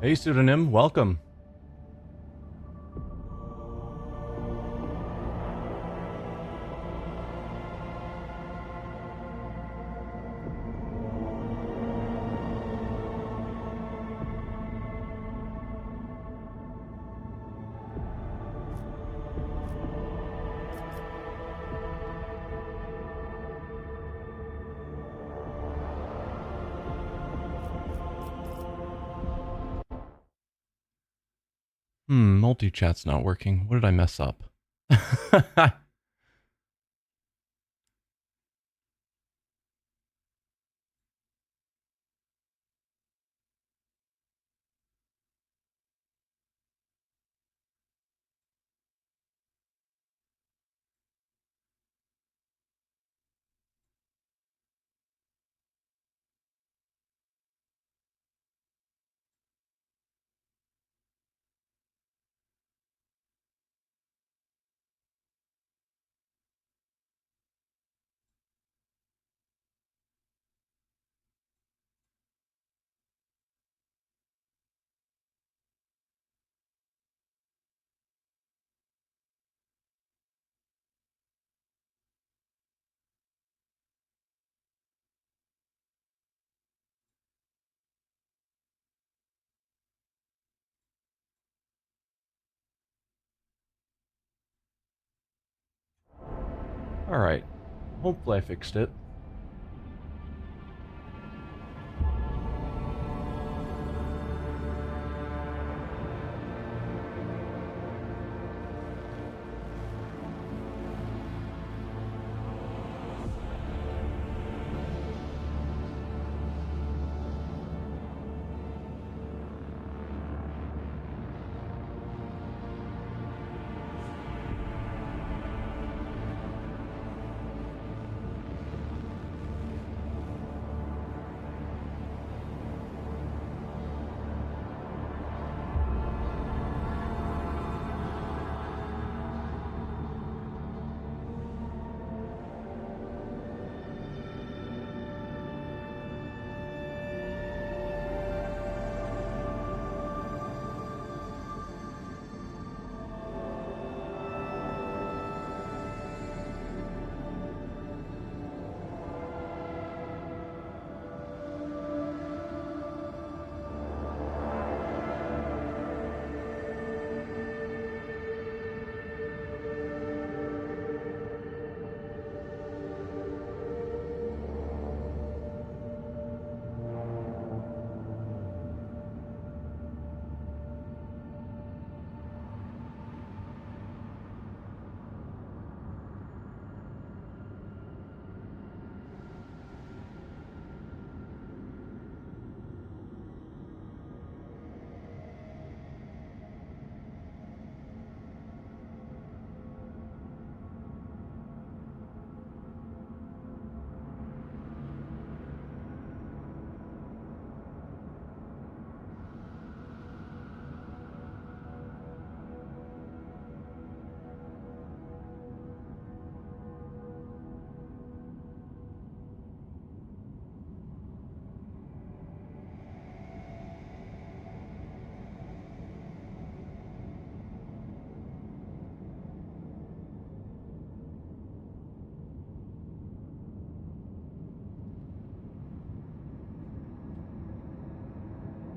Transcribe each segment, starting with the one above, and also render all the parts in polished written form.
Hey, pseudonym, welcome. Multi-chat's not working. What did I mess up? Alright. Hopefully I fixed it.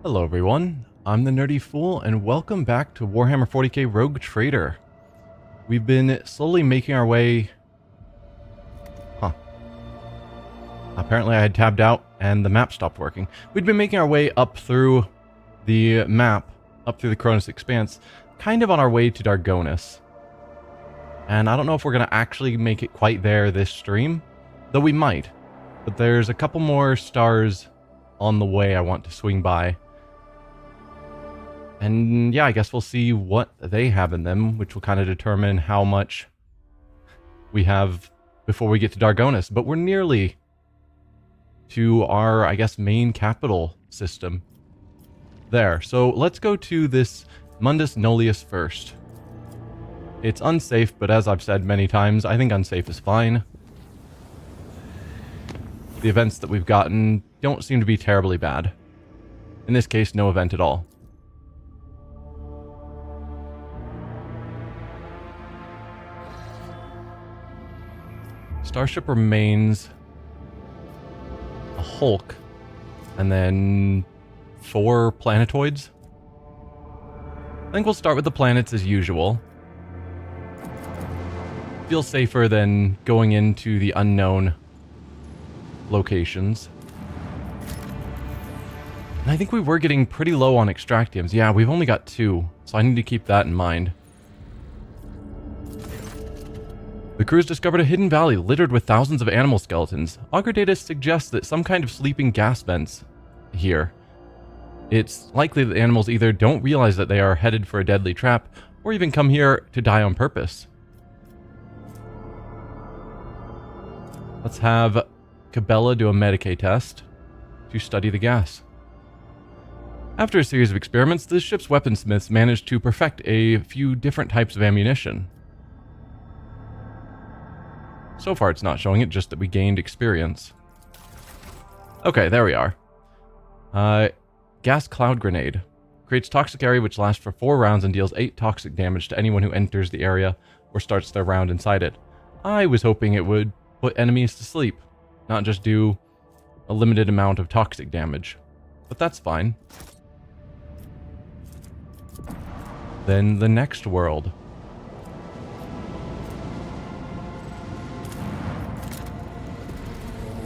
Hello everyone, I'm the Nerdy Fool, and welcome back to Warhammer 40k Rogue Trader. We've been slowly making our way... Apparently I had tabbed out and the map stopped working. We'd been making our way up through the map, up through the Koronus Expanse, kind of on our way to Dargonus. And I don't know if we're going to actually make it quite there this stream, though we might. But there's a couple more stars on the way I want to swing by. And yeah, I guess we'll see what they have in them, which will kind of determine how much we have before we get to Dargonus. But we're nearly to our, I guess, main capital system there. So let's go to this Mundus Nullius first. It's unsafe, but as I've said many times, I think unsafe is fine. The events that we've gotten don't seem to be terribly bad. In this case, no event at all. Starship remains a hulk, and then 4 planetoids. I think we'll start with the planets as usual. Feels safer than going into the unknown locations. And I think we were getting pretty low on extractiums. Yeah, we've only got 2, so I need to keep that in mind. The crew's discovered a hidden valley littered with thousands of animal skeletons. Auger data suggests that some kind of sleeping gas vents here. It's likely that the animals either don't realize that they are headed for a deadly trap, or even come here to die on purpose. Let's have Cabela do a Medicae test to study the gas. After a series of experiments, the ship's weaponsmiths managed to perfect a few different types of ammunition. So far it's not showing it, just that we gained experience. Okay, there we are. Gas cloud grenade. Creates toxic area which lasts for 4 rounds and deals 8 toxic damage to anyone who enters the area or starts their round inside it. I was hoping it would put enemies to sleep, not just do a limited amount of toxic damage. But that's fine. Then the next world.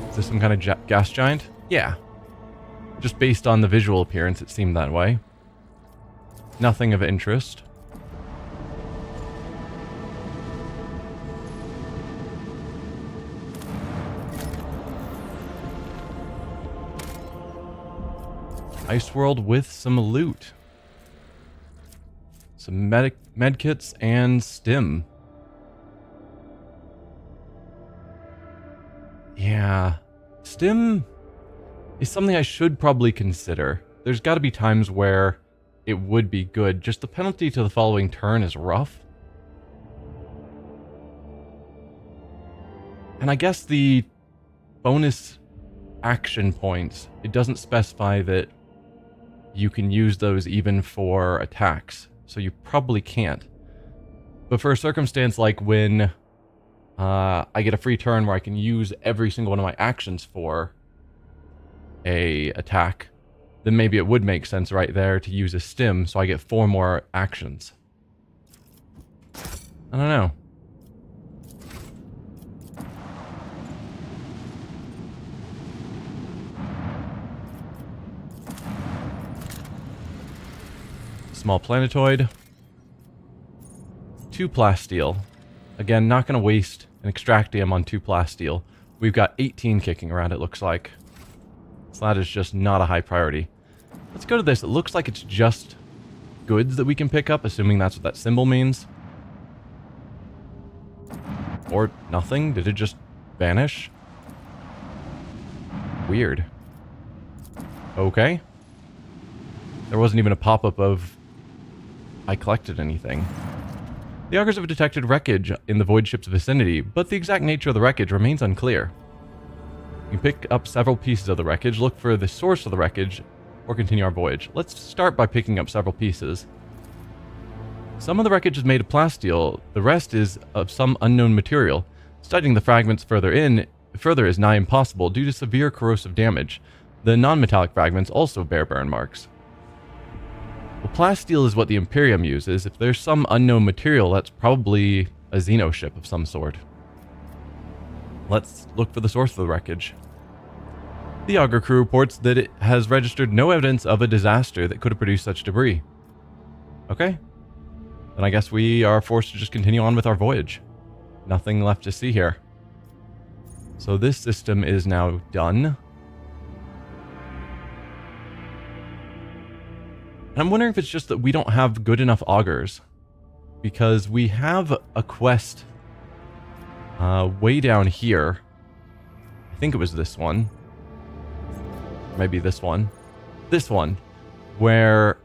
Is this some kind of gas giant? Yeah. Just based on the visual appearance, it seemed that way. Nothing of interest. Ice world with some loot. Some medkits and stim. Yeah. Stim is something I should probably consider. There's got to be times where it would be good. Just the penalty to the following turn is rough. And I guess the bonus action points, it doesn't specify that you can use those even for attacks. So you probably can't. But for a circumstance like when I get a free turn where I can use every single one of my actions for a attack, then maybe it would make sense right there to use a stim so I get 4 more actions. I don't know. Small planetoid. 2 plasteel. Again, not going to waste an extractium on 2 plasteel. We've got 18 kicking around, it looks like. So that is just not a high priority. Let's go to this. It looks like it's just goods that we can pick up, assuming that's what that symbol means. Or nothing? Did it just vanish? Weird. Okay. There wasn't even a pop-up of I collected anything. The augers have detected wreckage in the void ship's vicinity, but the exact nature of the wreckage remains unclear. You can pick up several pieces of the wreckage, look for the source of the wreckage, or continue our voyage. Let's start by picking up several pieces. Some of the wreckage is made of plasteel, the rest is of some unknown material. Studying the fragments further is nigh impossible due to severe corrosive damage. The non-metallic fragments also bear burn marks. Well, plasteel is what the Imperium uses. If there's some unknown material, that's probably a xenos ship of some sort. Let's look for the source of the wreckage. The auger crew reports that it has registered no evidence of a disaster that could have produced such debris. Okay. Then I guess we are forced to just continue on with our voyage. Nothing left to see here. So this system is now done. And I'm wondering if it's just that we don't have good enough augers. Because we have a quest way down here. I think it was this one. Maybe this one. This one. Where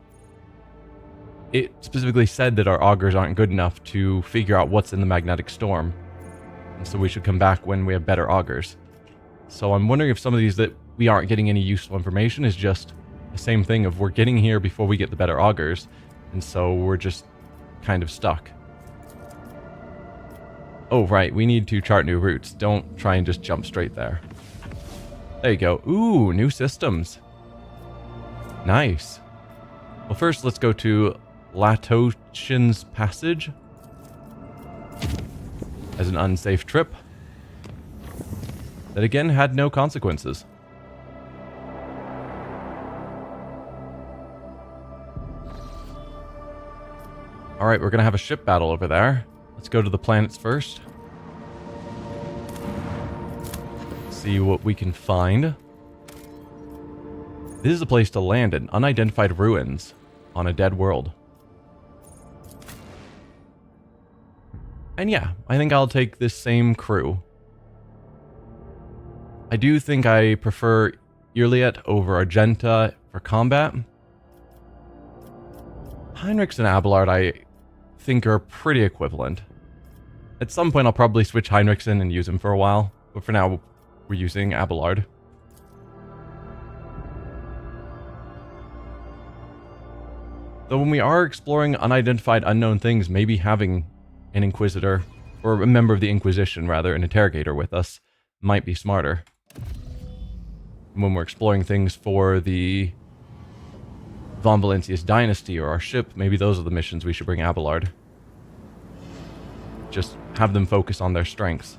it specifically said that our augers aren't good enough to figure out what's in the magnetic storm. And so we should come back when we have better augers. So I'm wondering if some of these that we aren't getting any useful information is just the same thing of we're getting here before we get the better augers, and so we're just kind of stuck. Oh, right. We need to chart new routes. Don't try and just jump straight there. There you go. Ooh, new systems. Nice. Well, first, let's go to Latoshin's Passage as an unsafe trip that again had no consequences. Alright, we're going to have a ship battle over there. Let's go to the planets first. See what we can find. This is a place to land in unidentified ruins on a dead world. And yeah, I think I'll take this same crew. I do think I prefer Irliet over Argenta for combat. Heinrichs and Abelard I think are pretty equivalent. At some point I'll probably switch Heinrichsen and use him for a while, but for now we're using Abelard. Though when we are exploring unidentified unknown things, maybe having an Inquisitor, or a member of the Inquisition rather, an interrogator with us, might be smarter. When we're exploring things for the Von Valentius dynasty or our ship, maybe those are the missions we should bring Abelard. Just have them focus on their strengths.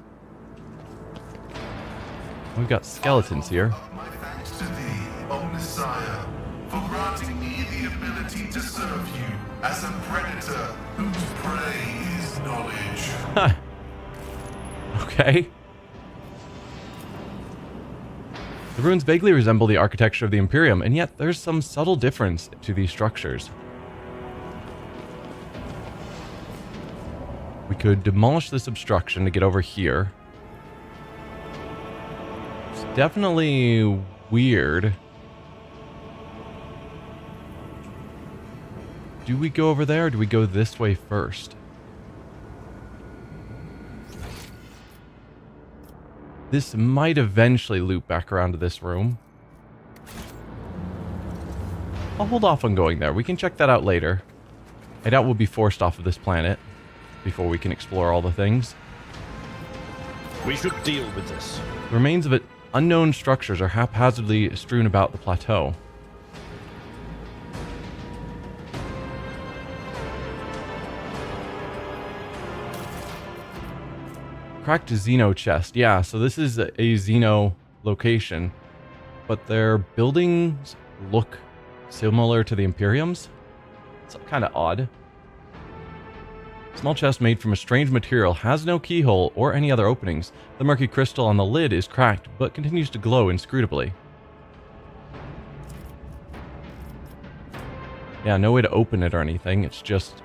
We've got skeletons here. My thanks to thee, O Messiah, for granting me the ability to serve you as a predator whose prey is knowledge. Okay. The ruins vaguely resemble the architecture of the Imperium, and yet there's some subtle difference to these structures. We could demolish this obstruction to get over here. It's definitely weird. Do we go over there, or do we go this way first? This might eventually loop back around to this room. I'll hold off on going there. We can check that out later. I doubt we'll be forced off of this planet before we can explore all the things. We should deal with this. The remains of unknown structures are haphazardly strewn about the plateau. Cracked xeno chest. Yeah, so this is a xeno location, but their buildings look similar to the Imperium's. It's kind of odd. Small chest made from a strange material, has no keyhole or any other openings. The murky crystal on the lid is cracked, but continues to glow inscrutably. Yeah, no way to open it or anything, it's just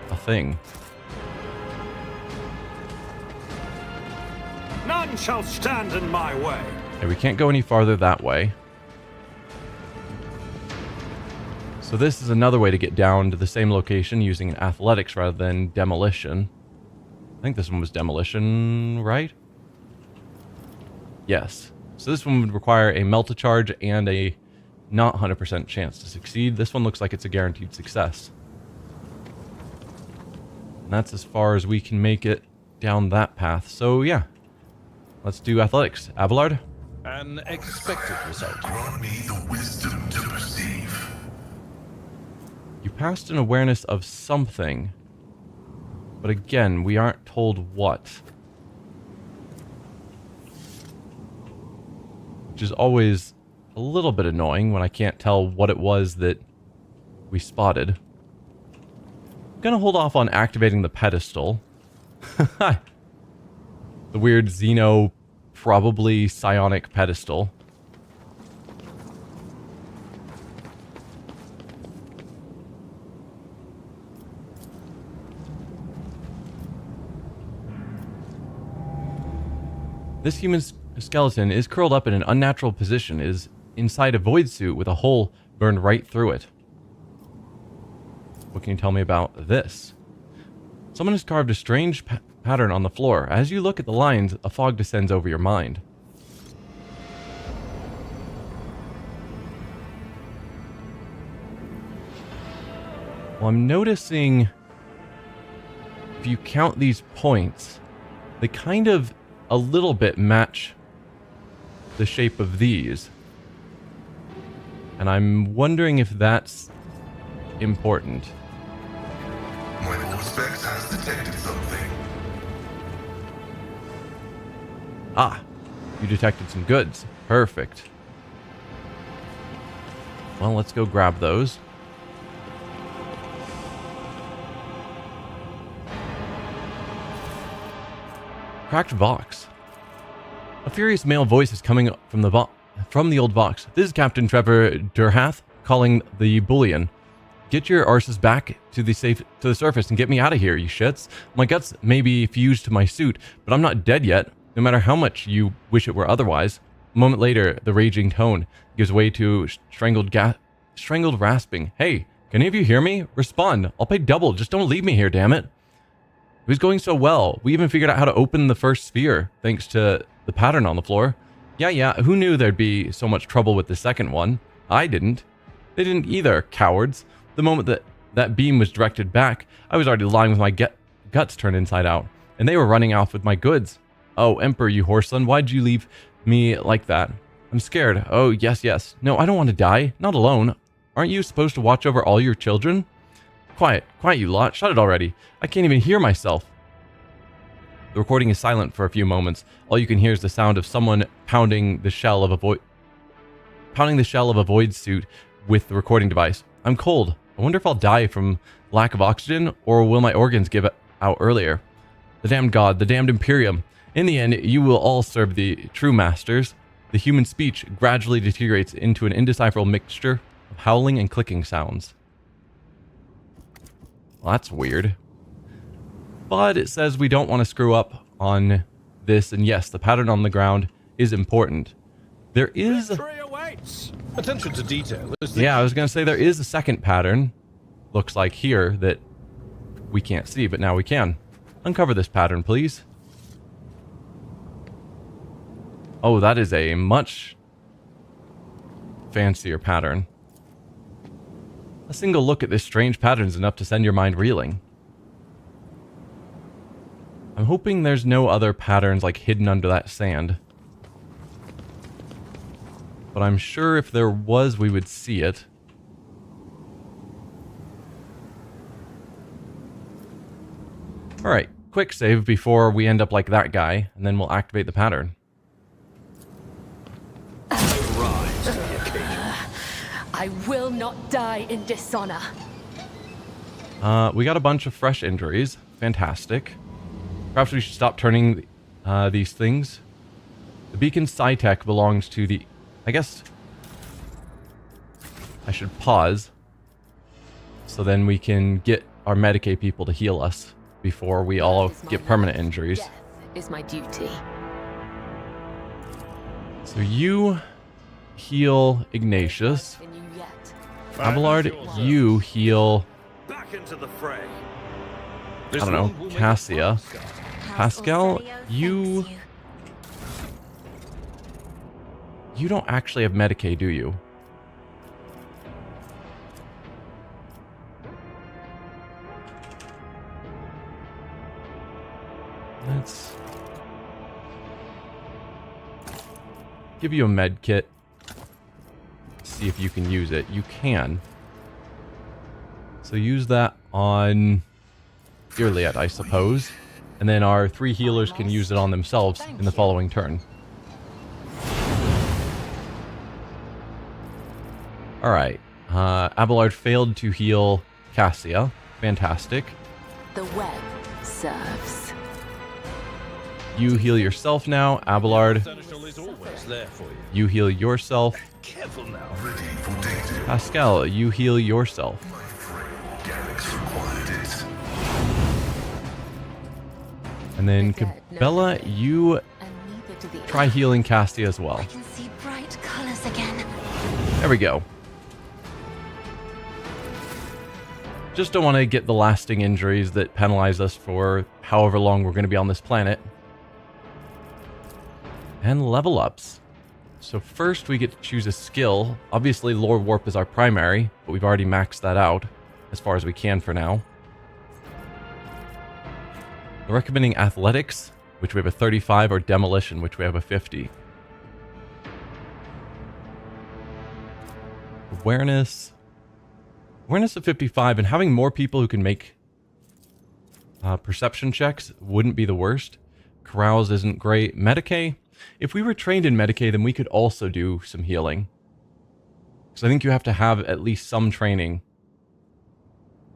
a thing. None shall stand in my way. Okay, we can't go any farther that way. So this is another way to get down to the same location using an athletics rather than demolition. I think this one was demolition, right? Yes. So this one would require a melt-a-charge and a not 100% chance to succeed. This one looks like it's a guaranteed success. And that's as far as we can make it down that path. So yeah. Let's do athletics. Abelard? An expected result. Grant me the wisdom to perceive. You passed an awareness of something. But again, we aren't told what. Which is always a little bit annoying when I can't tell what it was that we spotted. I'm gonna hold off on activating the pedestal. The weird Xeno, probably psionic pedestal. This human skeleton is curled up in an unnatural position, is inside a void suit with a hole burned right through it. What can you tell me about this? Someone has carved a strange pattern on the floor. As you look at the lines, a fog descends over your mind. Well, I'm noticing if you count these points, They kind of a little bit match the shape of these. And I'm wondering if that's important. My Auspex has detected something. Ah, you detected some goods. Perfect. Well, let's go grab those. Cracked box. A furious male voice is coming from the old box. This is Captain Trevor Durhath calling the bullion. Get your arses back to the surface and get me out of here, you shits. My guts may be fused to my suit, but I'm not dead yet, no matter how much you wish it were otherwise. A moment later, the raging tone gives way to strangled rasping. Hey, can any of you hear me? Respond. I'll pay double. Just don't leave me here, damn it. It was going so well. We even figured out how to open the first sphere, thanks to the pattern on the floor. Yeah, who knew there'd be so much trouble with the second one? I didn't. They didn't either, cowards. The moment that beam was directed back, I was already lying with my guts turned inside out, and they were running off with my goods. Oh, Emperor, you horseson, why'd you leave me like that? I'm scared. Oh, yes. No, I don't want to die. Not alone. Aren't you supposed to watch over all your children? Quiet, you lot. Shut it already. I can't even hear myself. The recording is silent for a few moments. All you can hear is the sound of someone pounding the shell of a void suit with the recording device. I'm cold. I wonder if I'll die from lack of oxygen, or will my organs give out earlier? The damned god, the damned Imperium. In the end, you will all serve the true masters. The human speech gradually deteriorates into an indecipherable mixture of howling and clicking sounds. Well, that's weird. But it says we don't want to screw up on this, and yes, the pattern on the ground is important. There is... Victory awaits. Attention to detail. Yeah, I was going to say there is a second pattern, looks like here, that we can't see, but now we can. Uncover this pattern, please. Oh, that is a much fancier pattern. A single look at this strange pattern is enough to send your mind reeling. I'm hoping there's no other patterns like hidden under that sand. But I'm sure if there was, we would see it. Alright, quick save before we end up like that guy, and then we'll activate the pattern. Rise to the occasion. I will not die in dishonor. We got a bunch of fresh injuries. Fantastic. Perhaps we should stop turning these things. The beacon Psytech belongs to the... I guess I should pause so then we can get our Medicaid people to heal us before we all get permanent injuries. Death is my duty. So you heal Ignatius. In you yet. Abelard, you heal, Back into the fray. I don't know, Cassia. Pascal, you don't actually have Medicaid, do you? Let's give you a med kit. See if you can use it. You can. So use that on Irliet, I suppose. And then our 3 healers can use it on themselves in the following turn. Alright. Abelard failed to heal Cassia. Fantastic. The web serves. You heal yourself now, Abelard. Seneschal is always there for you. You heal yourself. Careful now. Ready for dating. Pascal, you heal yourself. My friend Garrix required it. And then Cabela, you And neither do the try healing Cassia as well. I can see bright colors again. There we go. Just don't want to get the lasting injuries that penalize us for however long we're going to be on this planet. And level ups. So first we get to choose a skill. Obviously Lord Warp is our primary, but we've already maxed that out as far as we can for now. Recommending athletics, which we have a 35, or demolition, which we have a 50. Awareness of 55, and having more people who can make perception checks wouldn't be the worst. Carouse isn't great. Medicae, if we were trained in Medicae, then we could also do some healing. Because I think you have to have at least some training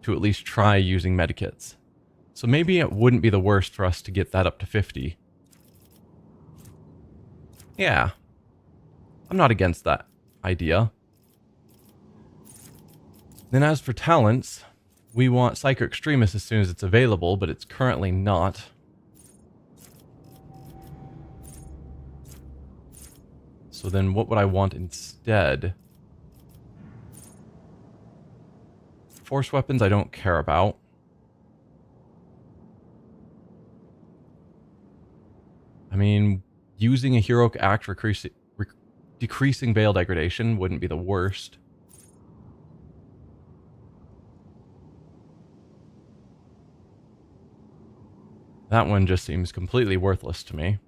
to at least try using medikits. So maybe it wouldn't be the worst for us to get that up to 50. Yeah. I'm not against that idea. Then as for talents, we want Psyker Extremis as soon as it's available, but it's currently not. So then what would I want instead? Force weapons I don't care about. I mean, using a heroic act decreasing veil degradation wouldn't be the worst. That one just seems completely worthless to me.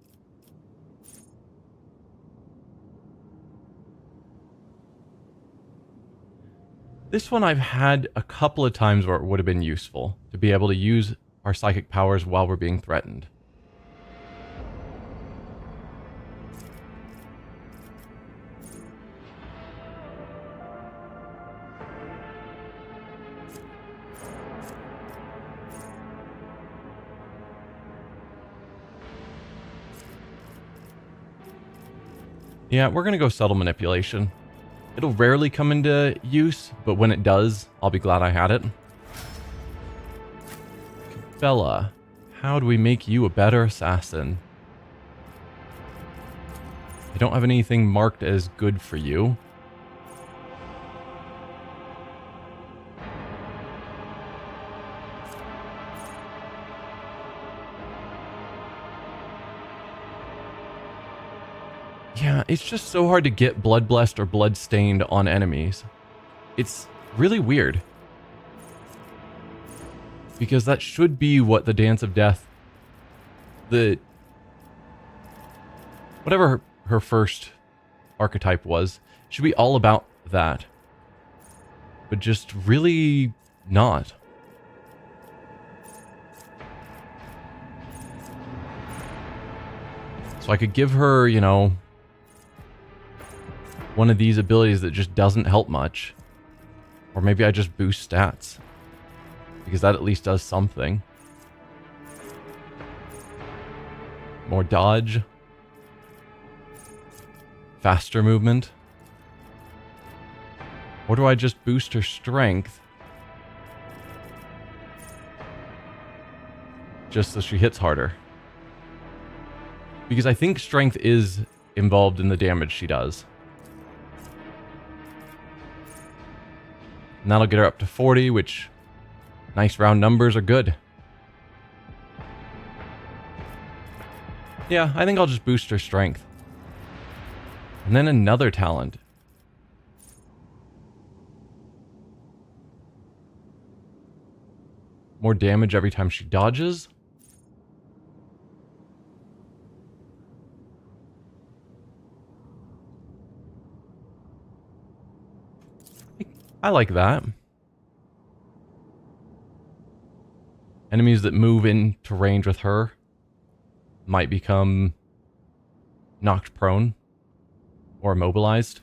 This one I've had a couple of times where it would have been useful to be able to use our psychic powers while we're being threatened. Yeah, we're going to go subtle manipulation. It'll rarely come into use, but when it does, I'll be glad I had it. Bella, how do we make you a better assassin? I don't have anything marked as good for you. Yeah, it's just so hard to get blood blessed or blood stained on enemies. It's really weird. Because that should be what the Dance of Death, whatever her first archetype was, should be all about that. But just really not. So I could give her, you know, one of these abilities that just doesn't help much. Or maybe I just boost stats. Because that at least does something. More dodge. Faster movement. Or do I just boost her strength? Just so she hits harder. Because I think strength is involved in the damage she does. And that'll get her up to 40, which, nice round numbers are good. Yeah, I think I'll just boost her strength. And then another talent. More damage every time she dodges. I like that. Enemies that move into range with her might become knocked prone or immobilized.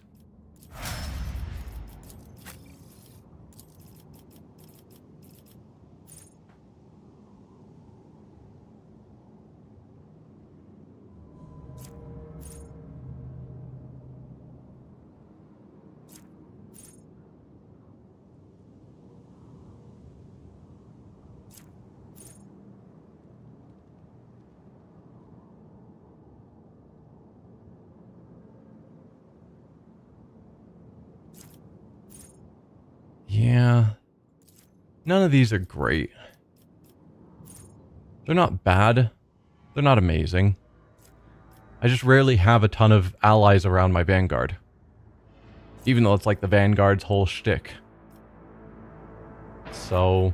Yeah. None of these are great. They're not bad. They're not amazing. I just rarely have a ton of allies around my Vanguard. Even though it's like the Vanguard's whole shtick. So...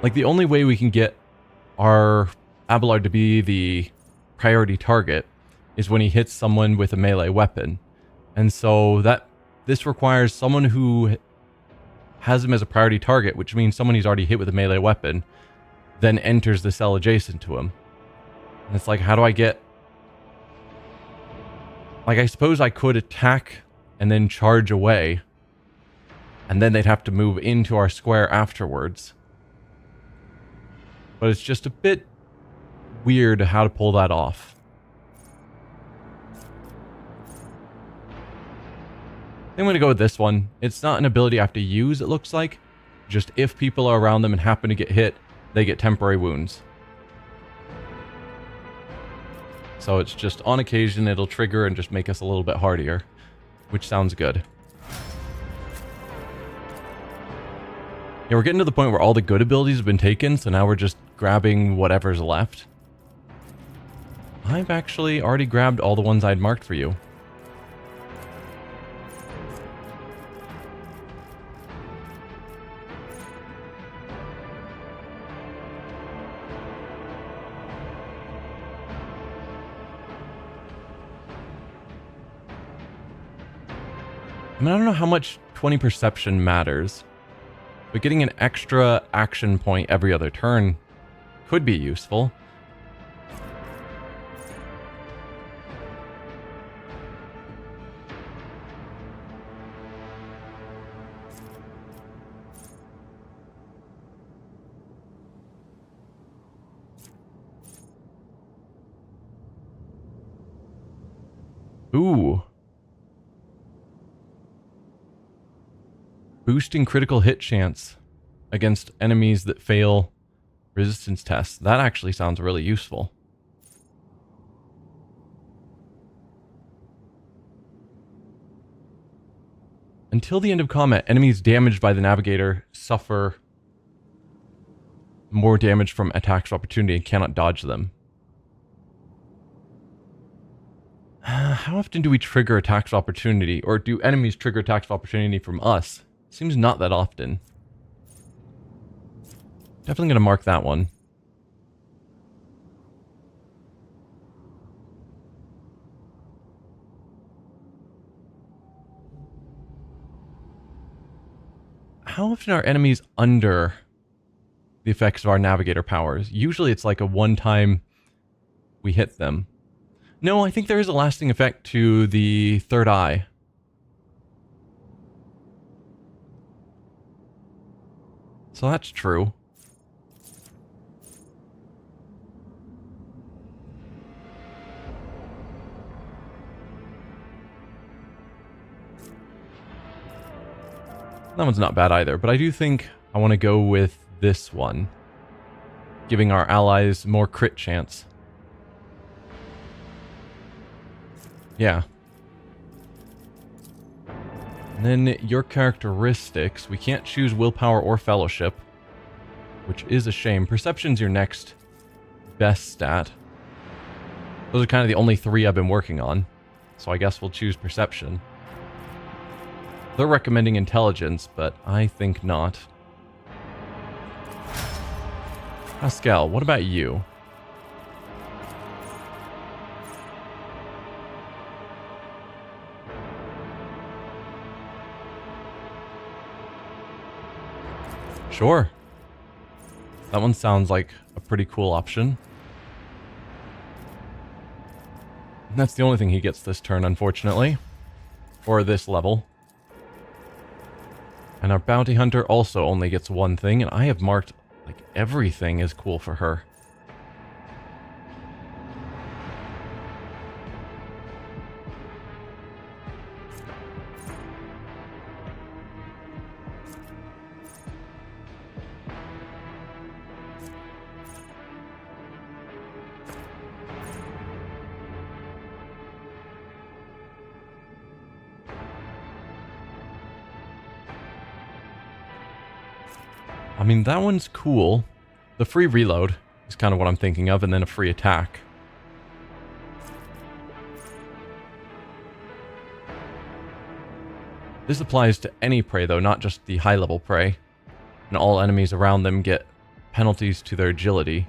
Like, the only way we can get our Abelard to be the priority target is when he hits someone with a melee weapon. And so this requires someone who has him as a priority target, which means someone he's already hit with a melee weapon, then enters the cell adjacent to him. And it's like, how do I get... Like, I suppose I could attack and then charge away, and then they'd have to move into our square afterwards. But it's just a bit weird how to pull that off. I'm going to go with this one. It's not an ability I have to use, it looks like. Just if people are around them and happen to get hit, they get temporary wounds. So it's just on occasion it'll trigger and just make us a little bit hardier, which sounds good. Yeah, we're getting to the point where all the good abilities have been taken, so now we're just grabbing whatever's left. I've actually already grabbed all the ones I'd marked for you. I mean, I don't know how much 20 perception matters, but getting an extra action point every other turn could be useful. Ooh. Boosting critical hit chance against enemies that fail resistance tests. That actually sounds really useful. Until the end of combat, enemies damaged by the navigator suffer more damage from attacks of opportunity and cannot dodge them. How often do we trigger attacks of opportunity, or do enemies trigger attacks of opportunity from us? Seems not that often. Definitely going to mark that one. How often are enemies under the effects of our navigator powers? Usually it's like a one-time we hit them. No, I think there is a lasting effect to the third eye. So that's true. That one's not bad either, but I do think I want to go with this one, giving our allies more crit chance. Yeah. And then your characteristics, we can't choose willpower or fellowship, which is a shame. Perception's your next best stat. Those are kind of the only three I've been working on, so I guess we'll choose perception. They're recommending intelligence, but I think not. Pascal, what about you? Sure. That one sounds like a pretty cool option. And that's the only thing he gets this turn, unfortunately. Or this level. And our bounty hunter also only gets one thing, and I have marked, like, everything is cool for her. I mean, that one's cool. The free reload is kind of what I'm thinking of, and then a free attack. This applies to any prey, though, not just the high-level prey. And all enemies around them get penalties to their agility.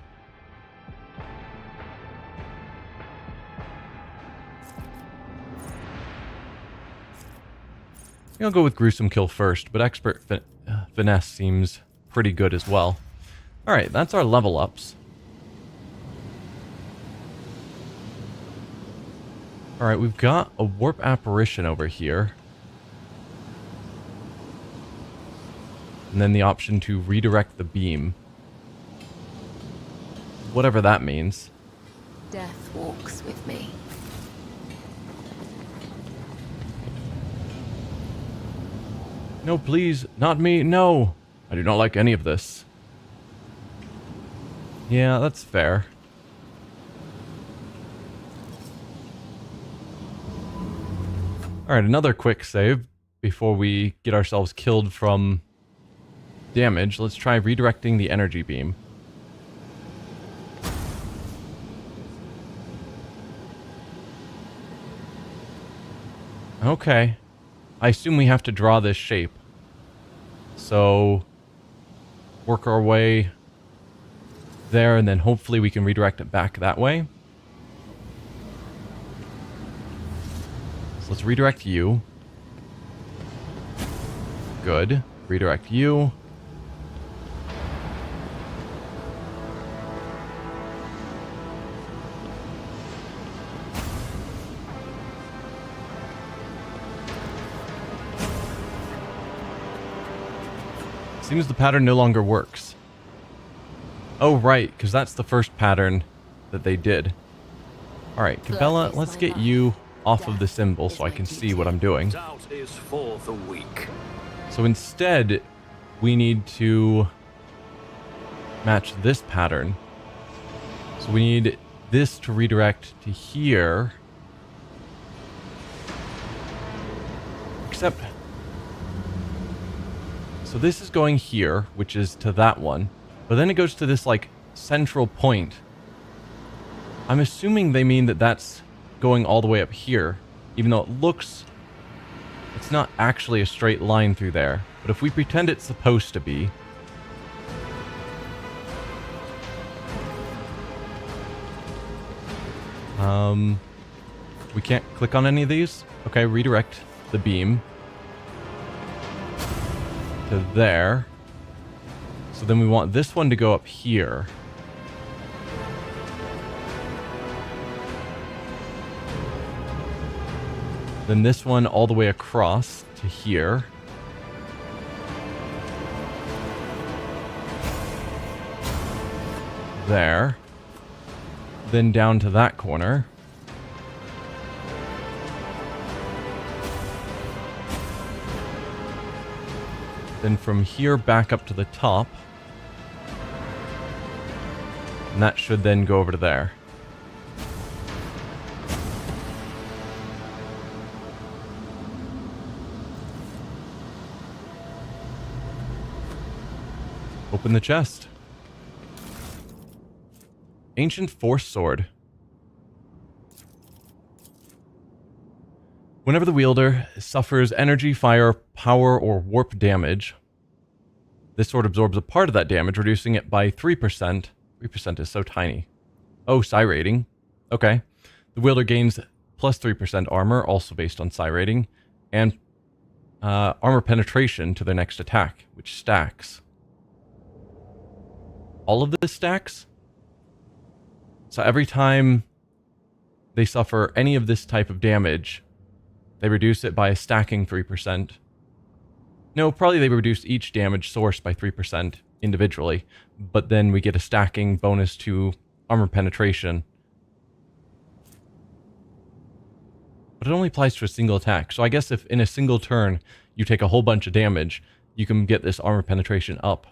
I'll go with Gruesome Kill first, but Expert Finesse seems pretty good as well. Alright, that's our level ups. Alright, we've got a Warp Apparition over here. And then the option to redirect the beam. Whatever that means. Death walks with me. No, please, not me, no! I do not like any of this. Yeah, that's fair. Alright, another quick save before we get ourselves killed from damage. Let's try redirecting the energy beam. Okay. I assume we have to draw this shape. So, work our way there, and then hopefully we can redirect it back that way. So let's redirect you. Good. Redirect you. Seems the pattern no longer works. Oh, right, because that's the first pattern that they did. Alright, Cabela, let's get you off of the symbol so I can see what I'm doing. Doubt is for the weak. So instead, we need to match this pattern. So we need this to redirect to here. Except... So this is going here, which is to that one. But then it goes to this, like, central point. I'm assuming they mean that that's going all the way up here. Even though it looks... It's not actually a straight line through there. But if we pretend it's supposed to be... We can't click on any of these? Okay, redirect the beam to there. So then we want this one to go up here. Then this one all the way across to here. There. Then down to that corner. Then from here back up to the top. And that should then go over to there. Open the chest. Ancient Force Sword. Whenever the wielder suffers energy, fire, power, or warp damage, this sword absorbs a part of that damage, reducing it by 3%. 3% is so tiny. Oh, psi rating. Okay. The wielder gains plus 3% armor, also based on psi rating, and armor penetration to their next attack, which stacks. All of this stacks? So every time they suffer any of this type of damage, they reduce it by a stacking 3%. No, probably they reduce each damage source by 3% individually, but then we get a stacking bonus to armor penetration. But it only applies to a single attack, so I guess if in a single turn you take a whole bunch of damage, you can get this armor penetration up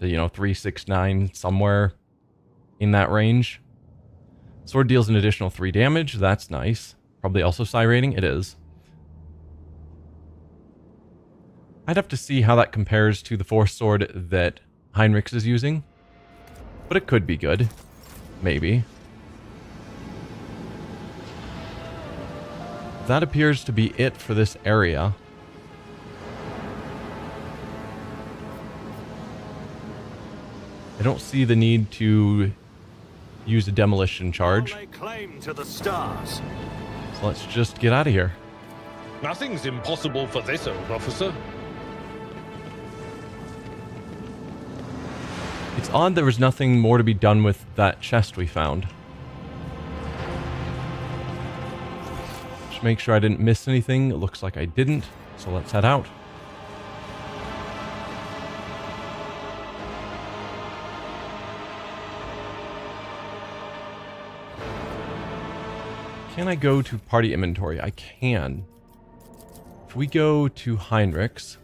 to, 3, 6, 9, somewhere in that range. Sword deals an additional 3 damage, that's nice. Probably also psi rating, it is. I'd have to see how that compares to the Force Sword that Heinrichs is using. But it could be good. Maybe. That appears to be it for this area. I don't see the need to use a demolition charge. Lay claim to the stars. So let's just get out of here. Nothing's impossible for this old officer. It's odd there was nothing more to be done with that chest we found. Just make sure I didn't miss anything. It looks like I didn't. So let's head out. Can I go to party inventory? I can. If we go to Heinrich's,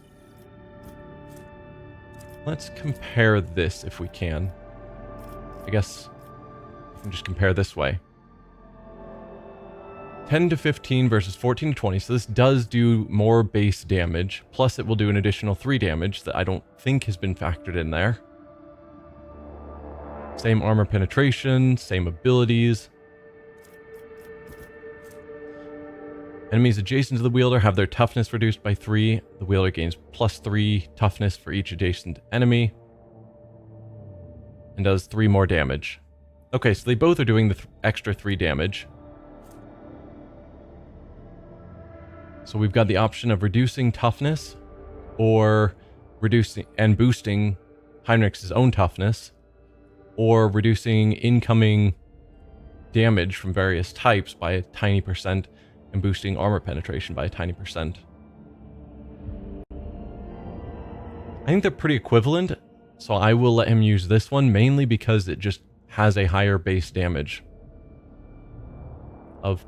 let's compare this if we can. I guess we can just compare this way. 10 to 15 versus 14 to 20. So this does do more base damage. Plus it will do an additional 3 damage that I don't think has been factored in there. Same armor penetration, same abilities. Enemies adjacent to the wielder have their toughness reduced by 3. The wielder gains +3 toughness for each adjacent enemy. And does 3 more damage. Okay, so they both are doing the extra 3 damage. So we've got the option of reducing toughness or reducing and boosting Heinrich's own toughness, or reducing incoming damage from various types by a tiny % and boosting armor penetration by a tiny %. I think they're pretty equivalent, so I will let him use this one, mainly because it just has a higher base damage of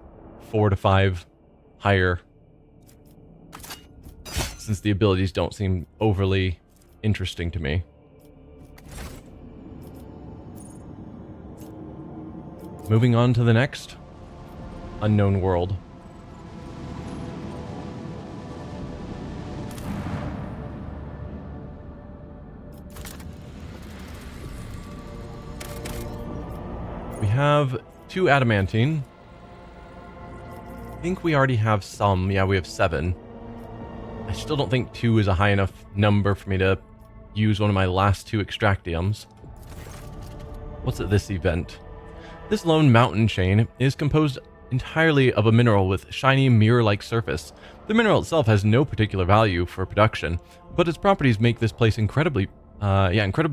4 to 5 higher, since the abilities don't seem overly interesting to me. Moving on to the next unknown world. We have 2 adamantine. I think we already have some. Yeah, we have 7. I still don't think 2 is a high enough number for me to use one of my last 2 extractiums. What's at this event? This lone mountain chain is composed entirely of a mineral with shiny mirror-like surface. The mineral itself has no particular value for production, but its properties make this place incredibly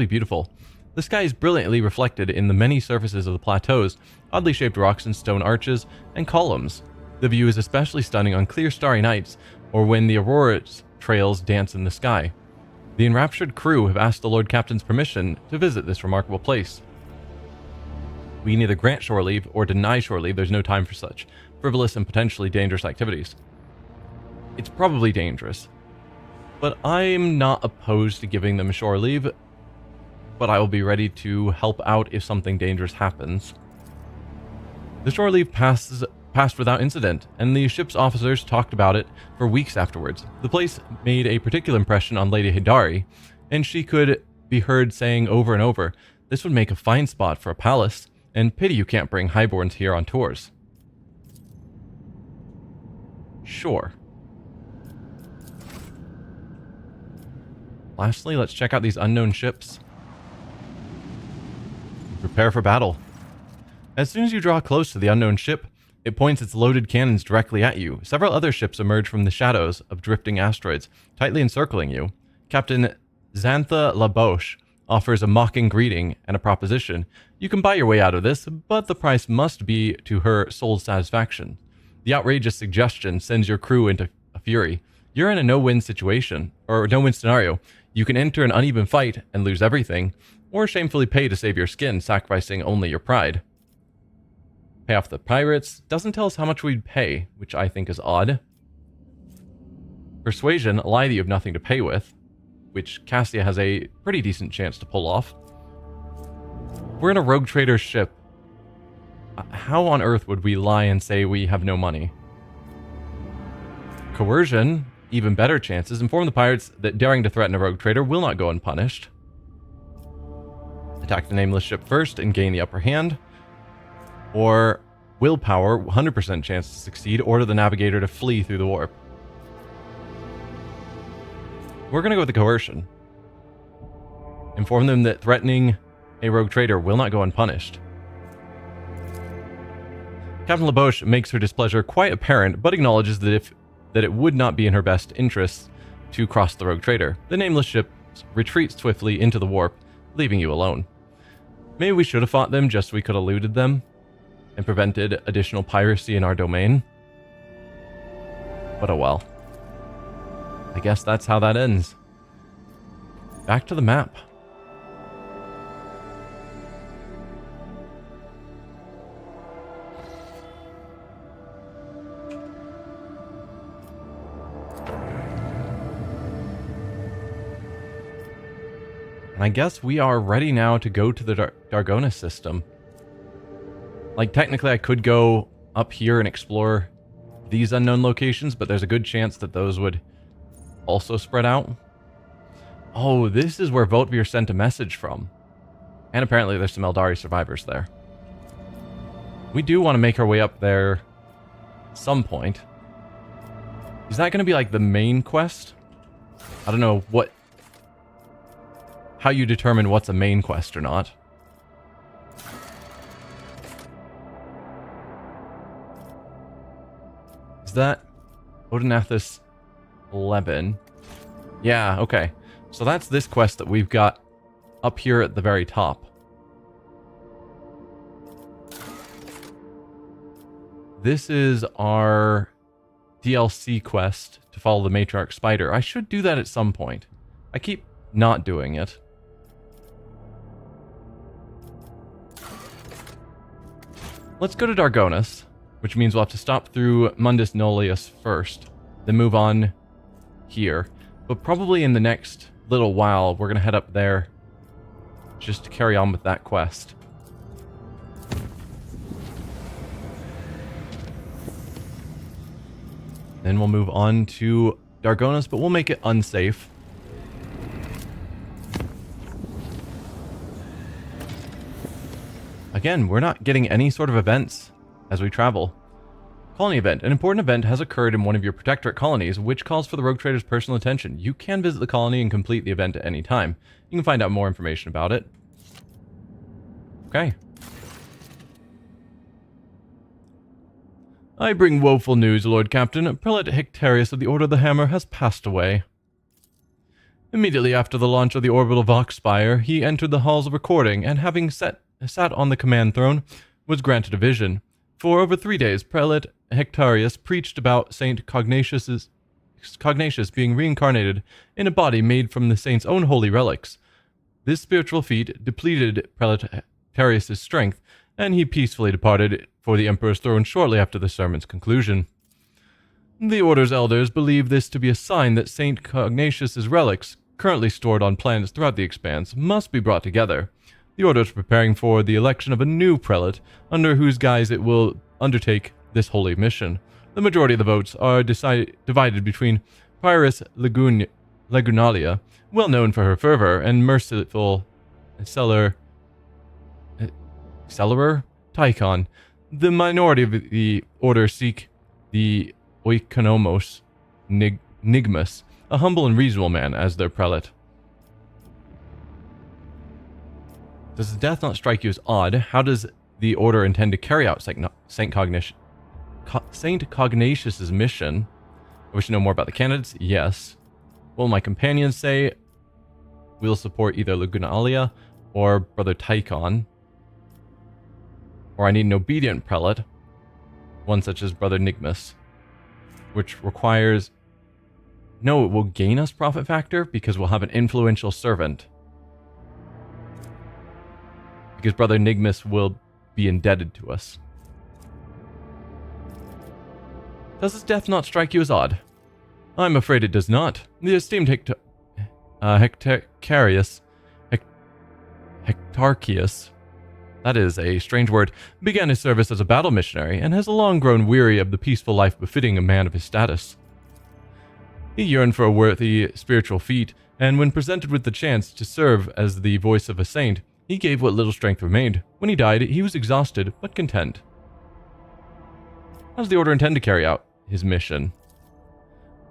beautiful. The sky is brilliantly reflected in the many surfaces of the plateaus, oddly shaped rocks and stone arches, and columns. The view is especially stunning on clear starry nights, or when the aurora trails dance in the sky. The enraptured crew have asked the Lord Captain's permission to visit this remarkable place. We can either grant shore leave or deny shore leave. There's no time for such frivolous and potentially dangerous activities. It's probably dangerous, but I'm not opposed to giving them shore leave, but I will be ready to help out if something dangerous happens. The shore leave passed without incident, and the ship's officers talked about it for weeks afterwards. The place made a particular impression on Lady Hidari, and she could be heard saying over and over, "This would make a fine spot for a palace, and pity you can't bring highborns here on tours." Sure. Lastly, let's check out these unknown ships. Prepare for battle. As soon as you draw close to the unknown ship, it points its loaded cannons directly at you. Several other ships emerge from the shadows of drifting asteroids, tightly encircling you. Captain Xantha Laboche offers a mocking greeting and a proposition. You can buy your way out of this, but the price must be to her soul's satisfaction. The outrageous suggestion sends your crew into a fury. You're in a no-win situation, or no-win scenario. You can enter an uneven fight and lose everything, or shamefully pay to save your skin, sacrificing only your pride. Pay off the pirates doesn't tell us how much we'd pay, which I think is odd. Persuasion, a lie that you have nothing to pay with, which Cassia has a pretty decent chance to pull off. We're in a rogue trader's ship. How on earth would we lie and say we have no money? Coercion, even better chances. Inform the pirates that daring to threaten a rogue trader will not go unpunished. Attack the nameless ship first and gain the upper hand. Or willpower, 100% chance to succeed. Order the navigator to flee through the warp. We're going to go with the coercion. Inform them that threatening a rogue trader will not go unpunished. Captain LeBoche makes her displeasure quite apparent, but acknowledges that it would not be in her best interests to cross the rogue trader. The nameless ship retreats swiftly into the warp, leaving you alone. Maybe we should have fought them just so we could have eluded them and prevented additional piracy in our domain. But oh well. I guess that's how that ends. Back to the map. And I guess we are ready now to go to the Dargonus system. Like, technically I could go up here and explore these unknown locations, but there's a good chance that those would also spread out. Oh, this is where Votvir sent a message from. And apparently there's some Eldari survivors there. We do want to make our way up there at some point. Is that going to be like the main quest? I don't know how you determine what's a main quest or not. Is that Odenathus 11? Yeah, okay. So that's this quest that we've got up here at the very top. This is our DLC quest to follow the Matriarch Spider. I should do that at some point. I keep not doing it. Let's go to Dargonus, which means we'll have to stop through Mundus Nullius first, then move on here. But probably in the next little while, we're going to head up there just to carry on with that quest. Then we'll move on to Dargonus, but we'll make it unsafe. Again, we're not getting any sort of events as we travel. Colony event. An important event has occurred in one of your protectorate colonies, which calls for the rogue trader's personal attention. You can visit the colony and complete the event at any time. You can find out more information about it. Okay. I bring woeful news, Lord Captain. Prelate Hectarius of the Order of the Hammer has passed away. Immediately after the launch of the orbital Voxspire, he entered the halls of recording, and having sat on the command throne, was granted a vision. For over 3 days, Prelate Hectarius preached about Saint Cognatius being reincarnated in a body made from the saint's own holy relics. This spiritual feat depleted Prelate Hectarius' strength, and he peacefully departed for the Emperor's throne shortly after the sermon's conclusion. The Order's elders believe this to be a sign that Saint Cognatius' relics, currently stored on planets throughout the Expanse, must be brought together. The Order is preparing for the election of a new prelate, under whose guise it will undertake this holy mission. The majority of the votes are divided between Prioress Lagunalia, well known for her fervor, and merciful Cellarer Tychon. The minority of the Order seek the Oikonomos Nigmus, a humble and reasonable man, as their prelate. Does the death not strike you as odd? How does the Order intend to carry out Saint Cognatius' mission? I wish to know more about the candidates. Yes. Will my companions say we'll support either Lagunalia or Brother Tychon? Or I need an obedient prelate, one such as Brother Nigmus, which requires... No, it will gain us profit factor because we'll have an influential servant. Because Brother Nigmus will be indebted to us. Does his death not strike you as odd? I'm afraid it does not. The esteemed Hectarius, that is a strange word, began his service as a battle missionary and has long grown weary of the peaceful life befitting a man of his status. He yearned for a worthy spiritual feat, and when presented with the chance to serve as the voice of a saint, he gave what little strength remained. When he died, he was exhausted, but content. How does the Order intend to carry out his mission?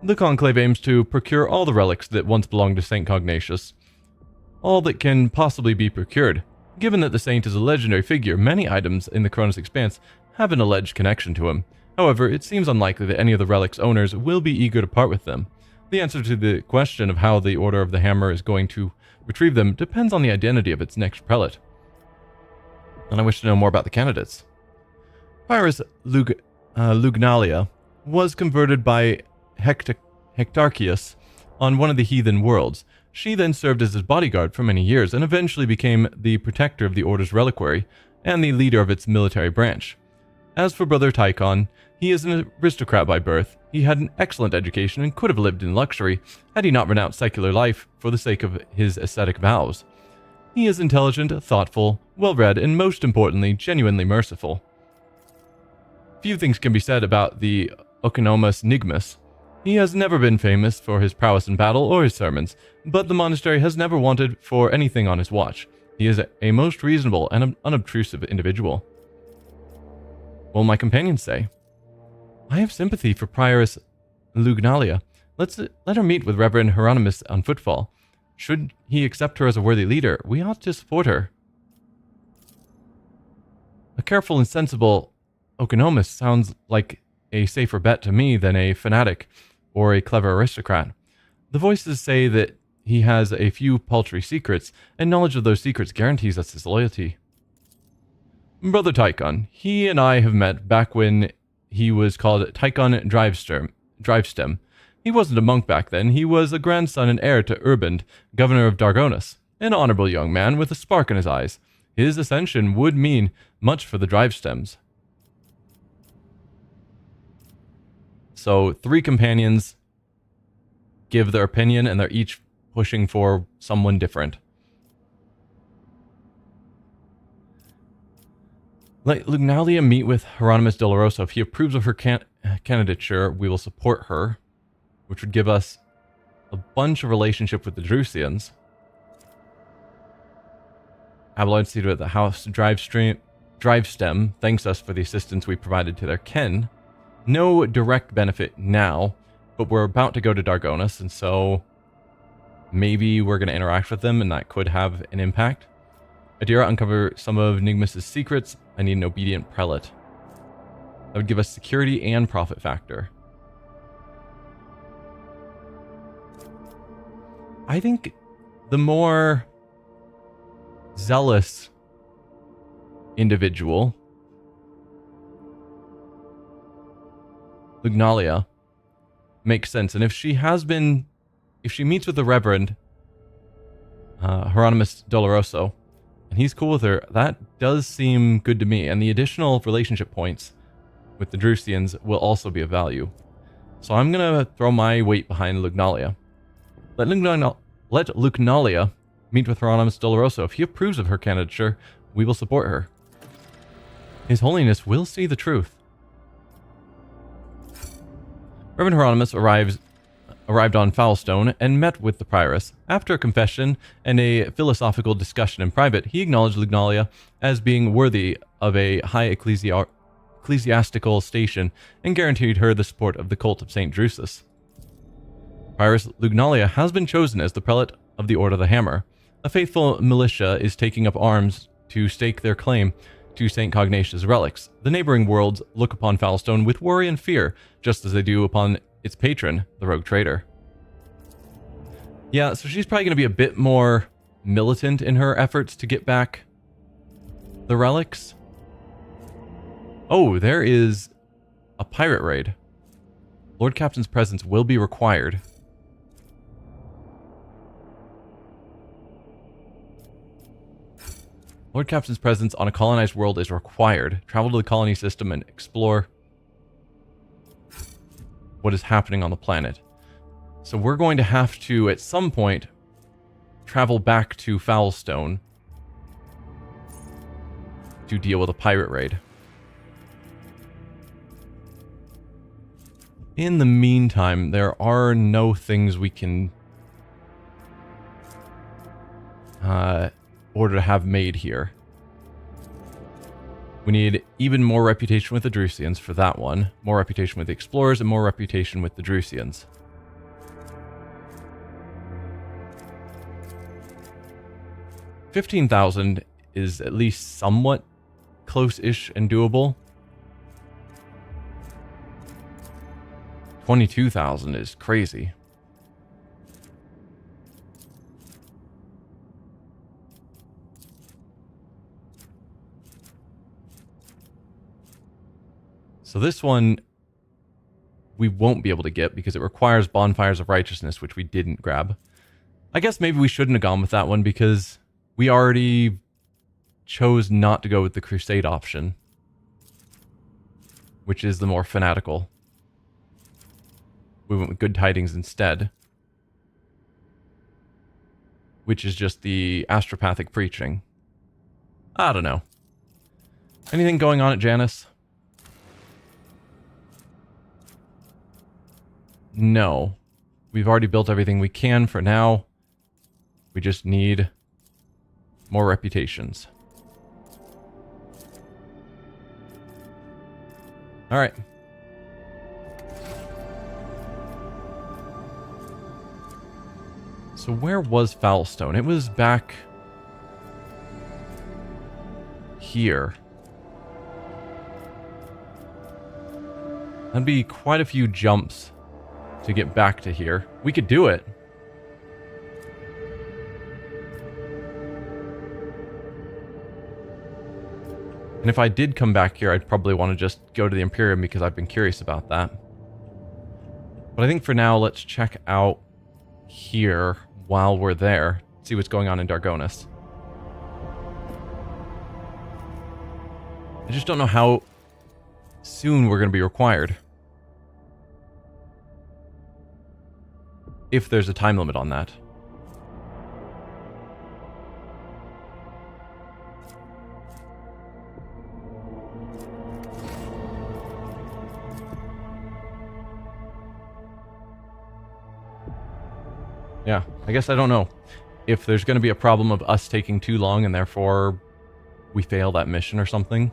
The Conclave aims to procure all the relics that once belonged to Saint Cognatius. All that can possibly be procured. Given that the Saint is a legendary figure, many items in the Koronus Expanse have an alleged connection to him. However, it seems unlikely that any of the relic's owners will be eager to part with them. The answer to the question of how the Order of the Hammer is going to retrieve them depends on the identity of its next prelate. And I wish to know more about the candidates. Pyrrhus Lugnalia was converted by Hectarchius on one of the heathen worlds. She then served as his bodyguard for many years and eventually became the protector of the Order's reliquary and the leader of its military branch. As for Brother Tychon, he is an aristocrat by birth. He had an excellent education and could have lived in luxury had he not renounced secular life for the sake of his ascetic vows. He is intelligent, thoughtful, well-read, and most importantly, genuinely merciful. Few things can be said about the Oikonomos Nigmus. He has never been famous for his prowess in battle or his sermons, but the monastery has never wanted for anything on his watch. He is a most reasonable and unobtrusive individual. What will my companions say? I have sympathy for Prioress Lugnalia. Let her meet with Reverend Hieronymus on footfall. Should he accept her as a worthy leader, we ought to support her. A careful and sensible Oikonomos sounds like a safer bet to me than a fanatic or a clever aristocrat. The voices say that he has a few paltry secrets, and knowledge of those secrets guarantees us his loyalty. Brother Tychon, he and I have met back when he was called Tychon Drivestem. He wasn't a monk back then, he was a grandson and heir to Urband, governor of Dargonus, an honorable young man with a spark in his eyes. His ascension would mean much for the Drivestems. So 3 companions give their opinion, and they're each pushing for someone different. Let Lugnalia meet with Hieronymus Doloroso. If he approves of her candidature, we will support her, which would give us a bunch of relationship with the Drusians. Abelard seated at the house Drivestem thanks us for the assistance we provided to their kin. No direct benefit now, but we're about to go to Dargonus, and so maybe we're going to interact with them, and that could have an impact. Adira, uncover some of Nigmus' secrets. I need an obedient prelate. That would give us security and profit factor. I think the more zealous individual, Lugnalia, makes sense. And if she meets with the Reverend Hieronymus Doloroso, and he's cool with her, that does seem good to me. And the additional relationship points with the Drusians will also be of value. So I'm going to throw my weight behind Lugnalia. Let Lugnalia meet with Hieronymus Doloroso. If he approves of her candidature, we will support her. His Holiness will see the truth. Reverend Hieronymus arrived on Foulstone and met with the prioress. After a confession and a philosophical discussion in private, he acknowledged Lugnalia as being worthy of a high ecclesiastical station and guaranteed her the support of the cult of St. Drusus. Prioress Lugnalia has been chosen as the prelate of the Order of the Hammer. A faithful militia is taking up arms to stake their claim to St. Cognatius' relics. The neighboring worlds look upon Foulstone with worry and fear, just as they do upon its patron, the rogue trader. Yeah, so she's probably going to be a bit more militant in her efforts to get back the relics. Oh, there is a pirate raid. Lord Captain's presence will be required. Lord Captain's presence on a colonized world is required. Travel to the colony system and explore what is happening on the planet. So we're going to have to, at some point, travel back to Foulstone to deal with a pirate raid. In the meantime, there are no things we can order to have made here. We need even more reputation with the Drusians for that one, more reputation with the explorers, and more reputation with the Drusians. $15,000 is at least somewhat close-ish and doable. 22,000 is crazy. So this one we won't be able to get because it requires bonfires of righteousness, which we didn't grab. I guess maybe we shouldn't have gone with that one because we already chose not to go with the crusade option, which is the more fanatical. We went with good tidings instead, which is just the astropathic preaching. I don't know. Anything going on at Janus? No. We've already built everything we can for now. We just need more reputations. Alright. So where was Foulstone? It was back here. That'd be quite a few jumps to get back to here. We could do it. And if I did come back here, I'd probably want to just go to the Imperium because I've been curious about that. But I think for now, let's check out here while we're there. See what's going on in Dargonus. I just don't know how soon we're going to be required. If there's a time limit on that. Yeah, I guess I don't know if there's going to be a problem of us taking too long and therefore we fail that mission or something.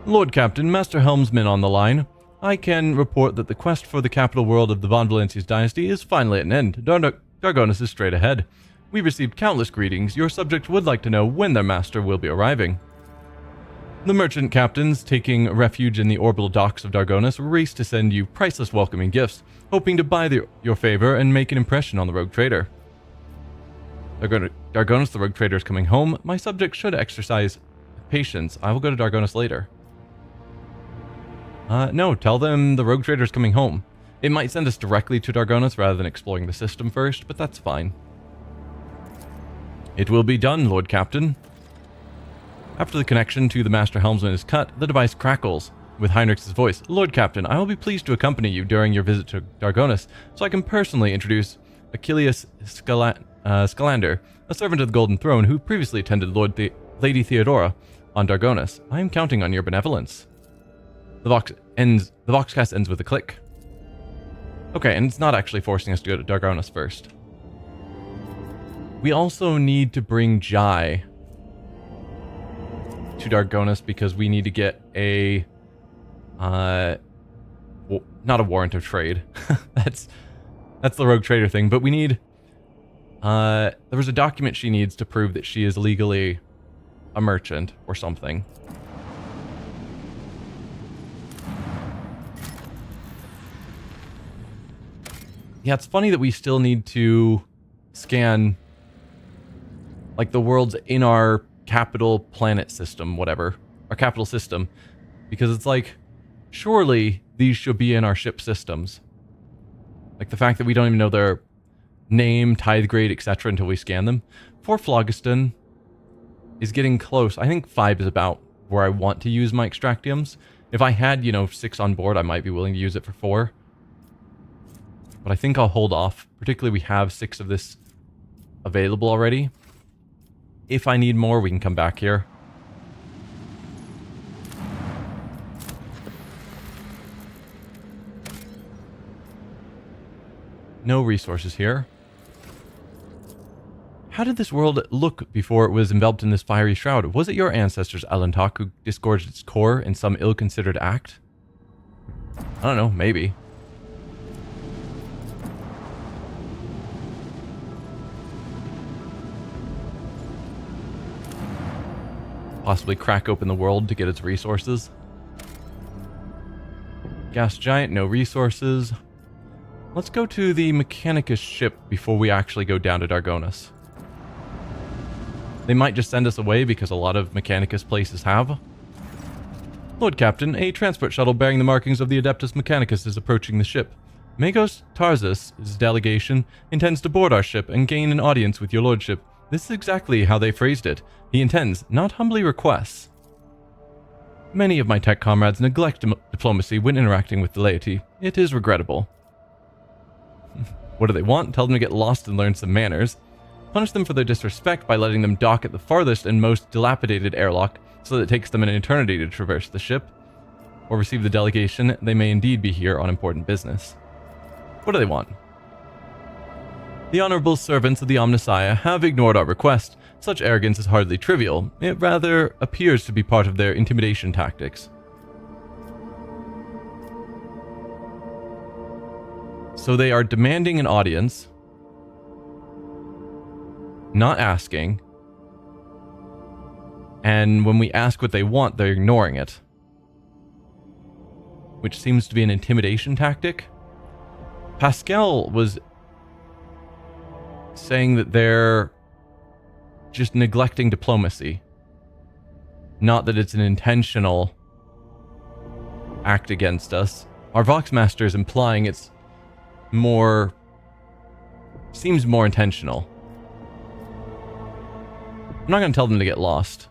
Lord Captain, Master Helmsman on the line. I can report that the quest for the capital world of the Von Valancius dynasty is finally at an end. Dargonus is straight ahead. We received countless greetings. Your subject would like to know when their master will be arriving. The merchant captains, taking refuge in the orbital docks of Dargonus, race to send you priceless welcoming gifts, hoping to buy your favor and make an impression on the rogue trader. Dargonus, the rogue trader, is coming home. My subject should exercise patience. I will go to Dargonus later. No, tell them the rogue trader is coming home. It might send us directly to Dargonus rather than exploring the system first, but that's fine. It will be done, Lord Captain. After the connection to the Master Helmsman is cut, the device crackles with Heinrich's voice. Lord Captain, I will be pleased to accompany you during your visit to Dargonus, so I can personally introduce Achilles Scalander, a servant of the Golden Throne who previously attended Lady Theodora on Dargonus. I am counting on your benevolence. The Voxcast ends with a click. Okay, and it's not actually forcing us to go to Dargonus first. We also need to bring Jai to Dargonus because we need to get a not a warrant of trade. that's the rogue trader thing, but we need there was a document she needs to prove that she is legally a merchant or something. Yeah, it's funny that we still need to scan like the worlds in our capital planet system, whatever, our capital system, because it's like, surely these should be in our ship systems. Like the fact that we don't even know their name, tithe grade, etc. until we scan them. Fort Phlogiston is getting close. I think 5 is about where I want to use my extractiums. If I had, 6 on board, I might be willing to use it for 4. But I think I'll hold off. Particularly we have 6 of this available already. If I need more, we can come back here. No resources here. How did this world look before it was enveloped in this fiery shroud? Was it your ancestors, Alantak, who disgorged its core in some ill-considered act? I don't know, maybe. possibly crack open the world to get its resources. Gas giant, no resources. Let's go to the Mechanicus ship before we actually go down to Dargonus. They might just send us away because a lot of Mechanicus places have. Lord Captain, a transport shuttle bearing the markings of the Adeptus Mechanicus is approaching the ship. Magos Tarzus' delegation intends to board our ship and gain an audience with your lordship. This is exactly how they phrased it. He intends, not humbly requests. Many of my tech comrades neglect diplomacy when interacting with the laity. It is regrettable. What do they want? Tell them to get lost and learn some manners. Punish them for their disrespect by letting them dock at the farthest and most dilapidated airlock so that it takes them an eternity to traverse the ship. Or receive the delegation. They may indeed be here on important business. What do they want? The honorable servants of the Omnissiah have ignored our request. Such arrogance is hardly trivial. It rather appears to be part of their intimidation tactics. So they are demanding an audience, not asking, and when we ask what they want, they're ignoring it. Which seems to be an intimidation tactic. Pascal was saying that they're just neglecting diplomacy. Not that it's an intentional act against us. Our Voxmaster is implying it's more... seems more intentional. I'm not going to tell them to get lost.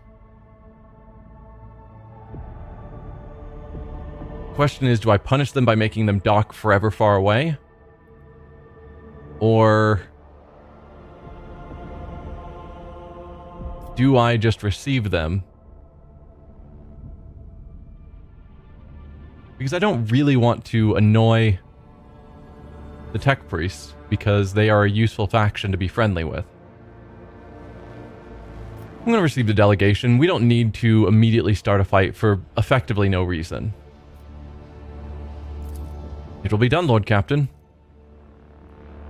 Question is, do I punish them by making them dock forever far away? Or do I just receive them? Because I don't really want to annoy the tech priests, because they are a useful faction to be friendly with. I'm going to receive the delegation. We don't need to immediately start a fight for effectively no reason. It will be done, Lord Captain.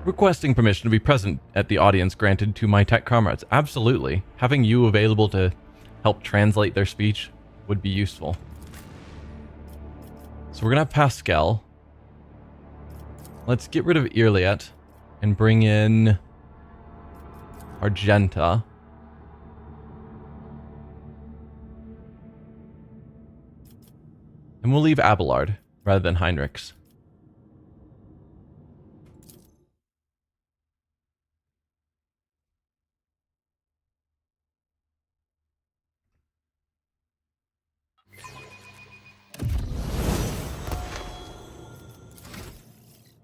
Requesting permission to be present at the audience granted to my tech comrades. Absolutely. Having you available to help translate their speech would be useful. So we're going to have Pascal. Let's get rid of Irliet and bring in Argenta. And we'll leave Abelard rather than Heinrichs.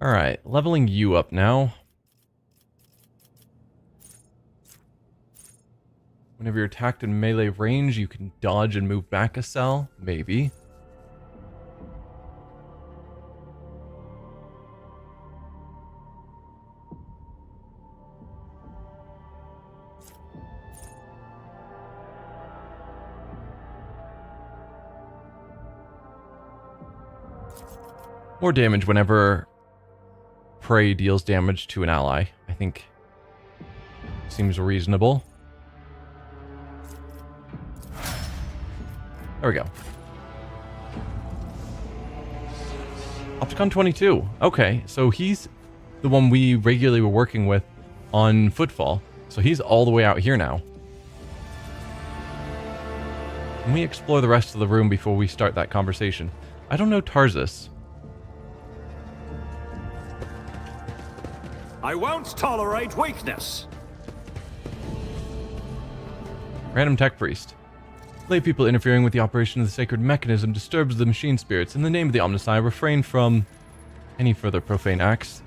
Alright, leveling you up now. Whenever you're attacked in melee range, you can dodge and move back a cell. Maybe. More damage whenever prey deals damage to an ally, I think seems reasonable. There we go. Opticon 22. Okay, so he's the one we regularly were working with on Footfall. So he's all the way out here now. Can we explore the rest of the room before we start that conversation? I don't know Tarzus. I won't tolerate weakness. Random Tech Priest. Lay people interfering with the operation of the sacred mechanism disturbs the machine spirits. In the name of the Omnissiah, refrain from any further profane acts.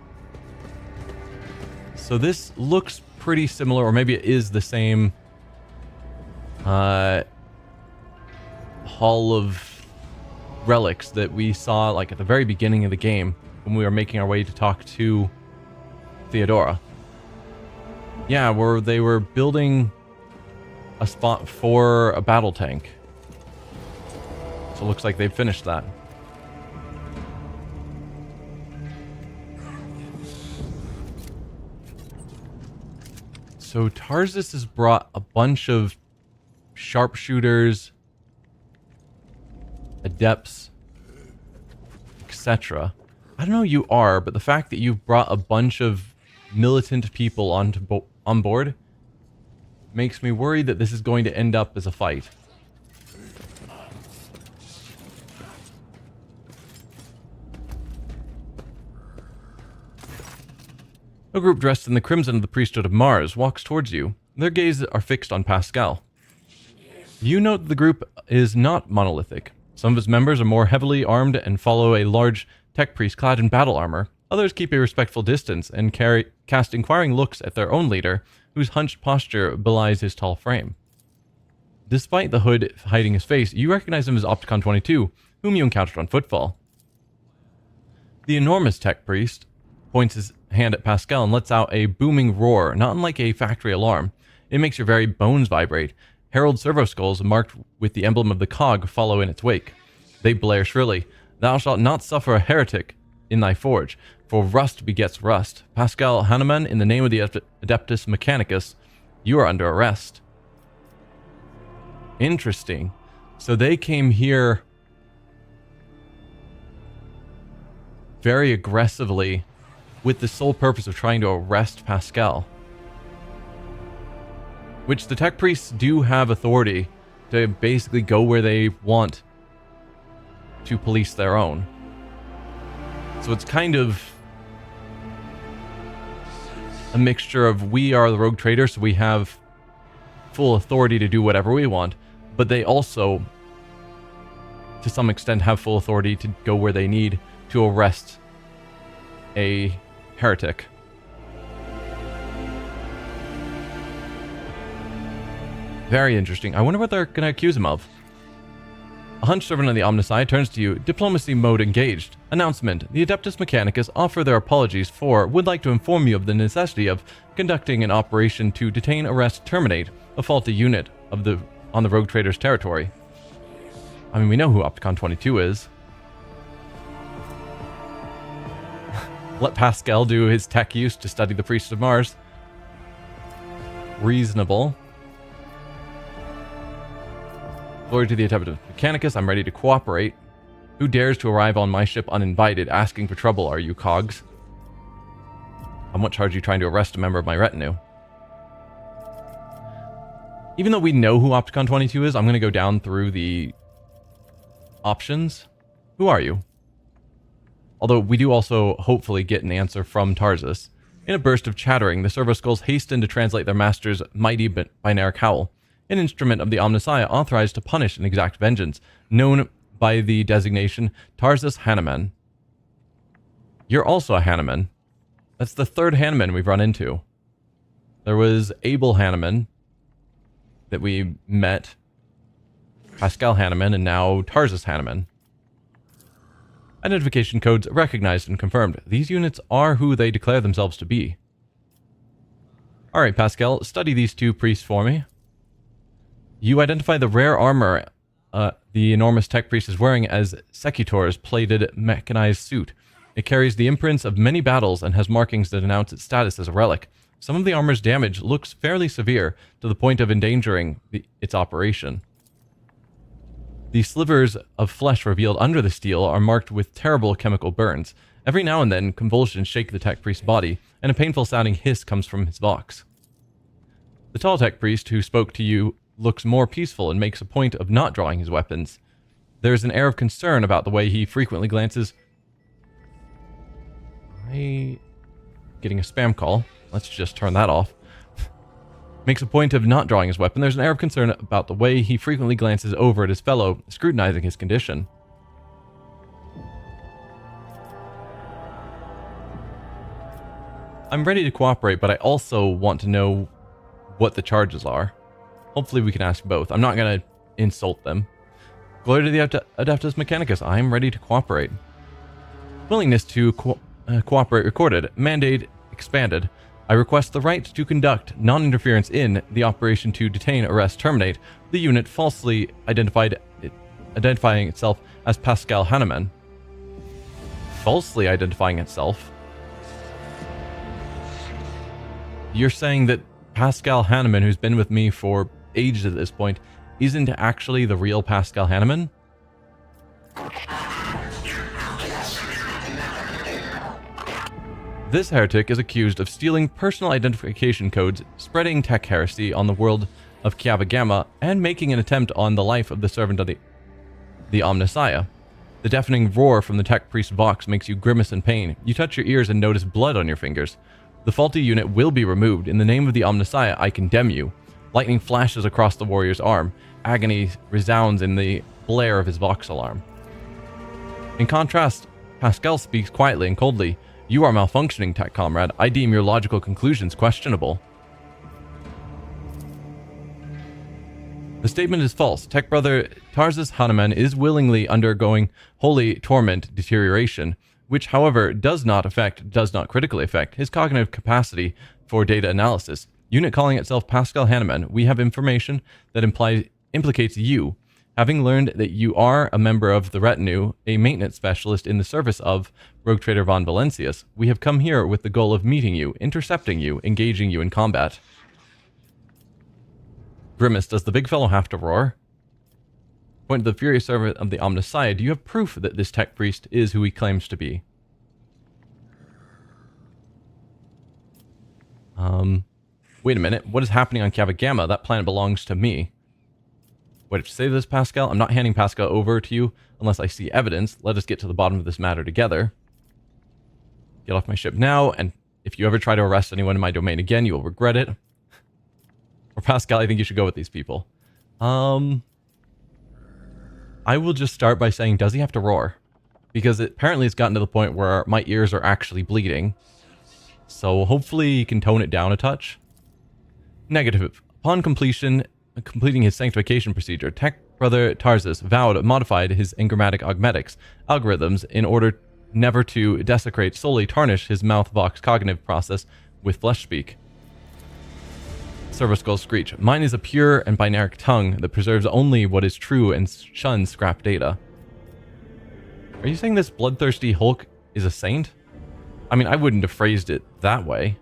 So this looks pretty similar, or maybe it is the same Hall of Relics that we saw like at the very beginning of the game when we were making our way to talk to Theodora. Yeah, where they were building a spot for a battle tank. So it looks like they've finished that. So Tarzus has brought a bunch of sharpshooters, adepts, etc. I don't know who you are, but the fact that you've brought a bunch of militant people on board makes me worried that this is going to end up as a fight. A group dressed in the crimson of the priesthood of Mars walks towards you. Their gaze are fixed on Pascal. You note the group is not monolithic. Some of its members are more heavily armed and follow a large tech priest clad in battle armor. Others keep a respectful distance and cast inquiring looks at their own leader, whose hunched posture belies his tall frame. Despite the hood hiding his face, you recognize him as Opticon 22, whom you encountered on Footfall. The enormous tech priest points his hand at Pascal and lets out a booming roar, not unlike a factory alarm. It makes your very bones vibrate. Herald servo skulls marked with the emblem of the cog follow in its wake. They blare shrilly. Thou shalt not suffer a heretic in thy forge, for rust begets rust. Pascal Hahnemann, in the name of the Adeptus Mechanicus, you are under arrest. Interesting. So they came here very aggressively with the sole purpose of trying to arrest Pascal. Which the tech priests do have authority to basically go where they want to police their own. So it's kind of a mixture of we are the rogue trader, so we have full authority to do whatever we want, but they also, to some extent, have full authority to go where they need to arrest a heretic. Very interesting. I wonder what they're going to accuse him of. A hunched servant of the Omnisci turns to you. Diplomacy mode engaged. Announcement. The Adeptus Mechanicus offer their apologies for, would like to inform you of the necessity of conducting an operation to detain, arrest, terminate a faulty unit on the rogue trader's territory. I mean, we know who Opticon 22 is. Let Pascal do his tech use to study the priests of Mars. Reasonable. Glory to the Adeptus Mechanicus, I'm ready to cooperate. Who dares to arrive on my ship uninvited, asking for trouble, are you cogs? How much charge are you trying to arrest a member of my retinue? Even though we know who Opticon 22 is, I'm going to go down through the options. Who are you? Although we do also hopefully get an answer from Tarsus. In a burst of chattering, the servo skulls hasten to translate their master's mighty binary howl, an instrument of the Omnisci authorized to punish and exact vengeance, known by the designation Tarsus Hahnemann. You're also a Hahnemann. That's the third Hahnemann we've run into. There was Abel Hahnemann that we met, Pascal Hahnemann, and now Tarsus Hahnemann. Identification codes recognized and confirmed. These units are who they declare themselves to be. Alright, Pascal, study these two priests for me. You identify the rare armor the enormous tech priest is wearing as Secutor's plated mechanized suit. It carries the imprints of many battles and has markings that announce its status as a relic. Some of the armor's damage looks fairly severe, to the point of endangering its operation. The slivers of flesh revealed under the steel are marked with terrible chemical burns. Every now and then, convulsions shake the tech priest's body, and a painful-sounding hiss comes from his vox. The tall tech priest who spoke to you looks more peaceful and makes a point of not drawing his weapons. There is an air of concern about the way he frequently glances. Getting a spam call. Let's just turn that off. Makes a point of not drawing his weapon. There's an air of concern about the way he frequently glances over at his fellow, scrutinizing his condition. I'm ready to cooperate, but I also want to know what the charges are. Hopefully we can ask both. I'm not going to insult them. Glory to the Adeptus Mechanicus. I am ready to cooperate. Willingness to cooperate recorded. Mandate expanded. I request the right to conduct non-interference in the operation to detain, arrest, terminate the unit falsely identifying itself as Pascal Hahnemann. Falsely identifying itself? You're saying that Pascal Hahnemann, who's been with me for ages at this point, isn't actually the real Pascal Hanneman? This heretic is accused of stealing personal identification codes, spreading tech heresy on the world of Kiava Gamma, and making an attempt on the life of the servant of the Omnissiah. The deafening roar from the tech priest Vox makes you grimace in pain. You touch your ears and notice blood on your fingers. The faulty unit will be removed. In the name of the Omnissiah, I condemn you. Lightning flashes across the warrior's arm. Agony resounds in the blare of his Vox alarm. In contrast, Pascal speaks quietly and coldly. You are malfunctioning, tech comrade. I deem your logical conclusions questionable. The statement is false. Tech brother Tarzus Hanneman is willingly undergoing holy torment deterioration, which, however, does not critically affect his cognitive capacity for data analysis. Unit calling itself Pascal Hanneman, we have information that implicates you. Having learned that you are a member of the retinue, a maintenance specialist in the service of Rogue Trader von Valencius, we have come here with the goal of meeting you, intercepting you, engaging you in combat. Grimace, does the big fellow have to roar? Point to the furious servant of the Omnissiah. Do you have proof that this tech priest is who he claims to be? Wait a minute. What is happening on Kiava Gamma? That planet belongs to me. Wait, did you say this, Pascal? I'm not handing Pascal over to you unless I see evidence. Let us get to the bottom of this matter together. Get off my ship now, and if you ever try to arrest anyone in my domain again, you will regret it. Or Pascal, I think you should go with these people. I will just start by saying, does he have to roar? Because apparently it's gotten to the point where my ears are actually bleeding. So hopefully he can tone it down a touch. Negative. Upon completing his sanctification procedure, Tech Brother Tarzus modified his engrammatic augmetics algorithms in order never to desecrate, solely tarnish his mouth vox cognitive process with flesh speak. Servo Skull screech. Mine is a pure and binaric tongue that preserves only what is true and shuns scrap data. Are you saying this bloodthirsty Hulk is a saint? I mean, I wouldn't have phrased it that way.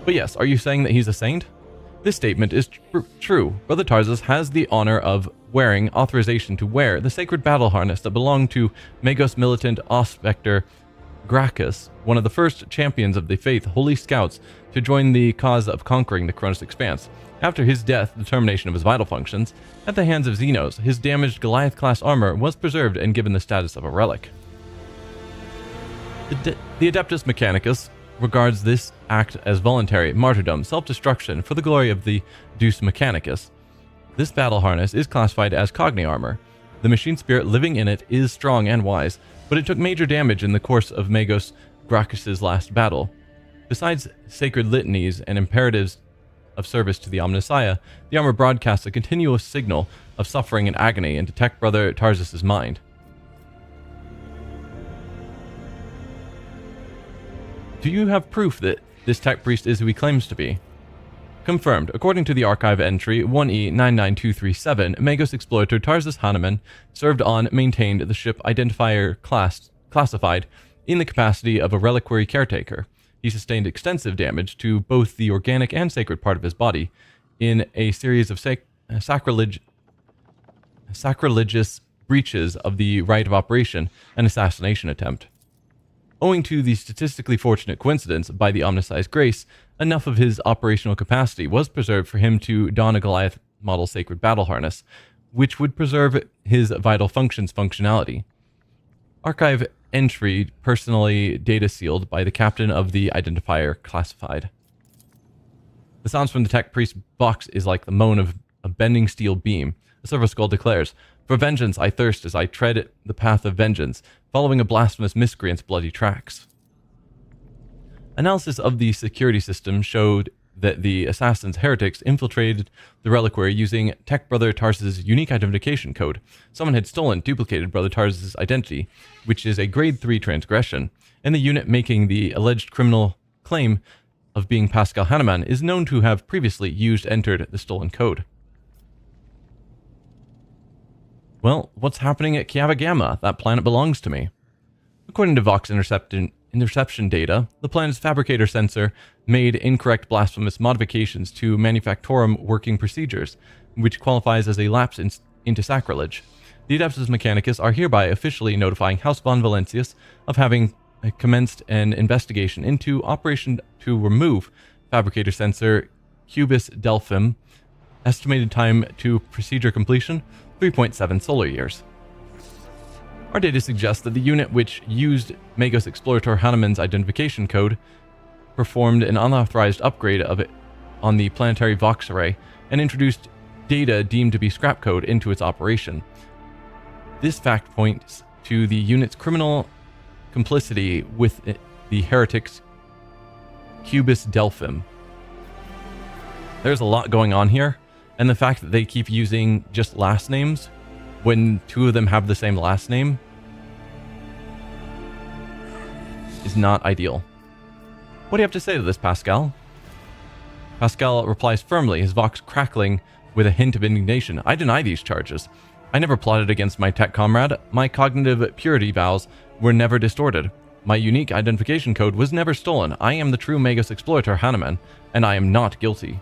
But yes, are you saying that he's a saint? This statement is true. Brother Tarzus has the honor of wearing authorization to wear the sacred battle harness that belonged to Magos militant Ospector Gracchus, one of the first champions of the faith holy scouts to join the cause of conquering the Koronus Expanse. After his death, the termination of his vital functions, at the hands of xenos, his damaged Goliath-class armor was preserved and given the status of a relic. The Adeptus Mechanicus regards this act as voluntary martyrdom, self-destruction for the glory of the Deus Mechanicus. This battle harness is classified as Cogni armor. The machine spirit living in it is strong and wise, but it took major damage in the course of Magos Gracchus's last battle. Besides sacred litanies and imperatives of service to the Omnissiah, the armor broadcasts a continuous signal of suffering and agony into Tech Brother Tarzus' mind. Do you have proof that this tech priest is who he claims to be? Confirmed. According to the archive entry 1E99237, Magos exploiter Tarzus Hanneman served on, maintained the ship identifier classified in the capacity of a reliquary caretaker. He sustained extensive damage to both the organic and sacred part of his body in a series of sacrilegious breaches of the right of operation and assassination attempt. Owing to the statistically fortunate coincidence, by the Omnissiah's grace, enough of his operational capacity was preserved for him to don a Goliath model sacred battle harness, which would preserve his vital functions functionality. Archive entry personally data sealed by the captain of the identifier classified. The sounds from the tech priest box is like the moan of a bending steel beam. The Servo Skull declares, "For vengeance I thirst as I tread the path of vengeance, following a blasphemous miscreant's bloody tracks." Analysis of the security system showed that the assassins heretics infiltrated the reliquary using Tech Brother Tarzus' unique identification code. Someone had duplicated Brother Tarzus' identity, which is a grade 3 transgression, and the unit making the alleged criminal claim of being Pascal Hanneman is known to have previously entered the stolen code. Well, what's happening at Kiava Gamma? That planet belongs to me. According to Vox interception data, the planet's fabricator sensor made incorrect blasphemous modifications to Manufactorum working procedures, which qualifies as a lapse into sacrilege. The Adeptus Mechanicus are hereby officially notifying House von Valentius of having commenced an investigation into operation to remove fabricator sensor Cubus Delphim. Estimated time to procedure completion, 3.7 solar years. Our data suggests that the unit which used Magos Explorator Hanuman's identification code performed an unauthorized upgrade of it on the planetary Vox array and introduced data deemed to be scrap code into its operation. This fact points to the unit's criminal complicity with the heretics Cubus Delphim. There's a lot going on here, and the fact that they keep using just last names when two of them have the same last name is not ideal. What do you have to say to this, Pascal? Pascal replies firmly, his vox crackling with a hint of indignation. I deny these charges. I never plotted against my tech comrade. My cognitive purity vows were never distorted. My unique identification code was never stolen. I am the true Magos Explorator Hanuman, and I am not guilty.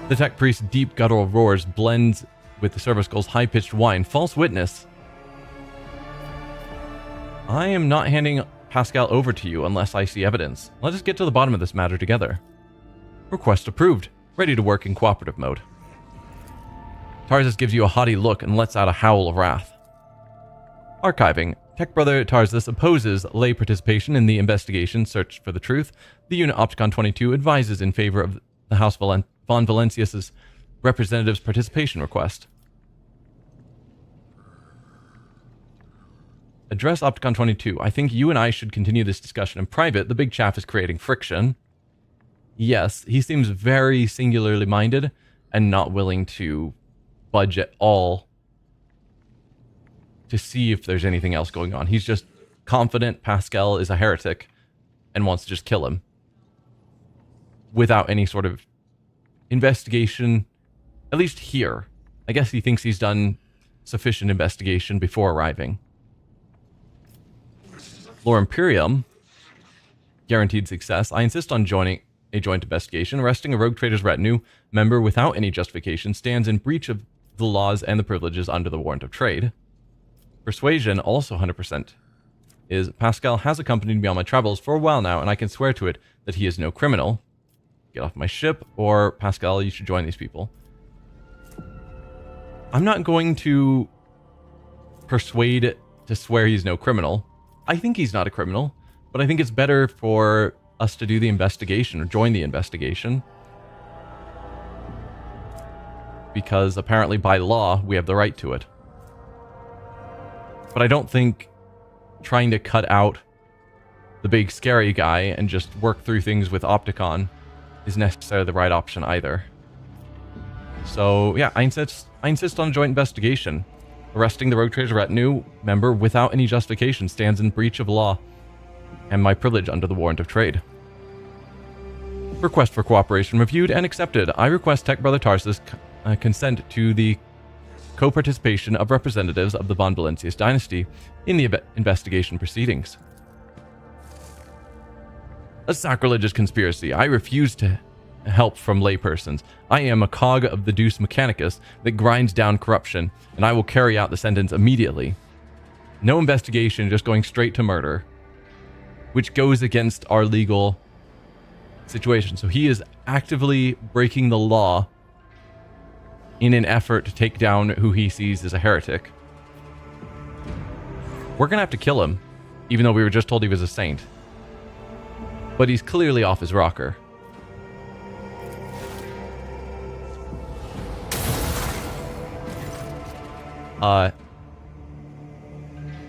The tech priest's deep guttural roars blends with the service girl's high-pitched whine. False witness. I am not handing Pascal over to you unless I see evidence. Let us get to the bottom of this matter together. Request approved. Ready to work in cooperative mode. Tarzus gives you a haughty look and lets out a howl of wrath. Archiving. Tech Brother Tarzus opposes lay participation in the investigation search for the truth. The unit Opticon 22 advises in favor of the House von Valentius's representative's participation request. Address Opticon 22. I think you and I should continue this discussion in private. The big chaff is creating friction. Yes, he seems very singularly minded and not willing to budge at all to see if there's anything else going on. He's just confident Pascal is a heretic and wants to just kill him without any sort of investigation, at least here. I guess he thinks he's done sufficient investigation before arriving. Lord Imperium, guaranteed success. I insist on joining a joint investigation. Arresting a rogue trader's retinue member without any justification stands in breach of the laws and the privileges under the warrant of trade. Persuasion, also 100%, is Pascal has accompanied me on my travels for a while now, and I can swear to it that he is no criminal. Get off my ship, or Pascal, you should join these people. I'm not going to persuade to swear he's no criminal. I think he's not a criminal, but I think it's better for us to do the investigation or join the investigation. Because apparently by law, we have the right to it. But I don't think trying to cut out the big scary guy and just work through things with Opticon is necessarily the right option either. So yeah, I insist on a joint investigation. Arresting the rogue trader's retinue member without any justification stands in breach of law and my privilege under the warrant of trade. Request for cooperation reviewed and accepted. I request Tech Brother Tarsus consent to the co-participation of representatives of the von Valentius dynasty in the investigation proceedings. A sacrilegious conspiracy. I refuse to help from laypersons. I am a cog of the Deus Mechanicus that grinds down corruption, and I will carry out the sentence immediately. No investigation, just going straight to murder, which goes against our legal situation. So he is actively breaking the law in an effort to take down who he sees as a heretic. We're gonna have to kill him, even though we were just told he was a saint. But he's clearly off his rocker.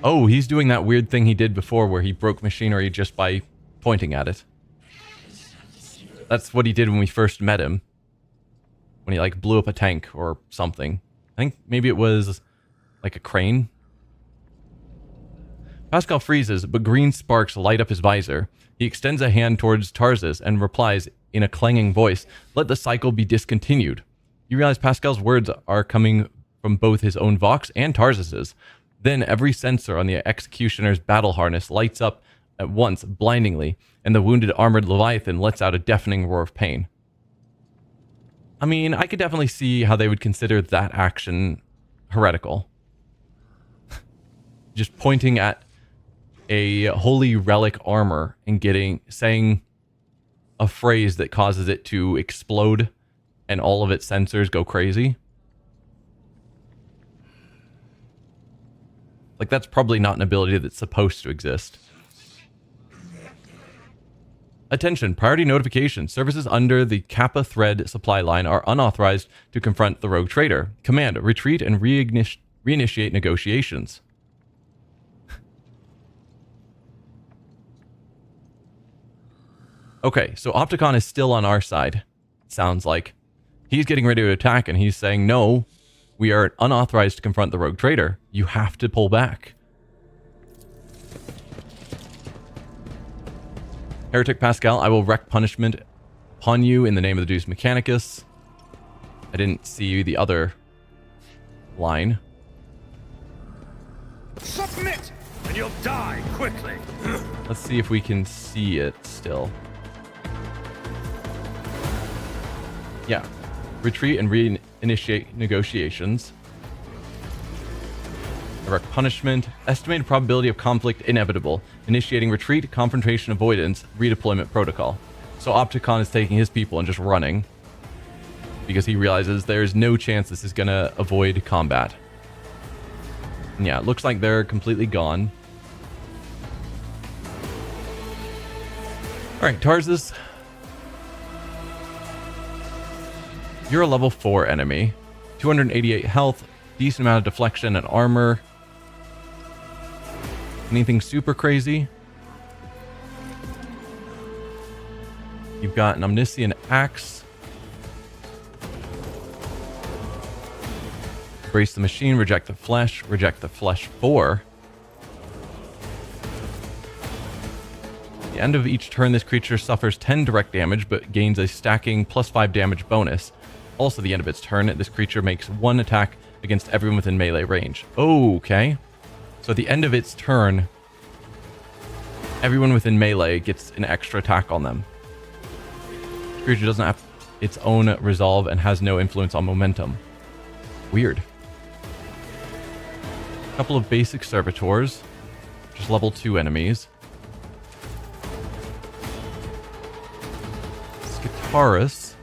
Oh, he's doing that weird thing he did before where he broke machinery just by pointing at it. That's what he did when we first met him. When he, like, blew up a tank or something. I think maybe it was, like, a crane. Pascal freezes, but green sparks light up his visor. He extends a hand towards Tarsus and replies in a clanging voice, "Let the cycle be discontinued." You realize Pascal's words are coming from both his own Vox and Tarsus's. Then every sensor on the executioner's battle harness lights up at once, blindingly, and the wounded armored Leviathan lets out a deafening roar of pain. I mean, I could definitely see how they would consider that action heretical. Just pointing at a holy relic armor and saying a phrase that causes it to explode and all of its sensors go crazy. Like, that's probably not an ability that's supposed to exist. Attention, priority notification. Services under the Kappa thread supply line are unauthorized to confront the rogue trader. Command, retreat and reinitiate negotiations. Okay, so Opticon is still on our side, it sounds like. He's getting ready to attack, and he's saying, no, we are unauthorized to confront the rogue trader. You have to pull back. Heretic Pascal, I will wreak punishment upon you in the name of the Deus Mechanicus. I didn't see the other line. Submit, and you'll die quickly. Let's see if we can see it still. Yeah. Retreat and reinitiate negotiations. Direct punishment. Estimated probability of conflict inevitable. Initiating retreat, confrontation avoidance, redeployment protocol. So Opticon is taking his people and just running. Because he realizes there's no chance this is going to avoid combat. And yeah, it looks like they're completely gone. Alright, Tarsus. You're a level 4 enemy. 288 health, decent amount of deflection and armor. Anything super crazy? You've got an omniscient axe. Embrace the machine, reject the flesh 4. At the end of each turn, this creature suffers 10 direct damage, but gains a stacking +5 damage bonus. Also, at the end of its turn, this creature makes 1 attack against everyone within melee range. Okay. So at the end of its turn, everyone within melee gets an extra attack on them. This creature doesn't have its own resolve and has no influence on momentum. Weird. A couple of basic servitors. Just level 2 enemies. Skitaris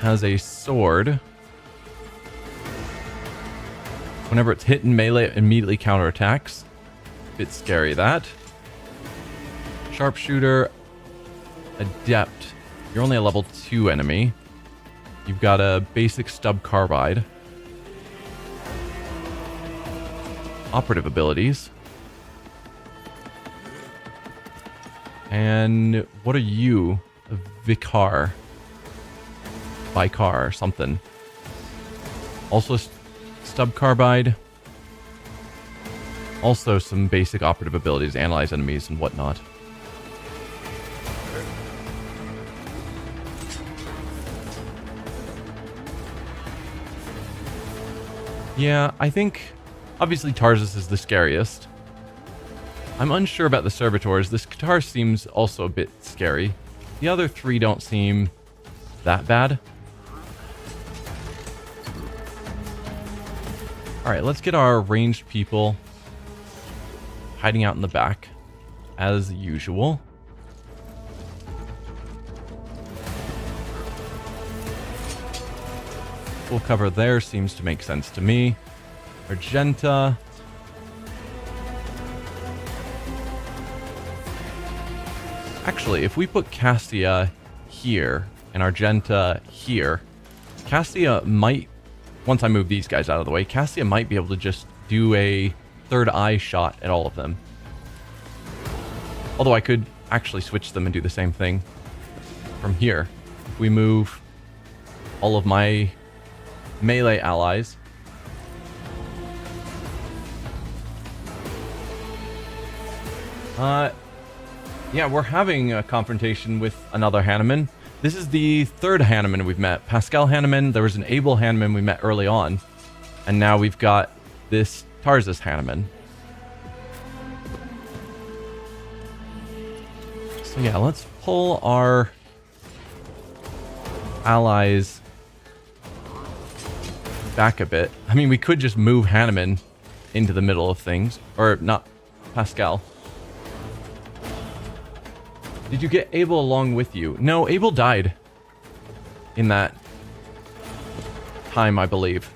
has a sword. Whenever it's hit in melee, it immediately counterattacks. Bit scary, that. Sharpshooter. Adept. You're only a level 2 enemy. You've got a basic stub carbide. Operative abilities. And what are you? A Vicar. Vicar, something. Also stub carbide. Also some basic operative abilities, analyze enemies and whatnot. Yeah, I think obviously Tarsus is the scariest. I'm unsure about the servitors. This guitar seems also a bit scary. The other 3 don't seem that bad. Alright, let's get our ranged people hiding out in the back, as usual. Full cover there seems to make sense to me. Argenta. Actually, if we put Cassia here and Argenta here, Cassia might, once I move these guys out of the way, Cassia might be able to just do a third eye shot at all of them. Although I could actually switch them and do the same thing from here. If we move all of my melee allies. Yeah, we're having a confrontation with another Hanneman. This is the 3rd Hanneman we've met. Pascal Hanneman, there was an Abel Hanneman we met early on. And now we've got this Tarsus Hanneman. So yeah, let's pull our allies back a bit. I mean, we could just move Hanneman into the middle of things. Or not, Pascal. Did you get Abel along with you? No, Abel died in that time, I believe.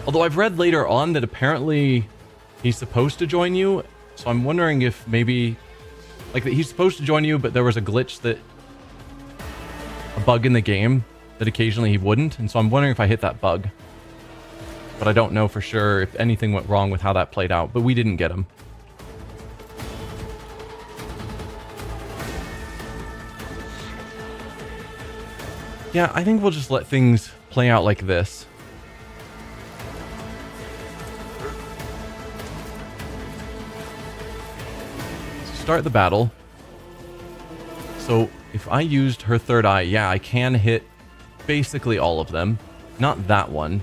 Although I've read later on that apparently he's supposed to join you. So I'm wondering if maybe... Like, that he's supposed to join you, but there was a glitch that... A bug in the game that occasionally he wouldn't. And so I'm wondering if I hit that bug. But I don't know for sure if anything went wrong with how that played out. But we didn't get him. Yeah, I think we'll just let things play out like this. Start the battle. So if I used her third eye, yeah, I can hit basically all of them. Not that one.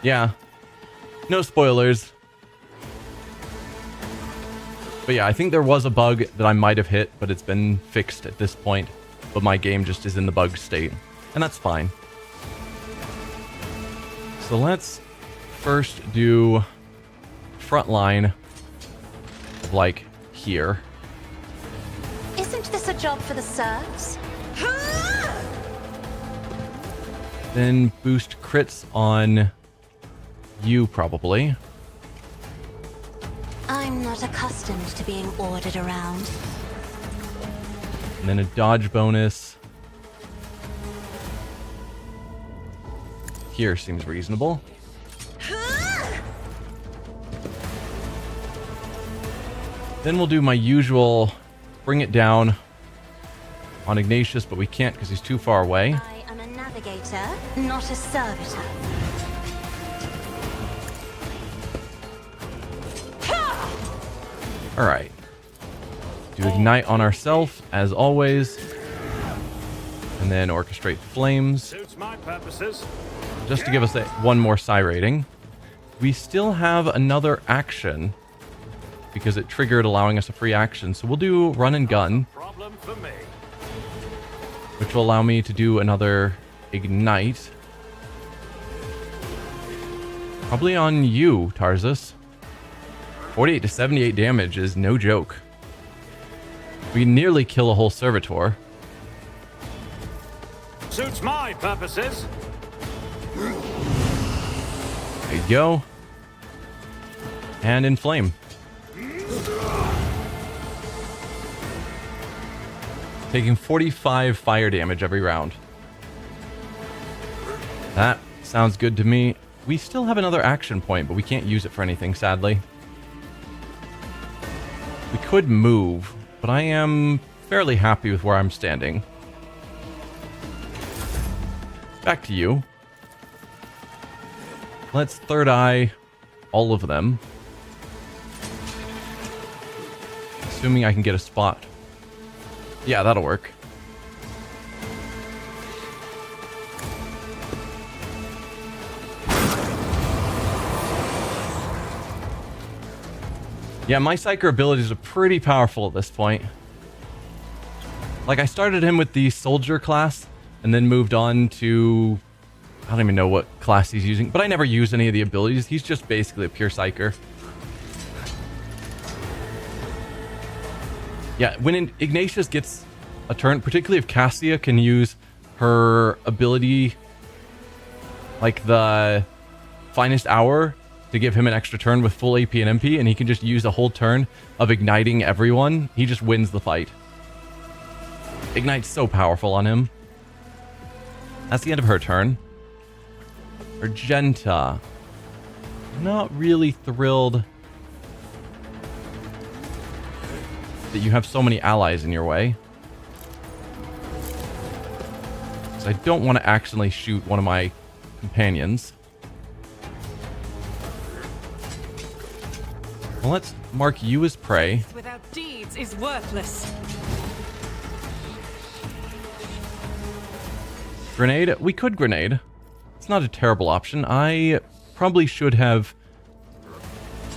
Yeah. No spoilers. But yeah, I think there was a bug that I might have hit, but it's been fixed at this point. But my game just is in the bug state. And that's fine. So let's first do front line of like here. Isn't this a job for the serfs? Then boost crits on you probably. I'm not accustomed to being ordered around. And then a dodge bonus. Here seems reasonable. Then we'll do my usual bring it down on Ignatius, but we can't because he's too far away. I am a navigator, not a servitor. Alright. Do ignite on ourselves, as always. And then orchestrate flames. Suits my purposes. Just to give us one more psi rating. We still have another action. Because it triggered allowing us a free action. So we'll do run and gun. Problem for me. Which will allow me to do another ignite. Probably on you, Tarsus. 48 to 78 damage is no joke. We nearly kill a whole servitor. Suits my purposes. There you go. And inflame. Taking 45 fire damage every round. That sounds good to me. We still have another action point, but we can't use it for anything, sadly. We could move, but I am fairly happy with where I'm standing. Back to you. Let's third eye all of them. Assuming I can get a spot. Yeah, that'll work. Yeah, my psyker abilities are pretty powerful at this point. Like, I started him with the soldier class and then moved on to... I don't even know what class he's using, but I never use any of the abilities. He's just basically a pure psyker. Yeah, when Ignatius gets a turn, particularly if Cassia can use her ability, like the finest hour, to give him an extra turn with full AP and MP, and he can just use a whole turn of igniting everyone, he just wins the fight. Ignite's so powerful on him. That's the end of her turn. Argenta. Not really thrilled that you have so many allies in your way. So I don't want to accidentally shoot one of my companions. Well, let's mark you as prey. Without deeds is worthless. Grenade? We could grenade. It's not a terrible option. I probably should have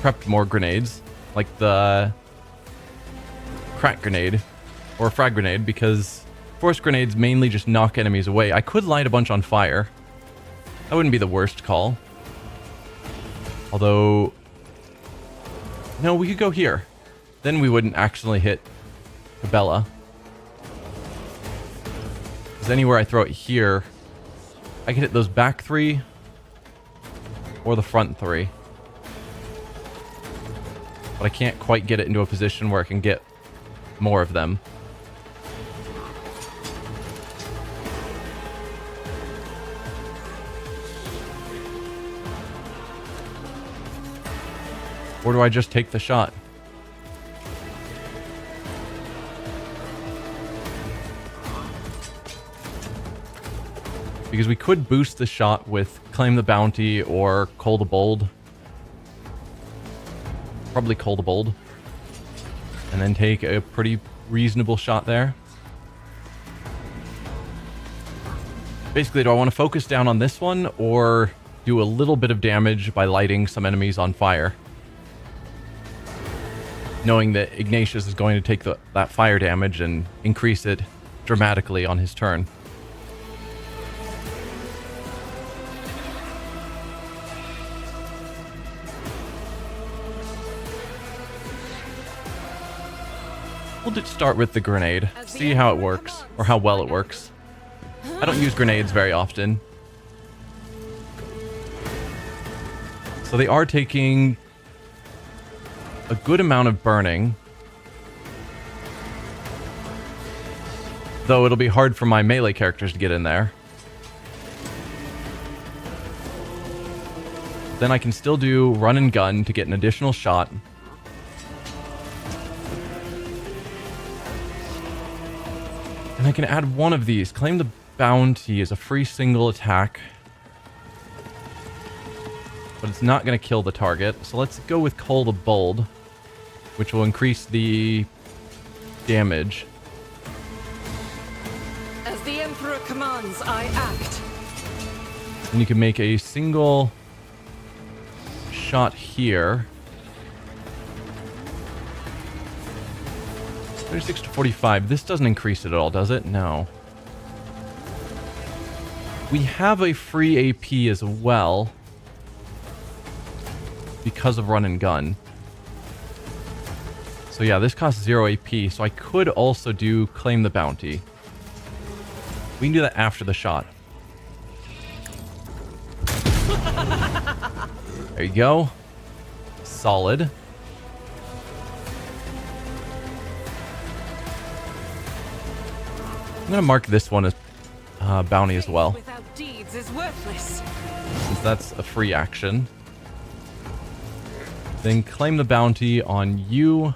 prepped more grenades, like the crack grenade or frag grenade, because force grenades mainly just knock enemies away. I could light a bunch on fire. That wouldn't be the worst call. Although, no, we could go here. Then we wouldn't actually hit Bella. Because anywhere I throw it here, I can hit those back 3 or the front 3. But I can't quite get it into a position where I can get more of them. Or do I just take the shot? Because we could boost the shot with Claim the Bounty or Cull the Bold. Probably Cull the Bold. And then take a pretty reasonable shot there. Basically, do I want to focus down on this one or do a little bit of damage by lighting some enemies on fire? Knowing that Ignatius is going to take that fire damage and increase it dramatically on his turn. We'll just start with the grenade, see how it works, or how well it works. I don't use grenades very often. So they are taking a good amount of burning. Though it'll be hard for my melee characters to get in there. Then I can still do run and gun to get an additional shot. And I can add one of these. Claim the Bounty is a free single attack. But it's not going to kill the target. So let's go with Cull the Bold, which will increase the damage. As the Emperor commands, I act. And you can make a single shot here. 36 to 45. This doesn't increase it at all, does it? No. We have a free AP as well because of run and gun. So yeah, this costs 0 AP, so I could also do Claim the Bounty. We can do that after the shot. There you go. Solid. I'm going to mark this one as bounty as well, Without deeds is worthless. since that's a free action. Then claim the bounty on you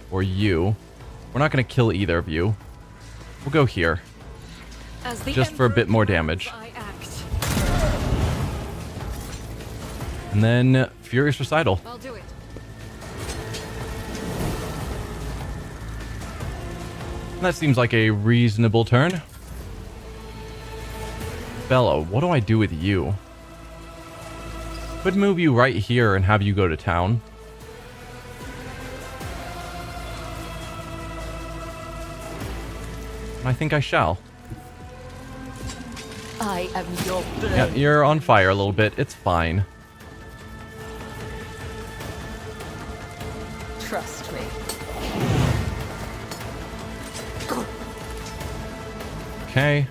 or you. We're not going to kill either of you. We'll go here, As the just for a Emperor bit more commands, damage. I act. And then Furious Recital. I'll do it. That seems like a reasonable turn. Bella, what do I do with you? Could move you right here and have you go to town. And I think I shall. I am your blade. Yeah, you're on fire a little bit. It's fine. Trust me. Okay.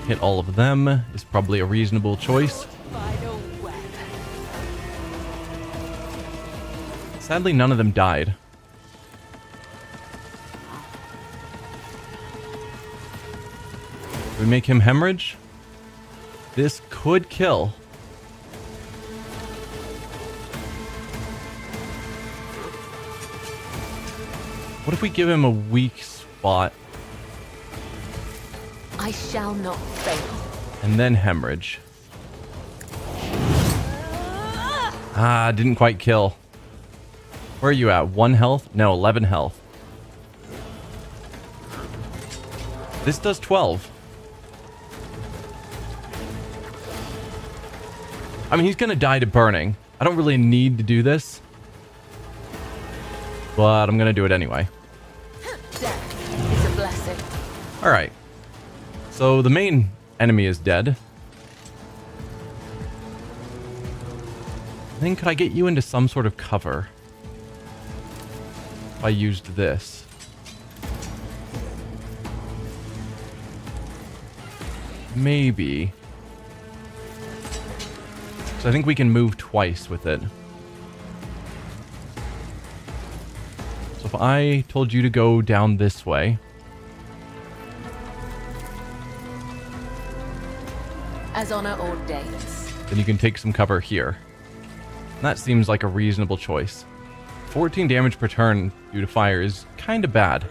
Hit all of them is probably a reasonable choice. Final web. Sadly, none of them died. We make him hemorrhage. This could kill. What if we give him a weak spot I shall not fail. and then hemorrhage? Ah, didn't quite kill. Where are you at? 1 health? No, 11 health. This does 12. I mean, he's gonna die to burning. I don't really need to do this, but I'm gonna do it anyway. Death is a blessing. Alright. So the main enemy is dead. Then could I get you into some sort of cover? If I used this. Maybe. So I think we can move twice with it. So if I told you to go down this way. As honor ordains. Then you can take some cover here. That seems like a reasonable choice. 14 damage per turn due to fire is kind of bad.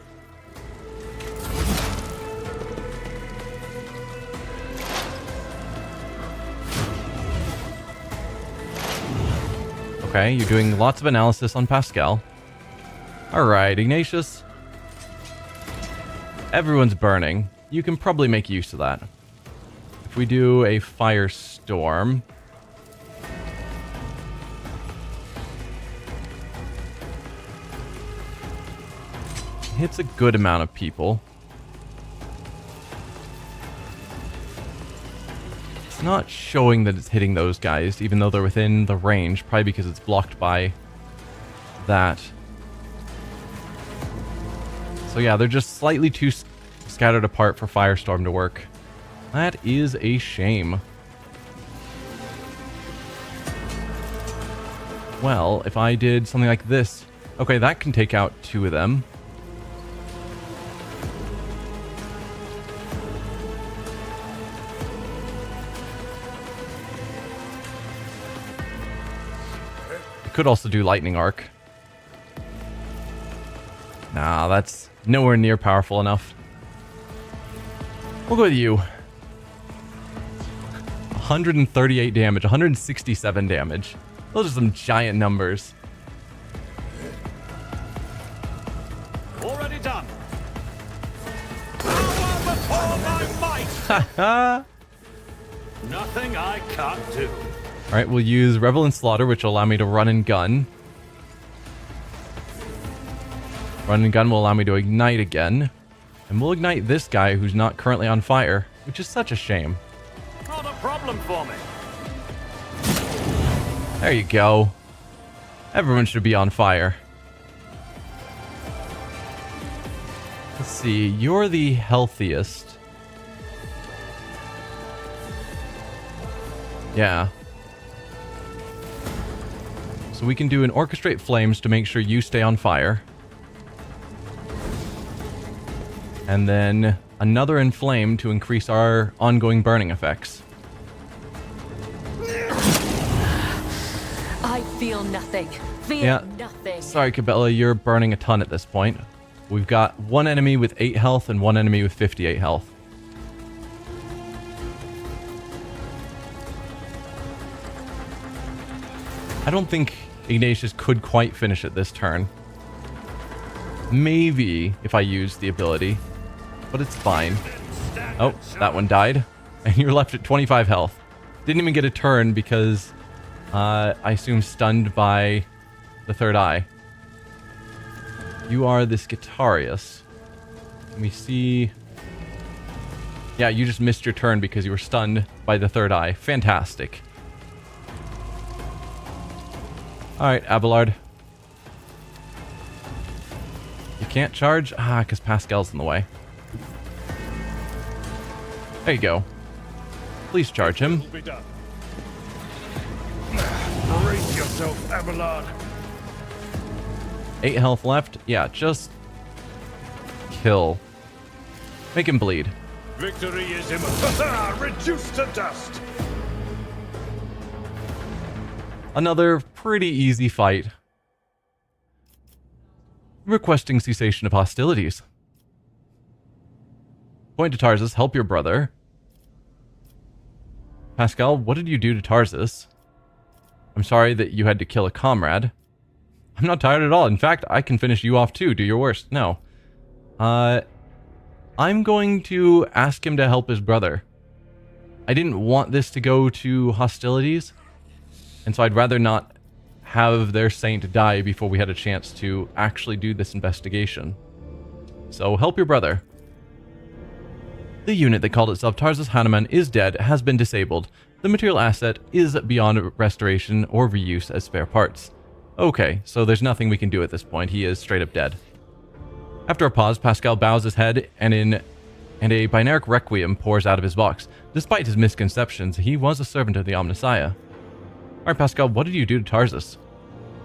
Okay, you're doing lots of analysis on Pascal. Alright, Ignatius. Everyone's burning. You can probably make use of that. If we do a firestorm... hits a good amount of people. It's not showing that it's hitting those guys, even though they're within the range, probably because it's blocked by that. So yeah, they're just slightly too scattered apart for Firestorm to work. That is a shame. Well, if I did something like this... okay, that can take out 2 of them. Could also do lightning arc. Nah, that's nowhere near powerful enough. We'll go with you. 138 damage, 167 damage. Those are some giant numbers. Already done. Power before my might. Nothing I can't do. Alright, we'll use Revel and Slaughter, which will allow me to run and gun. Run and gun will allow me to ignite again. And we'll ignite this guy who's not currently on fire, which is such a shame. Not a problem for me. There you go. Everyone should be on fire. Let's see, you're the healthiest. Yeah. So we can do an orchestrate flames to make sure you stay on fire. And then another inflame to increase our ongoing burning effects. I feel nothing. Fear nothing. Sorry, Cabela, you're burning a ton at this point. We've got 1 enemy with 8 health and 1 enemy with 58 health. I don't think Ignatius could quite finish it this turn. Maybe if I use the ability, but it's fine. Oh, that one died. And you're left at 25 health. Didn't even get a turn because I assume stunned by the third eye. You are this Guitarius. Let me see. Yeah, you just missed your turn because you were stunned by the third eye. Fantastic. Alright, Abelard. You can't charge? Ah, because Pascal's in the way. There you go. Please charge him. Be done. Brace yourself, Abelard. 8 health left. Yeah, just kill. Make him bleed. Victory is imminent. Reduced to dust. Another pretty easy fight. Requesting cessation of hostilities. Point to Tarsus, help your brother. Pascal, what did you do to Tarsus? I'm sorry that you had to kill a comrade. I'm not tired at all. In fact, I can finish you off too. Do your worst. No. I'm going to ask him to help his brother. I didn't want this to go to hostilities, and so I'd rather not have their saint die before we had a chance to actually do this investigation. So help your brother. The unit that called itself Tarsus Hanuman is dead, has been disabled. The material asset is beyond restoration or reuse as spare parts. Okay, so there's nothing we can do at this point. He is straight up dead. After a pause, Pascal bows his head and a binaric requiem pours out of his box. Despite his misconceptions, he was a servant of the Omnissiah. Alright, Pascal, what did you do to Tarsus?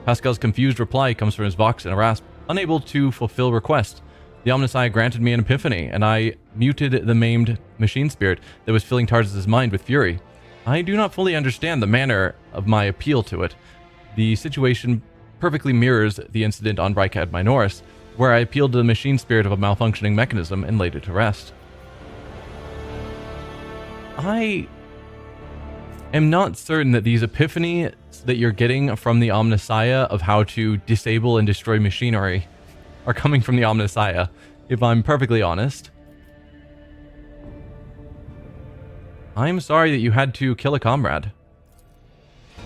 Pascal's confused reply comes from his box in a rasp, unable to fulfill request. The Omnissiah granted me an epiphany, and I muted the maimed machine spirit that was filling Tarsus' mind with fury. I do not fully understand the manner of my appeal to it. The situation perfectly mirrors the incident on Bricad Minoris, where I appealed to the machine spirit of a malfunctioning mechanism and laid it to rest. I am not certain that these epiphanies that you're getting from the Omnissiah of how to disable and destroy machinery are coming from the Omnissiah, if I'm perfectly honest. I'm sorry that you had to kill a comrade.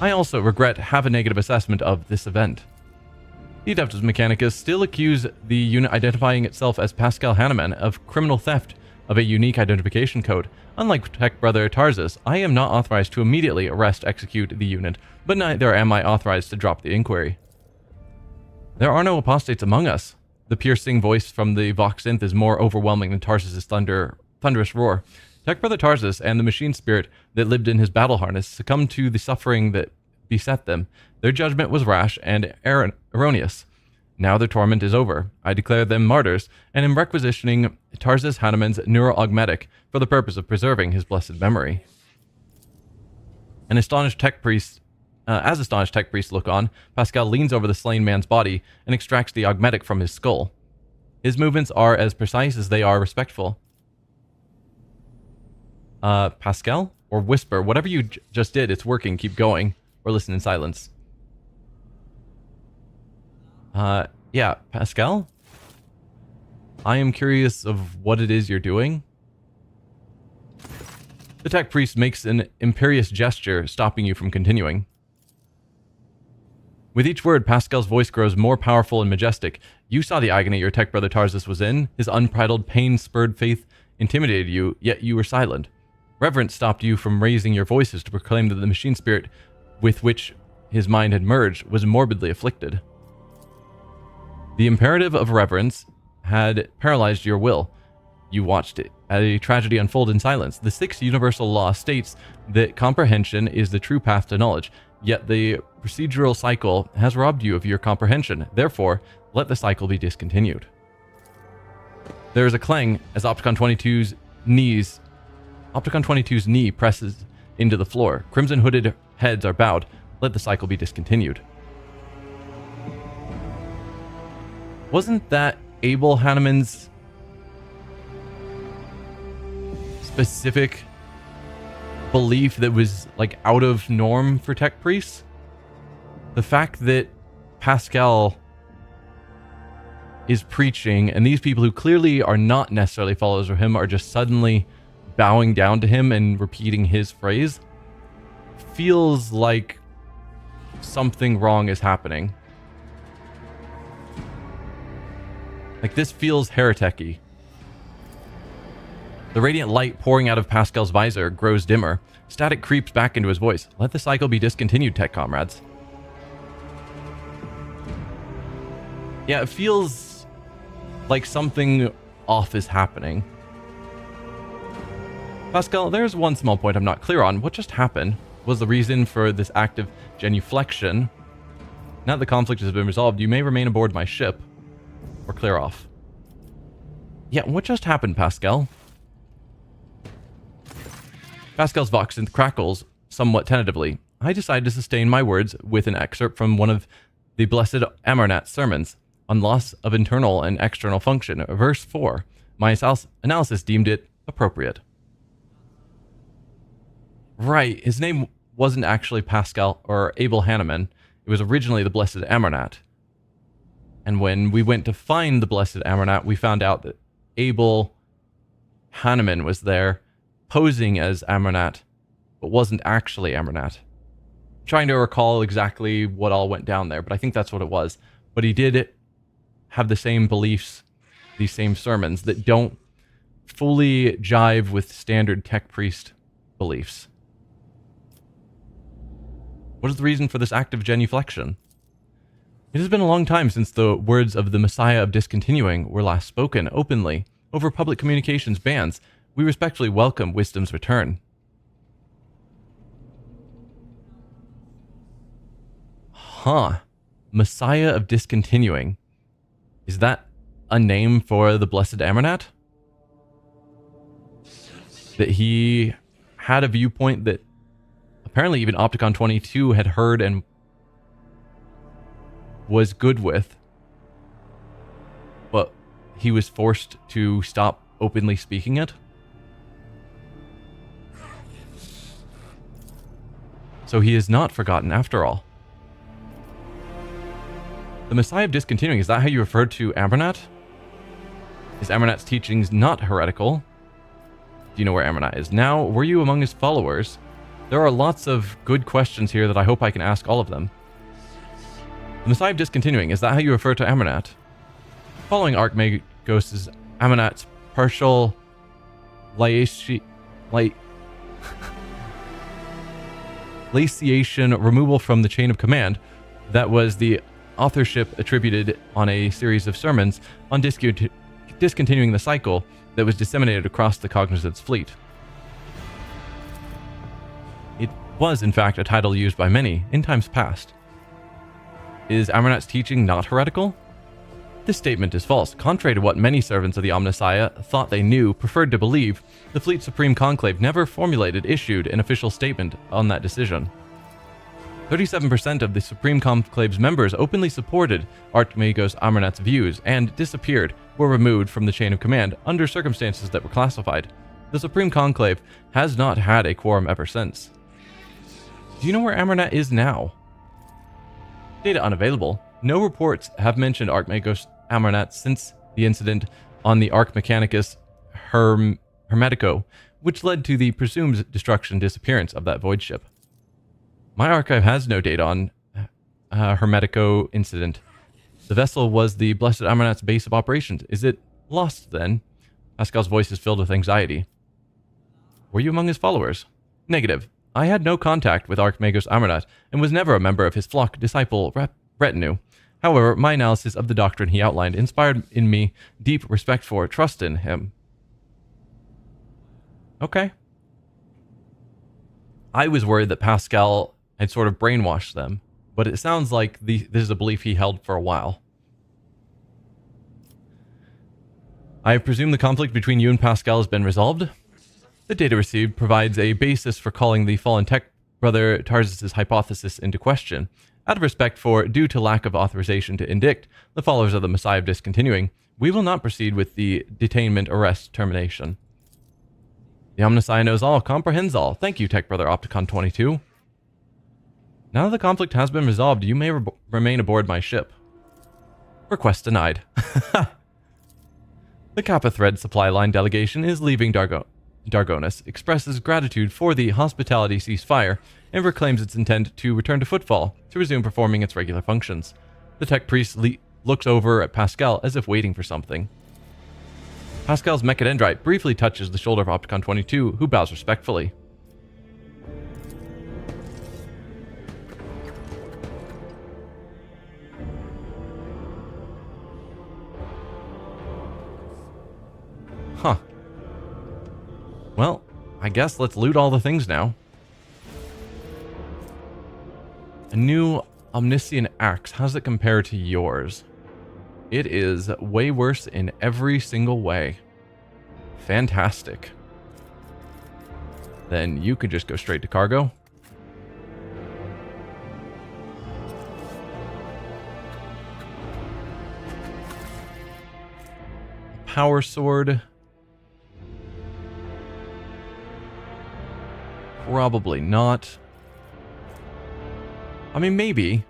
I also have a negative assessment of this event. The Adeptus Mechanicus still accuse the unit identifying itself as Pascal Hanuman of criminal theft of a unique identification code. Unlike Tech Brother Tarsus, I am not authorized to immediately execute the unit, but neither am I authorized to drop the inquiry. There are no apostates among us. The piercing voice from the Vox Synth is more overwhelming than Tarsus' thunderous roar. Tech Brother Tarsus and the machine spirit that lived in his battle harness succumbed to the suffering that beset them. Their judgment was rash and erroneous. Now their torment is over. I declare them martyrs, and am requisitioning Tarsus Hanuman's neuroaugmetic for the purpose of preserving his blessed memory. As astonished tech priests look on, Pascal leans over the slain man's body and extracts the augmetic from his skull. His movements are as precise as they are respectful. Pascal? Or whisper, whatever you just did, it's working, keep going. Or listen in silence. Yeah, Pascal? I am curious of what it is you're doing. The tech priest makes an imperious gesture, stopping you from continuing. With each word, Pascal's voice grows more powerful and majestic. You saw the agony your tech brother Tarsus was in. His unbridled, pain-spurred faith intimidated you, yet you were silent. Reverence stopped you from raising your voices to proclaim that the machine spirit with which his mind had merged was morbidly afflicted. The imperative of reverence had paralyzed your will. You watched it, a tragedy unfold in silence. The sixth universal law states that comprehension is the true path to knowledge, yet the procedural cycle has robbed you of your comprehension. Therefore, let the cycle be discontinued. There is a clang as Opticon 22's knee presses into the floor. Crimson hooded heads are bowed. Let the cycle be discontinued. Wasn't that Abel Hanuman's specific belief that was like out of norm for tech priests? The fact that Pascal is preaching and these people who clearly are not necessarily followers of him are just suddenly bowing down to him and repeating his phrase feels like something wrong is happening. Like, this feels heretic-y. The radiant light pouring out of Pascal's visor grows dimmer. Static creeps back into his voice. Let the cycle be discontinued, tech comrades. Yeah, it feels like something off is happening. Pascal, there's one small point I'm not clear on. What just happened? Was the reason for this act of genuflection? Now that the conflict has been resolved, you may remain aboard my ship. Or clear off. Yeah, what just happened, Pascal? Pascal's voxenth crackles somewhat tentatively. I decided to sustain my words with an excerpt from one of the blessed Amarnat's sermons on loss of internal and external function, verse 4. My analysis deemed it appropriate. Right, his name wasn't actually Pascal or Abel Hanuman. It was originally the blessed Amarnat. And when we went to find the Blessed Amranat, we found out that Abel Hanneman was there, posing as Amranat, but wasn't actually Amranat. Trying to recall exactly what all went down there, but I think that's what it was. But he did have the same beliefs, these same sermons that don't fully jive with standard tech priest beliefs. What is the reason for this act of genuflection? It has been a long time since the words of the Messiah of Discontinuing were last spoken openly over public communications bans. We respectfully welcome wisdom's return. Huh. Messiah of Discontinuing. Is that a name for the Blessed Amranat? That he had a viewpoint that apparently even Opticon 22 had heard and was good with, but he was forced to stop openly speaking it? So he is not forgotten after all. The Messiah of Discontinuing, is that how you referred to Amranat? Is Amranat's teachings not heretical? Do you know where Amranat is now? Were you among his followers? There are lots of good questions here that I hope I can ask all of them. The Messiah of Discontinuing, is that how you refer to Amranat? Following Archmagos' Amranat's partial laciation removal from the chain of command, that was the authorship attributed on a series of sermons on discontinuing the cycle that was disseminated across the Cognizance fleet. It was, in fact, a title used by many in times past. Is Amranat's teaching not heretical? This statement is false. Contrary to what many servants of the Omnissiah thought they knew, preferred to believe, the Fleet Supreme Conclave never issued an official statement on that decision. 37% of the Supreme Conclave's members openly supported Archmagos Amranat's views and were removed from the chain of command under circumstances that were classified. The Supreme Conclave has not had a quorum ever since. Do you know where Amranat is now? Data unavailable. No reports have mentioned Archmagos Amranat since the incident on the Arch Mechanicus Hermetico, which led to the presumed destruction and disappearance of that void ship. My archive has no data on Hermetico incident. The vessel was the Blessed Amranat's base of operations. Is it lost then? Pascal's voice is filled with anxiety. Were you among his followers? Negative. I had no contact with Archmagos Amranat and was never a member of his flock disciple retinue. However, my analysis of the doctrine he outlined inspired in me deep respect for, trust in him. Okay. I was worried that Pascal had sort of brainwashed them, but it sounds like this is a belief he held for a while. I presume the conflict between you and Pascal has been resolved. The data received provides a basis for calling the fallen tech brother Tarsus' hypothesis into question. Out of respect for, due to lack of authorization to indict, the followers of the Messiah of Discontinuing, we will not proceed with the detainment, arrest, termination. The Omnissiah knows all, comprehends all. Thank you, Tech Brother Opticon 22. Now that the conflict has been resolved, you may remain aboard my ship. Request denied. The Kappa Thread supply line delegation is leaving Dargonus, expresses gratitude for the hospitality ceasefire, and proclaims its intent to return to Footfall to resume performing its regular functions. The tech priest looks over at Pascal as if waiting for something. Pascal's mechadendrite briefly touches the shoulder of Opticon 22, who bows respectfully. Huh. Well, I guess let's loot all the things now. A new Omniscient axe. How does it compare to yours? It is way worse in every single way. Fantastic. Then you could just go straight to cargo. Power sword. Probably not. I mean, maybe.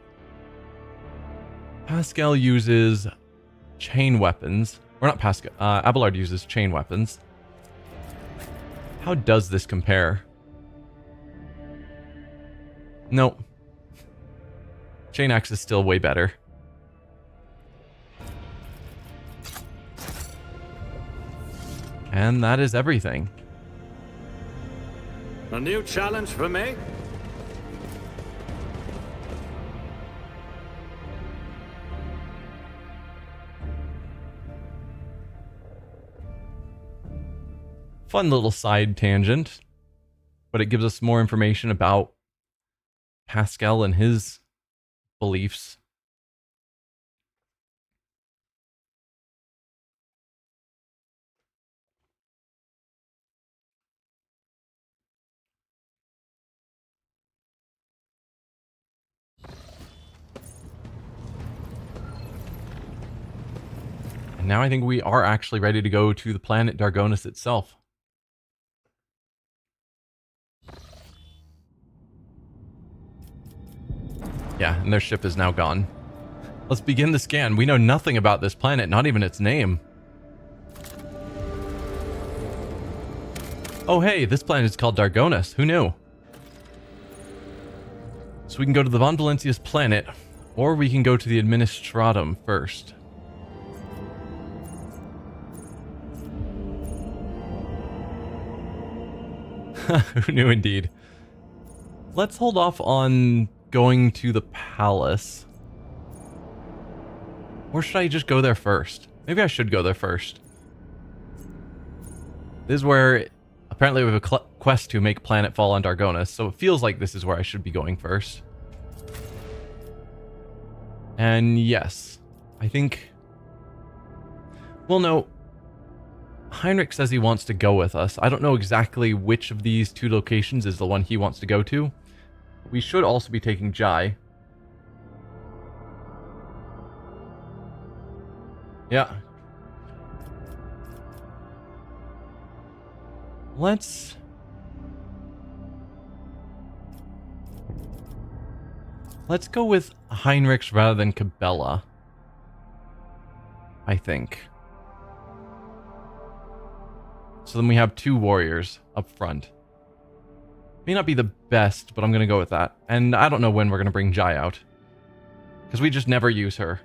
Pascal uses chain weapons. Or not Pascal. Abelard uses chain weapons. How does this compare? Nope. Chain axe is still way better. And that is everything. A new challenge for me? Fun little side tangent, but it gives us more information about Pascal and his beliefs. And now I think we are actually ready to go to the planet Dargonus itself. Yeah, and their ship is now gone. Let's begin the scan. We know nothing about this planet, not even its name. Oh hey, this planet is called Dargonus. Who knew? So we can go to the Von Valencia's planet, or we can go to the Administratum first. Who knew indeed. Let's hold off on going to the palace. Or should I just go there first? Maybe I should go there first. This is where apparently we have a quest to make planetfall on Dargonus, so it feels like this is where I should be going first. And yes, I think... Well, no. Heinrich says he wants to go with us. I don't know exactly which of these two locations is the one he wants to go to. We should also be taking Jai. Yeah. Let's go with Heinrichs rather than Cabela, I think. So then we have two warriors up front. May not be the best, but I'm going to go with that. And I don't know when we're going to bring Jai out, because we just never use her.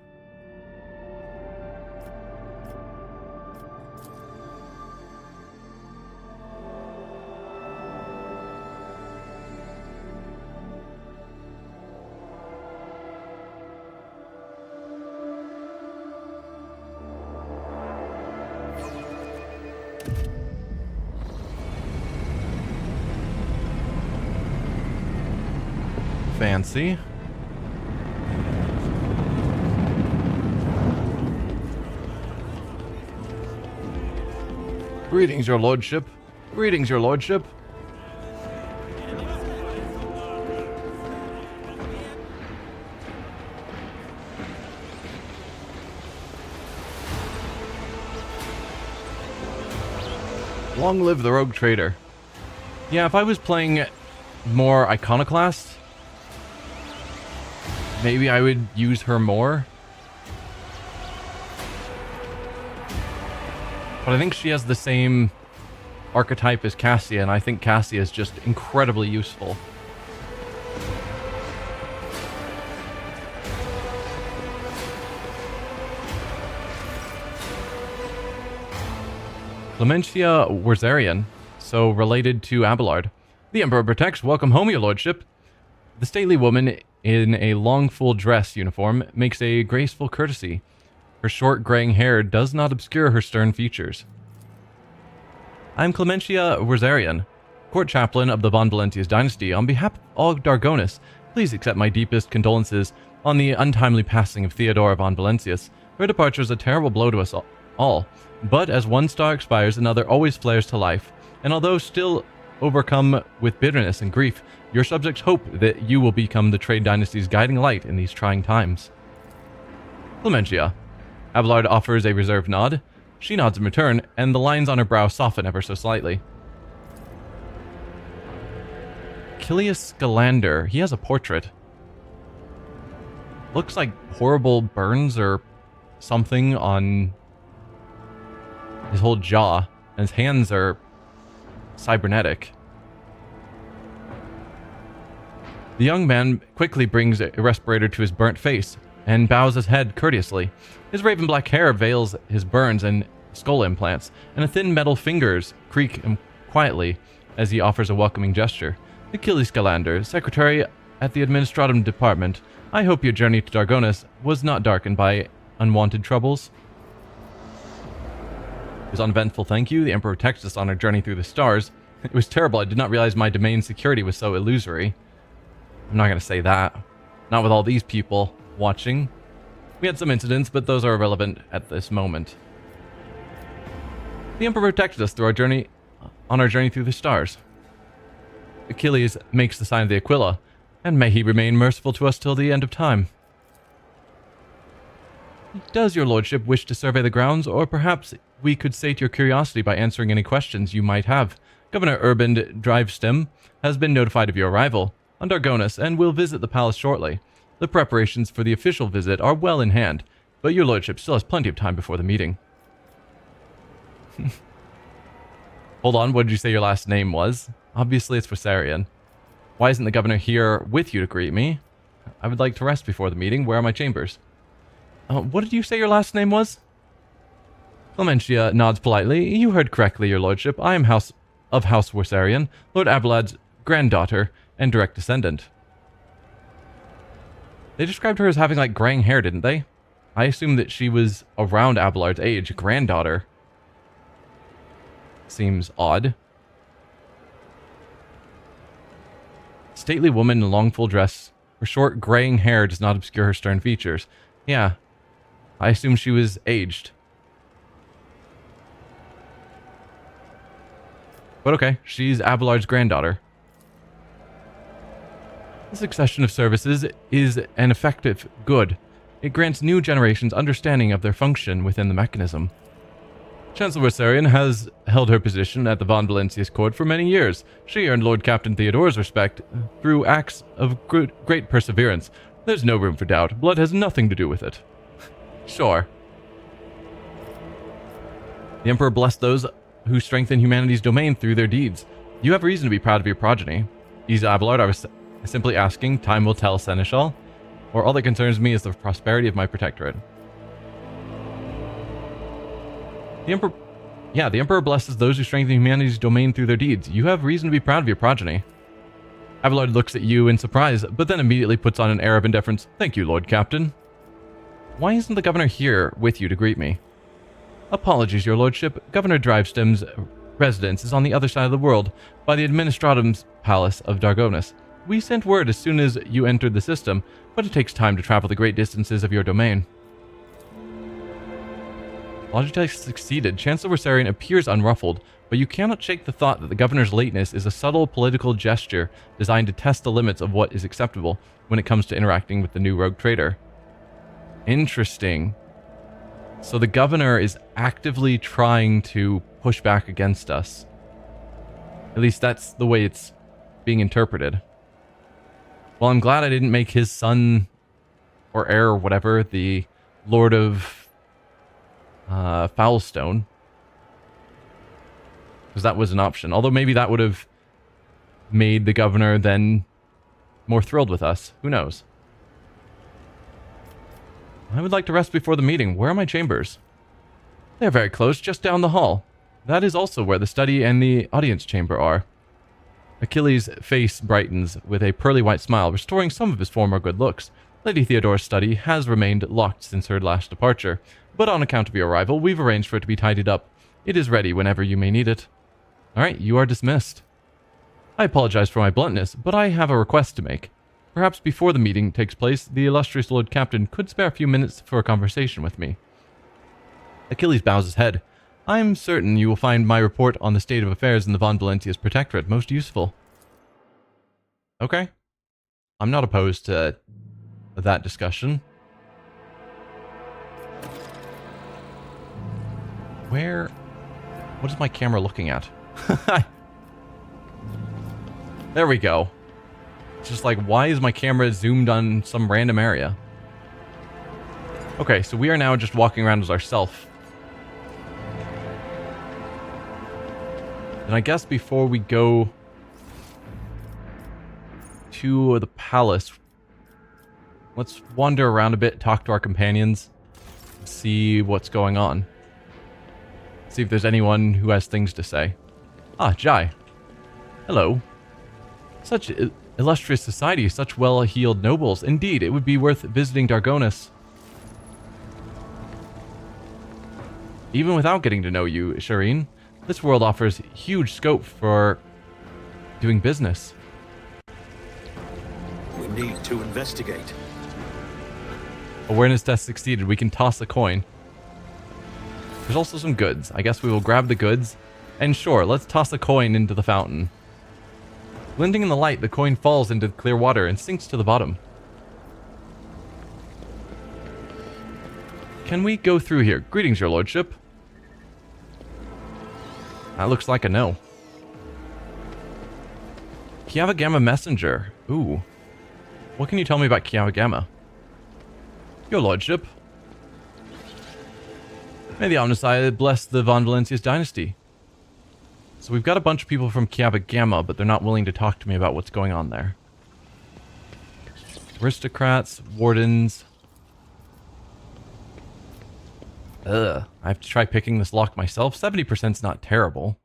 Fancy. Greetings, your lordship. Greetings, your lordship. Long live the rogue trader. Yeah, if I was playing more Iconoclast, maybe I would use her more. But I think she has the same archetype as Cassia, and I think Cassia is just incredibly useful. Clementia Wurzarian, so related to Abelard. The Emperor protects. Welcome home, your lordship. The stately woman in a long full dress uniform makes a graceful courtesy. Her short graying hair does not obscure her stern features. I'm Clementia Wurzarian, court chaplain of the Von Valencia's dynasty. On behalf of all Dargonus, please accept my deepest condolences on the untimely passing of Theodora Von Valencius. Her departure is a terrible blow to us all, but as one star expires, another always flares to life, and although still overcome with bitterness and grief, your subjects hope that you will become the trade dynasty's guiding light in these trying times. Clementia. Abelard offers a reserved nod. She nods in return, and the lines on her brow soften ever so slightly. Kilius Scalander. He has a portrait. looks like horrible burns or something on his whole jaw, and his hands are cybernetic. The young man quickly brings a respirator to his burnt face and bows his head courteously. His raven black hair veils his burns and skull implants, and a thin metal fingers creak quietly as he offers a welcoming gesture. Achilles Scalander, secretary at the administratum department, I hope your journey to Dargonus was not darkened by unwanted troubles. It was uneventful, thank you. The Emperor texted us on our journey through the stars. It was terrible. I did not realize my domain security was so illusory. I'm not going to say that. Not with all these people watching. We had some incidents, but those are irrelevant at this moment. The Emperor protected us through on our journey through the stars. Achilles makes the sign of the Aquila, and may he remain merciful to us till the end of time. Does your lordship wish to survey the grounds, or perhaps we could sate your curiosity by answering any questions you might have? Governor Urban Drivestem has been notified of your arrival on Dargonus and will visit the palace shortly. The preparations for the official visit are well in hand, but your lordship still has plenty of time before the meeting. Hold on, what did you say your last name was? Obviously it's Versarian. Why isn't the governor here with you to greet me? I would like to rest before the meeting. Where are my chambers? What did you say your last name was? Clementia nods politely. You heard correctly, your lordship. I am of House Versarian, Lord Abelard's granddaughter and direct descendant. They described her as having like graying hair, didn't they? I assumed that she was around Abelard's age. Granddaughter. Seems odd. Stately woman in a long full dress. Her short graying hair does not obscure her stern features. Yeah, I assume she was aged. But okay, she's Abelard's granddaughter. The succession of services is an effective good. It grants new generations understanding of their function within the mechanism. Chancellor Versarian has held her position at the Von Valencius court for many years. She earned Lord Captain Theodore's respect through acts of great perseverance. There's no room for doubt. Blood has nothing to do with it. Sure. The Emperor blessed those who strengthen humanity's domain through their deeds. You have reason to be proud of your progeny. Is Abelard, I was simply asking, time will tell, Seneschal, or all that concerns me is the prosperity of my protectorate. The Emperor blesses those who strengthen humanity's domain through their deeds. You have reason to be proud of your progeny. Abelard looks at you in surprise, but then immediately puts on an air of indifference. Thank you, Lord Captain. Why isn't the governor here with you to greet me? Apologies, your lordship. Governor Drivestem's residence is on the other side of the world, by the Administratum's Palace of Dargonus. We sent word as soon as you entered the system, but it takes time to travel the great distances of your domain. Logitech succeeded. Chancellor Versarian appears unruffled, but you cannot shake the thought that the governor's lateness is a subtle political gesture designed to test the limits of what is acceptable when it comes to interacting with the new rogue trader. Interesting. So the governor is actively trying to push back against us. At least that's the way it's being interpreted. Well, I'm glad I didn't make his son or heir or whatever the Lord of Foulstone. Because that was an option. Although maybe that would have made the governor then more thrilled with us. Who knows? I would like to rest before the meeting. Where are my chambers? They're very close, just down the hall. That is also where the study and the audience chamber are. Achilles' face brightens with a pearly white smile, restoring some of his former good looks. Lady Theodore's study has remained locked since her last departure, but on account of your arrival, we've arranged for it to be tidied up. It is ready whenever you may need it. Alright, you are dismissed. I apologize for my bluntness, but I have a request to make. Perhaps before the meeting takes place, the illustrious Lord Captain could spare a few minutes for a conversation with me. Achilles bows his head. I am certain you will find my report on the state of affairs in the Von Valencius Protectorate most useful. Okay. I'm not opposed to that discussion. What is my camera looking at? There we go. It's just like, why is my camera zoomed on some random area? Okay, so we are now just walking around as ourselves. And I guess before we go to the palace, let's wander around a bit, talk to our companions, see what's going on. See if there's anyone who has things to say. Ah, Jai. Hello. Such illustrious society, such well-heeled nobles. Indeed, it would be worth visiting Dargonus. Even without getting to know you, Shireen, this world offers huge scope for doing business. We need to investigate. Awareness test succeeded. We can toss a coin. There's also some goods. I guess we will grab the goods. And sure, let's toss a coin into the fountain. Glinting in the light, the coin falls into clear water and sinks to the bottom. Can we go through here? Greetings, your lordship. That looks like a no. Kiava Gamma Messenger. Ooh. What can you tell me about Kiava Gamma? Your lordship. May the Omnissiah bless the Von Valencius dynasty. So we've got a bunch of people from Kiava Gamma, but they're not willing to talk to me about what's going on there. Aristocrats, wardens. Ugh, I have to try picking this lock myself. 70%'s not terrible.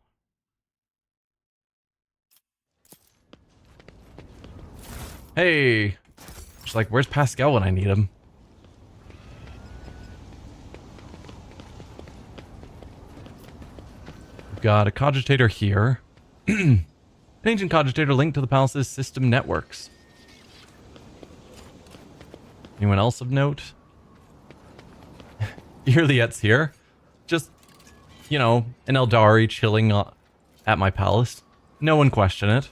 Hey! Just like, where's Pascal when I need him? We've got a cogitator here. An ancient cogitator linked to the palace's system networks. Anyone else of note? Irliet's here. Just, you know, an Eldari chilling at my palace. No one question it.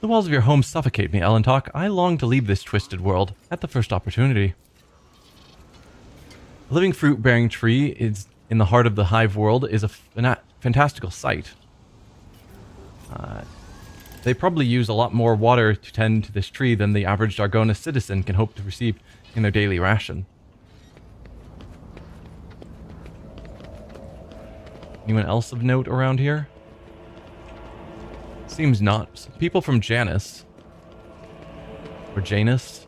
The walls of your home suffocate me, Elentok. I long to leave this twisted world at the first opportunity. A living fruit-bearing tree is in the heart of the hive world is a fantastical sight. They probably use a lot more water to tend to this tree than the average Dargonus citizen can hope to receive in their daily ration. Anyone else of note around here? Seems not. Some people from Janus. Or Janus.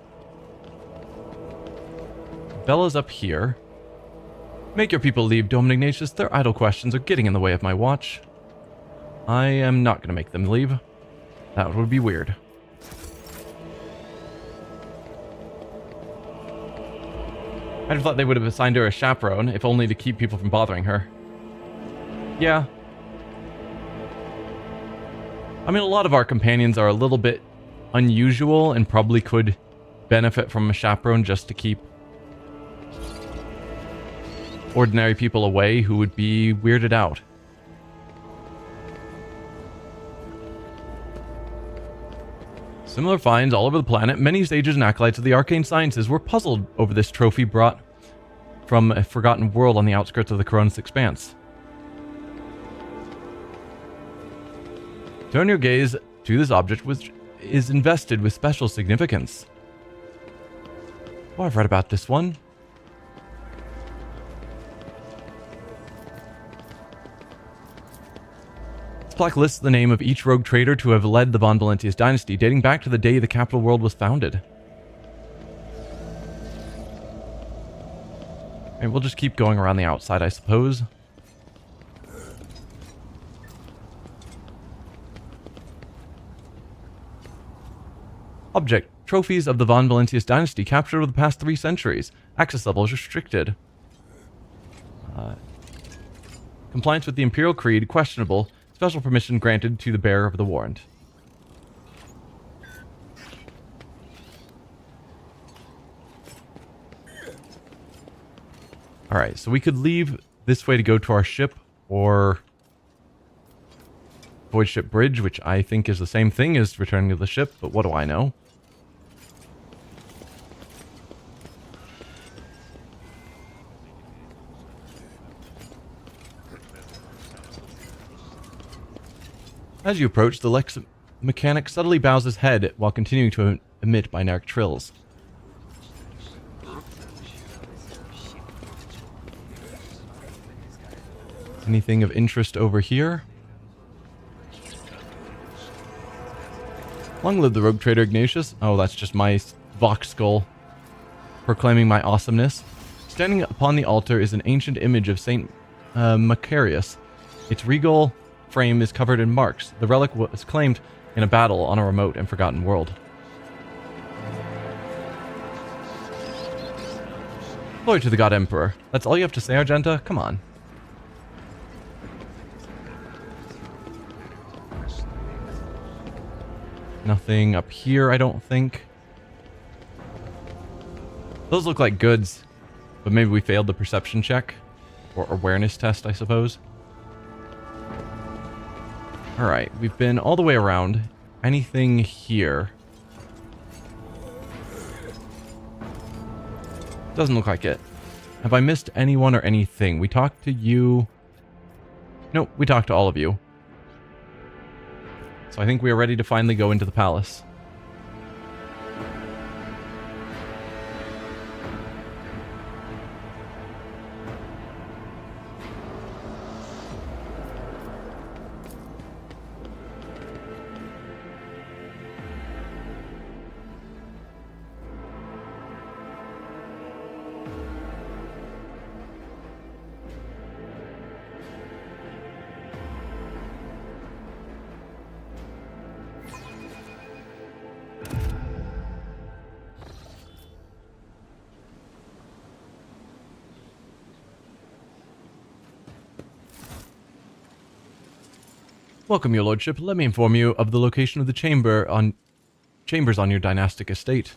Bella's up here. Make your people leave, Dome Ignatius. Their idle questions are getting in the way of my watch. I am not going to make them leave. That would be weird. I'd have thought they would have assigned her a chaperone, if only to keep people from bothering her. Yeah. I mean, a lot of our companions are a little bit unusual and probably could benefit from a chaperone just to keep ordinary people away who would be weirded out. Similar finds all over the planet. Many sages and acolytes of the arcane sciences were puzzled over this trophy brought from a forgotten world on the outskirts of the Koronus Expanse. Turn your gaze to this object, which is invested with special significance. Oh, I've read about this one. This plaque lists the name of each rogue trader to have led the Von Valencius dynasty, dating back to the day the capital world was founded. And we'll just keep going around the outside, I suppose. Object. Trophies of the Von Valencius dynasty captured over the past 3 centuries. Access level is restricted. Compliance with the Imperial Creed questionable. Special permission granted to the bearer of the warrant. Alright, so we could leave this way to go to our ship, or voidship bridge, which I think is the same thing as returning to the ship, but what do I know? As you approach, the Lex mechanic subtly bows his head while continuing to emit binaric trills. Anything of interest over here? Long live the rogue trader Ignatius. Oh, that's just my Vox skull proclaiming my awesomeness. Standing upon the altar is an ancient image of Saint Macarius. Its regal frame is covered in marks. The relic was claimed in a battle on a remote and forgotten world. Glory to the God Emperor. That's all you have to say, Argenta? Come on. Nothing up here, I don't think. Those look like goods, but maybe we failed the perception check. Or awareness test, I suppose. Alright, we've been all the way around. Anything here? Doesn't look like it. Have I missed anyone or anything? We talked to you. Nope, we talked to all of you. So I think we are ready to finally go into the palace. Welcome, your lordship. Let me inform you of the location of the chambers on your dynastic estate.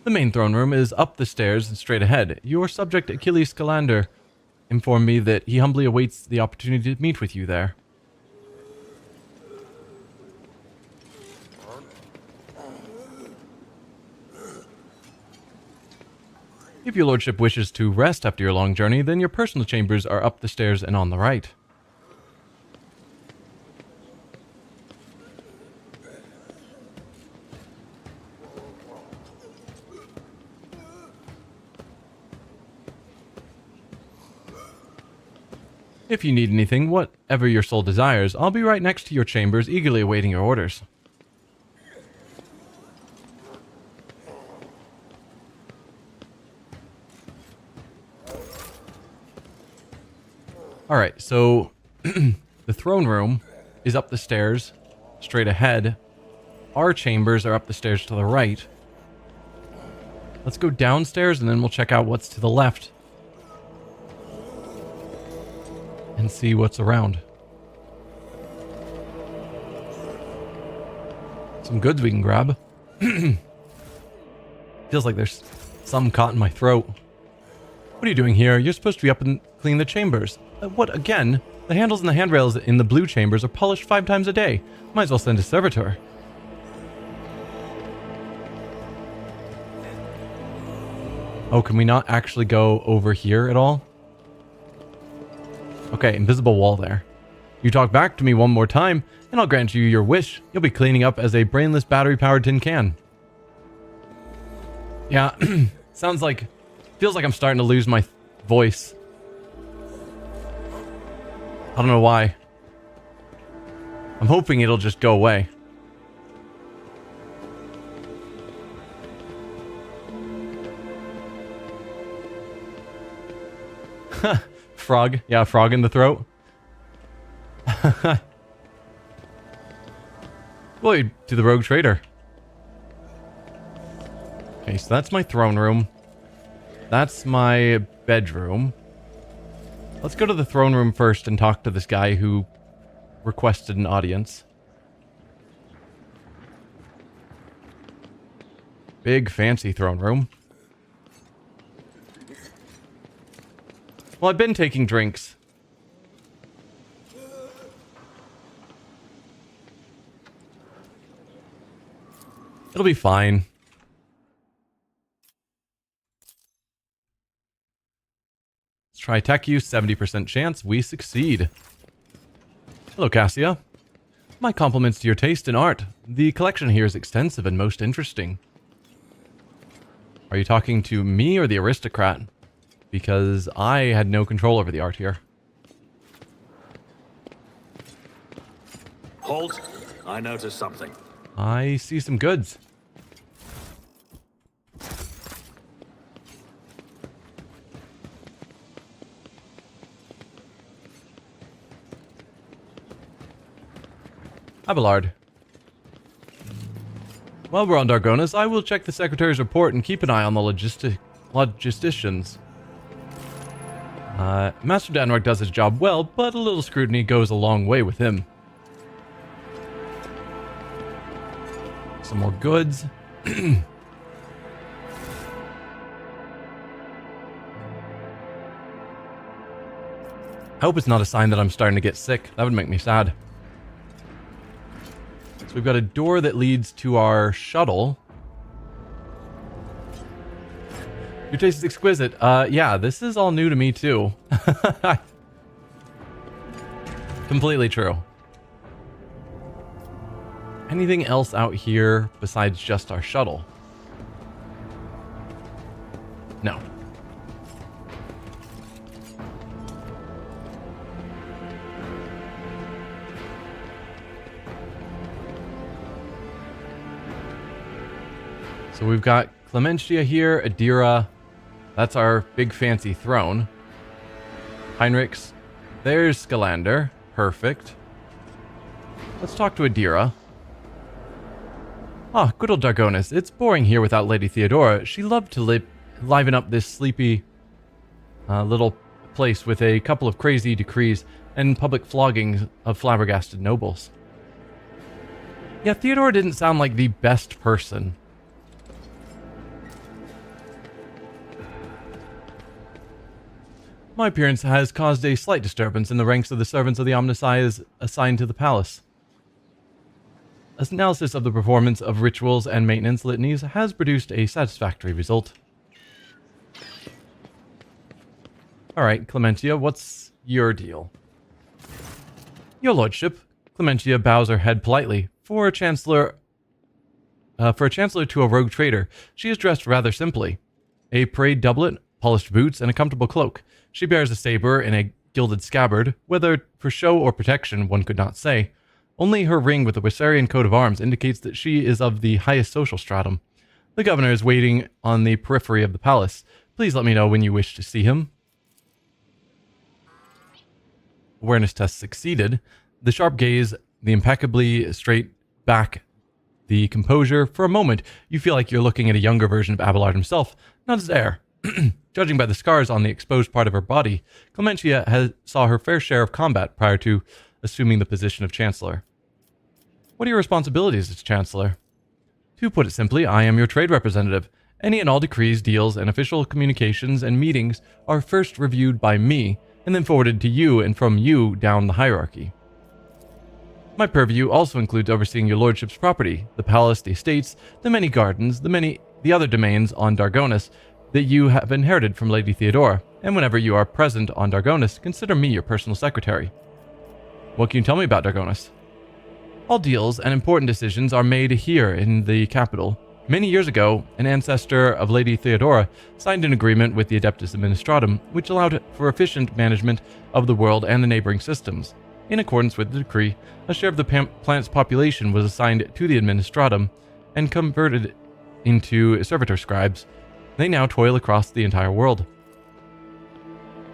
The main throne room is up the stairs and straight ahead. Your subject, Achilles Scalander, informed me that he humbly awaits the opportunity to meet with you there. If your lordship wishes to rest after your long journey, then your personal chambers are up the stairs and on the right. If you need anything, whatever your soul desires, I'll be right next to your chambers, eagerly awaiting your orders. Alright, so the throne room is up the stairs, straight ahead. Our chambers are up the stairs to the right. Let's go downstairs and then we'll check out what's to the left. And see what's around. Some goods we can grab. Feels like there's some caught in my throat. What are you doing here? You're supposed to be up and clean the chambers. What, again? The handles and the handrails in the blue chambers are polished 5 times a day. Might as well send a servitor. Oh, can we not actually go over here at all? Okay, invisible wall there. You talk back to me one more time, and I'll grant you your wish. You'll be cleaning up as a brainless battery-powered tin can. Yeah, sounds like... Feels like I'm starting to lose my voice. I don't know why. I'm hoping it'll just go away. Frog. Yeah, frog in the throat. Glory to the rogue trader. Okay, so that's my throne room. That's my bedroom. Let's go to the throne room first and talk to this guy who requested an audience. Big fancy throne room. Well, I've been taking drinks. It'll be fine. Let's try tech use, 70% chance. We succeed. Hello, Cassia. My compliments to your taste in art. The collection here is extensive and most interesting. Are you talking to me or the aristocrat? Because I had no control over the art here. Halt. I noticed something. I see some goods. Abelard. While we're on Dargonus, I will check the Secretary's report and keep an eye on the logisticians. Master Danrock does his job well, but a little scrutiny goes a long way with him. Some more goods. I hope it's not a sign that I'm starting to get sick. That would make me sad. So we've got a door that leads to our shuttle. Your taste is exquisite. Yeah, this is all new to me too. Completely true. Anything else out here besides just our shuttle? No. So we've got Clementia here, Adira. That's our big fancy throne. Heinrichs. There's Scalander. Perfect. Let's talk to Adira. Ah, good old Dargonus. It's boring here without Lady Theodora. She loved to liven up this sleepy little place with a couple of crazy decrees and public floggings of flabbergasted nobles. Yeah, Theodora didn't sound like the best person. My appearance has caused a slight disturbance in the ranks of the servants of the Omnissiahs assigned to the palace. Analysis of the performance of rituals and maintenance litanies has produced a satisfactory result. Alright, Clementia, what's your deal? Your lordship. Clementia bows her head politely. For a chancellor to a rogue trader, she is dressed rather simply. A parade doublet, polished boots, and a comfortable cloak. She bears a saber in a gilded scabbard, whether for show or protection one could not say. Only her ring with the Wissarian coat of arms indicates that she is of the highest social stratum. The governor is waiting on the periphery of the palace. Please let me know when you wish to see him. Awareness test succeeded. The sharp gaze, the impeccably straight back, the composure. For a moment, you feel like you're looking at a younger version of Abelard himself, not his heir. Judging by the scars on the exposed part of her body, Clementia saw her fair share of combat prior to assuming the position of Chancellor. What are your responsibilities as Chancellor? To put it simply, I am your trade representative. Any and all decrees, deals, and official communications and meetings are first reviewed by me, and then forwarded to you and from you down the hierarchy. My purview also includes overseeing your lordship's property, the palace, the estates, the many gardens, the other domains on Dargonus that you have inherited from Lady Theodora, and whenever you are present on Dargonus, consider me your personal secretary. What can you tell me about Dargonus? All deals and important decisions are made here in the capital. Many years ago, an ancestor of Lady Theodora signed an agreement with the Adeptus Administratum, which allowed for efficient management of the world and the neighboring systems. In accordance with the decree, a share of the planet's population was assigned to the Administratum and converted into servitor scribes. They now toil across the entire world.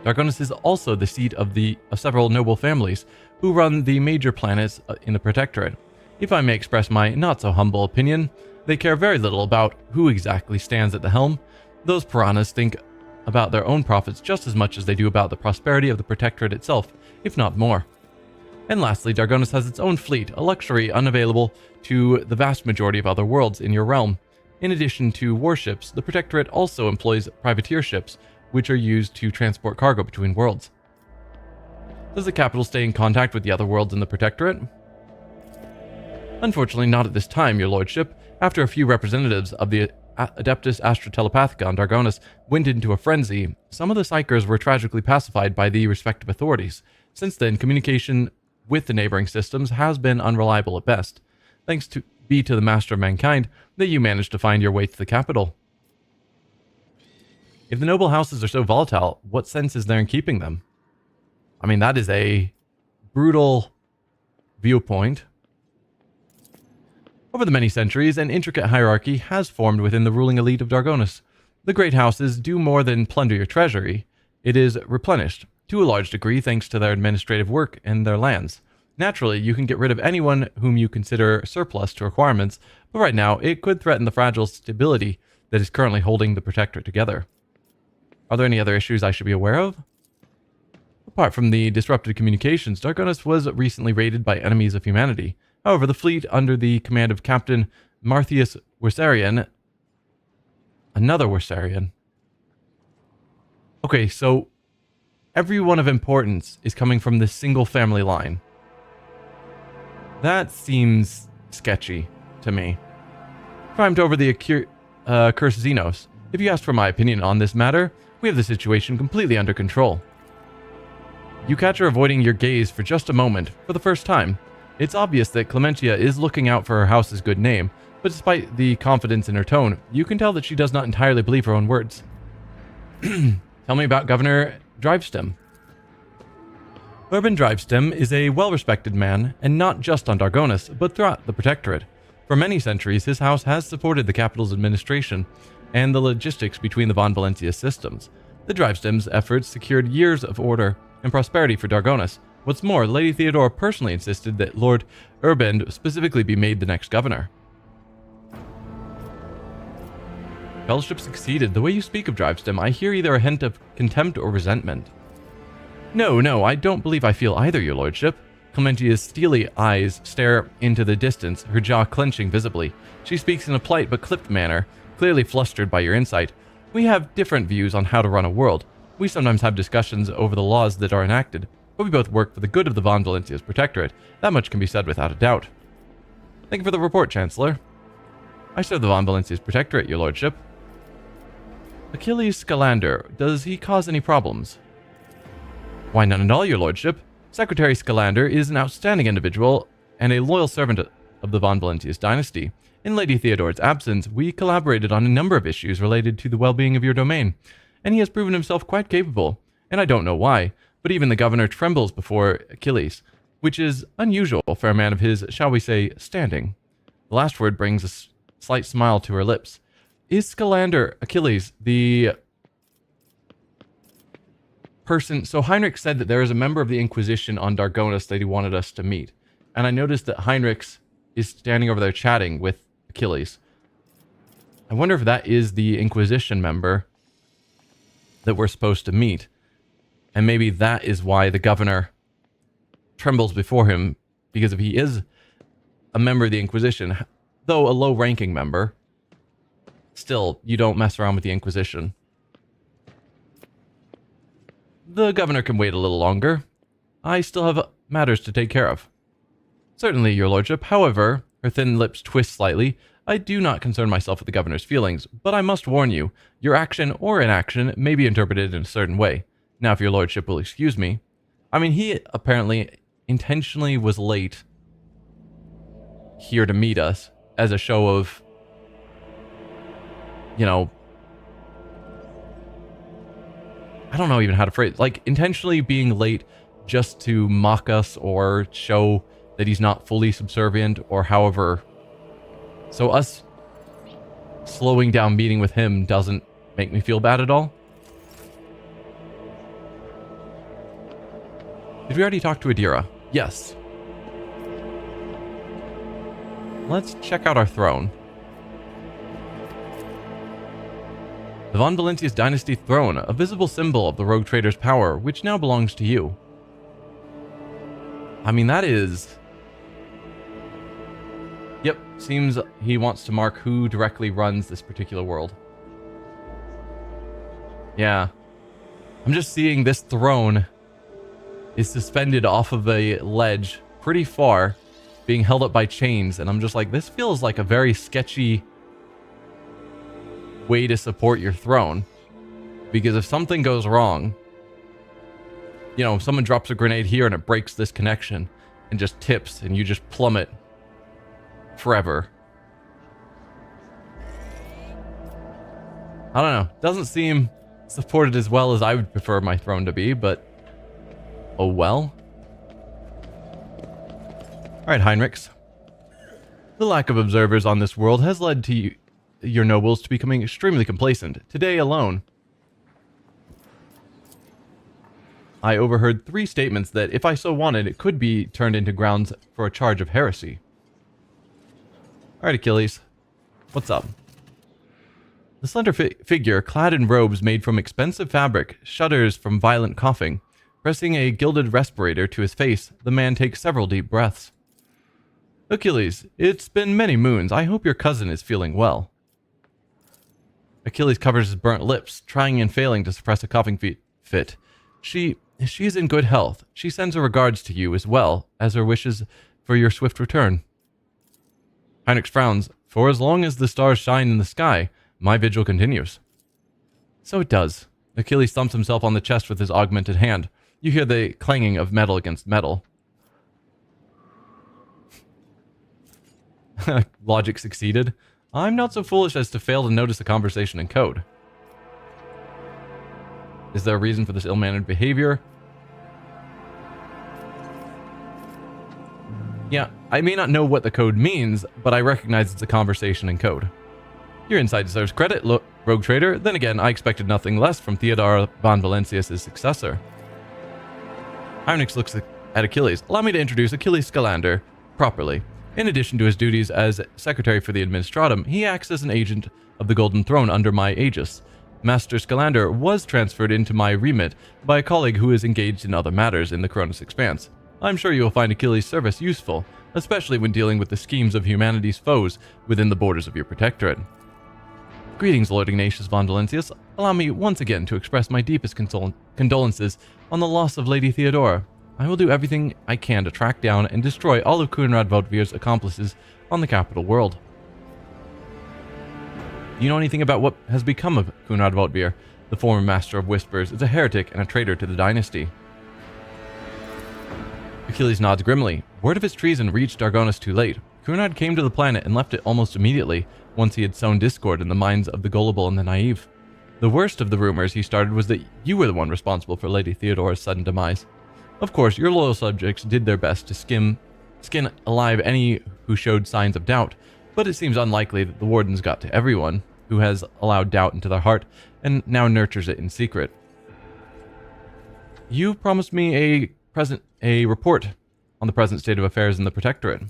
Dargonus is also the seat of several noble families who run the major planets in the Protectorate. If I may express my not-so-humble opinion, they care very little about who exactly stands at the helm. Those piranhas think about their own profits just as much as they do about the prosperity of the Protectorate itself, if not more. And lastly, Dargonus has its own fleet, a luxury unavailable to the vast majority of other worlds in your realm. In addition to warships, the Protectorate also employs privateer ships, which are used to transport cargo between worlds. Does the capital stay in contact with the other worlds in the Protectorate? Unfortunately, not at this time, your lordship. After a few representatives of the Adeptus Astra Telepathica on Dargonus went into a frenzy, some of the psykers were tragically pacified by the respective authorities. Since then, communication with the neighboring systems has been unreliable at best. Thanks to the Master of Mankind that you managed to find your way to the capital. If the noble houses are so volatile, what sense is there in keeping them? I mean, that is a brutal viewpoint. Over the many centuries, an intricate hierarchy has formed within the ruling elite of Dargonus. The great houses do more than plunder your treasury. It is replenished, to a large degree thanks to their administrative work and their lands. Naturally, you can get rid of anyone whom you consider surplus to requirements, but right now, it could threaten the fragile stability that is currently holding the Protectorate together. Are there any other issues I should be aware of? Apart from the disrupted communications, Dargonus was recently raided by enemies of humanity. However, the fleet under the command of Captain Marthius Wersarian, another Wersarian. Okay, so everyone of importance is coming from this single family line. That seems sketchy to me. Primed over the cursed xenos. If you ask for my opinion on this matter, we have the situation completely under control. You catch her avoiding your gaze for just a moment, for the first time. It's obvious that Clementia is looking out for her house's good name, but despite the confidence in her tone, you can tell that she does not entirely believe her own words. Tell me about Governor Drivestem. Urban Drivestem is a well-respected man, and not just on Dargonus, but throughout the Protectorate. For many centuries, his house has supported the capital's administration and the logistics between the Von Valencia systems. The Drivestem's efforts secured years of order and prosperity for Dargonus. What's more, Lady Theodora personally insisted that Lord Urband specifically be made the next governor. Fellowship succeeded. The way you speak of Drivestem, I hear either a hint of contempt or resentment. No, I don't believe I feel either, your lordship. Clementia's steely eyes stare into the distance, her jaw clenching visibly. She speaks in a polite but clipped manner, clearly flustered by your insight. We have different views on how to run a world. We sometimes have discussions over the laws that are enacted, but we both work for the good of the Von Valencia's Protectorate. That much can be said without a doubt. Thank you for the report, Chancellor. I serve the Von Valencia's Protectorate, your lordship. Achilles Scalander, does he cause any problems? Why, none at all, your lordship. Secretary Scalander is an outstanding individual and a loyal servant of the Von Valencia's dynasty. In Lady Theodora's absence, we collaborated on a number of issues related to the well-being of your domain, and he has proven himself quite capable, and I don't know why, but even the governor trembles before Achilles, which is unusual for a man of his, shall we say, standing. The last word brings a slight smile to her lips. Is Scalander Achilles the person? So Heinrich said that there is a member of the Inquisition on Dargonus that he wanted us to meet, and I noticed that Heinrich is standing over there chatting with Achilles. I wonder if that is the Inquisition member that we're supposed to meet, and maybe that is why the governor trembles before him, because if he is a member of the Inquisition, though a low-ranking member, still, you don't mess around with the Inquisition. The governor can wait a little longer. I still have matters to take care of. Certainly, your lordship. However, her thin lips twist slightly. I do not concern myself with the governor's feelings, but I must warn you, your action or inaction may be interpreted in a certain way. Now, if your lordship will excuse me. I mean, he apparently intentionally was late here to meet us as a show of, you know, I don't know even how to phrase it. Like, intentionally being late just to mock us or show that he's not fully subservient or however. So us slowing down meeting with him doesn't make me feel bad at all. Did we already talk to Adira? Yes. Let's check out our throne. The Von Valencia's dynasty throne, a visible symbol of the rogue trader's power, which now belongs to you. I mean, that is... Yep, seems he wants to mark who directly runs this particular world. Yeah. I'm just seeing this throne is suspended off of a ledge pretty far, being held up by chains, and I'm just like, this feels like a very sketchy way to support your throne, because if something goes wrong, you know, if someone drops a grenade here and it breaks this connection and just tips and you just plummet forever. I don't know, doesn't seem supported as well as I would prefer my throne to be, but oh well. Alright, Heinrichs. The lack of observers on this world has led to your nobles to becoming extremely complacent. Today alone, I overheard 3 statements that, if I so wanted, it could be turned into grounds for a charge of heresy. Alright, Achilles. What's up? The slender figure, clad in robes made from expensive fabric, shudders from violent coughing. Pressing a gilded respirator to his face, the man takes several deep breaths. Achilles, it's been many moons. I hope your cousin is feeling well. Achilles covers his burnt lips, trying and failing to suppress a coughing fit. She is in good health. She sends her regards to you as well as her wishes for your swift return. Heinrich frowns. For as long as the stars shine in the sky, my vigil continues. So it does. Achilles thumps himself on the chest with his augmented hand. You hear the clanging of metal against metal. Logic succeeded. I'm not so foolish as to fail to notice a conversation in code. Is there a reason for this ill-mannered behavior? Yeah, I may not know what the code means, but I recognize it's a conversation in code. Your insight deserves credit, rogue trader. Then again, I expected nothing less from Theodore von Valencius' successor. Heinrich looks at Achilles. Allow me to introduce Achilles Scalander properly. In addition to his duties as secretary for the Administratum, he acts as an agent of the Golden Throne under my aegis. Master Scalander was transferred into my remit by a colleague who is engaged in other matters in the Koronus Expanse. I'm sure you will find Achilles' service useful, especially when dealing with the schemes of humanity's foes within the borders of your protectorate. Greetings, Lord Ignatius von Valencius. Allow me once again to express my deepest condolences on the loss of Lady Theodora. I will do everything I can to track down and destroy all of Kunrad Vodvir's accomplices on the capital world. Do you know anything about what has become of Kunrad Vodvir? The former Master of Whispers is a heretic and a traitor to the dynasty. Achilles nods grimly. Word of his treason reached Dargonus too late. Kunrad came to the planet and left it almost immediately, once he had sown discord in the minds of the gullible and the naive. The worst of the rumors he started was that you were the one responsible for Lady Theodora's sudden demise. Of course, your loyal subjects did their best to skin alive any who showed signs of doubt, but it seems unlikely that the wardens got to everyone who has allowed doubt into their heart and now nurtures it in secret. You promised me a report on the present state of affairs in the Protectorate.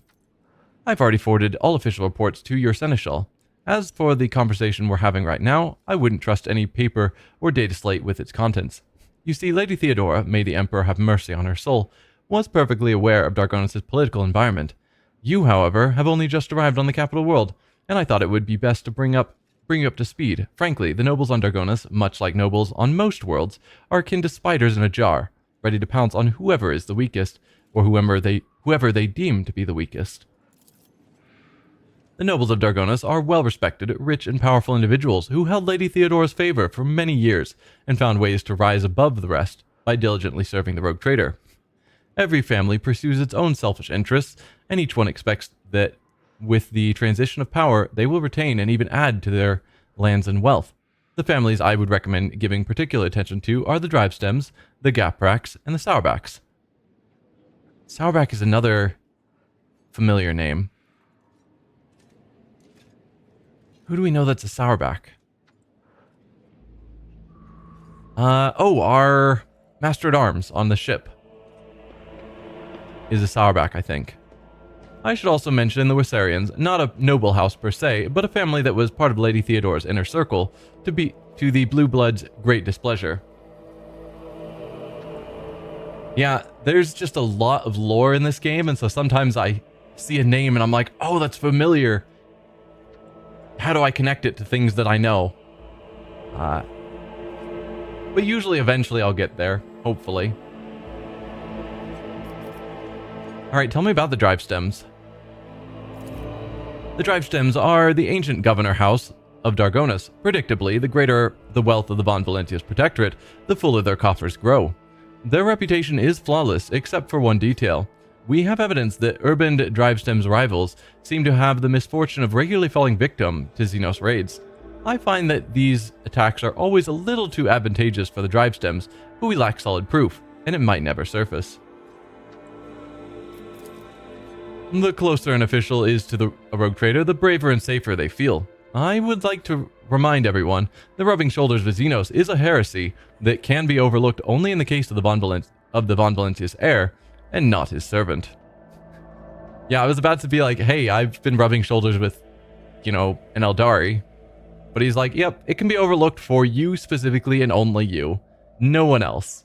I've already forwarded all official reports to your Seneschal. As for the conversation we're having right now, I wouldn't trust any paper or data slate with its contents. You see, Lady Theodora, may the Emperor have mercy on her soul, was perfectly aware of Dargonus' political environment. You, however, have only just arrived on the capital world, and I thought it would be best to bring you up to speed. Frankly, the nobles on Dargonus, much like nobles on most worlds, are akin to spiders in a jar, ready to pounce on whoever is the weakest, or whoever they deem to be the weakest. The nobles of Dargonus are well-respected, rich and powerful individuals who held Lady Theodora's favor for many years and found ways to rise above the rest by diligently serving the rogue trader. Every family pursues its own selfish interests, and each one expects that with the transition of power, they will retain and even add to their lands and wealth. The families I would recommend giving particular attention to are the Drivestems, the Gapraks, and the Sauerbachs. Sauerbach is another familiar name. Who do we know that's a Sauerbach? Our Master-at-Arms on the ship is a Sauerbach, I think. I should also mention the Wissarians, not a noble house per se, but a family that was part of Lady Theodora's inner circle, to the Blue Blood's great displeasure. Yeah, there's just a lot of lore in this game, and so sometimes I see a name and I'm like, oh, that's familiar. How do I connect it to things that I know? But usually, eventually, I'll get there, hopefully. Alright, tell me about the Drivestems. The Drivestems are the ancient governor house of Dargonus. Predictably, the greater the wealth of the Von Valentius Protectorate, the fuller their coffers grow. Their reputation is flawless, except for one detail. We have evidence that Urban Drivestem's rivals seem to have the misfortune of regularly falling victim to xenos raids. I find that these attacks are always a little too advantageous for the drive stems, but we lack solid proof, and it might never surface. The closer an official is to a rogue trader, the braver and safer they feel. I would like to remind everyone that rubbing shoulders with Xenos is a heresy that can be overlooked only in the case of the Von Valentius heir, and not his servant. Yeah, I was about to be like, hey, I've been rubbing shoulders with, an Eldari. But he's like, yep, it can be overlooked for you specifically and only you. No one else.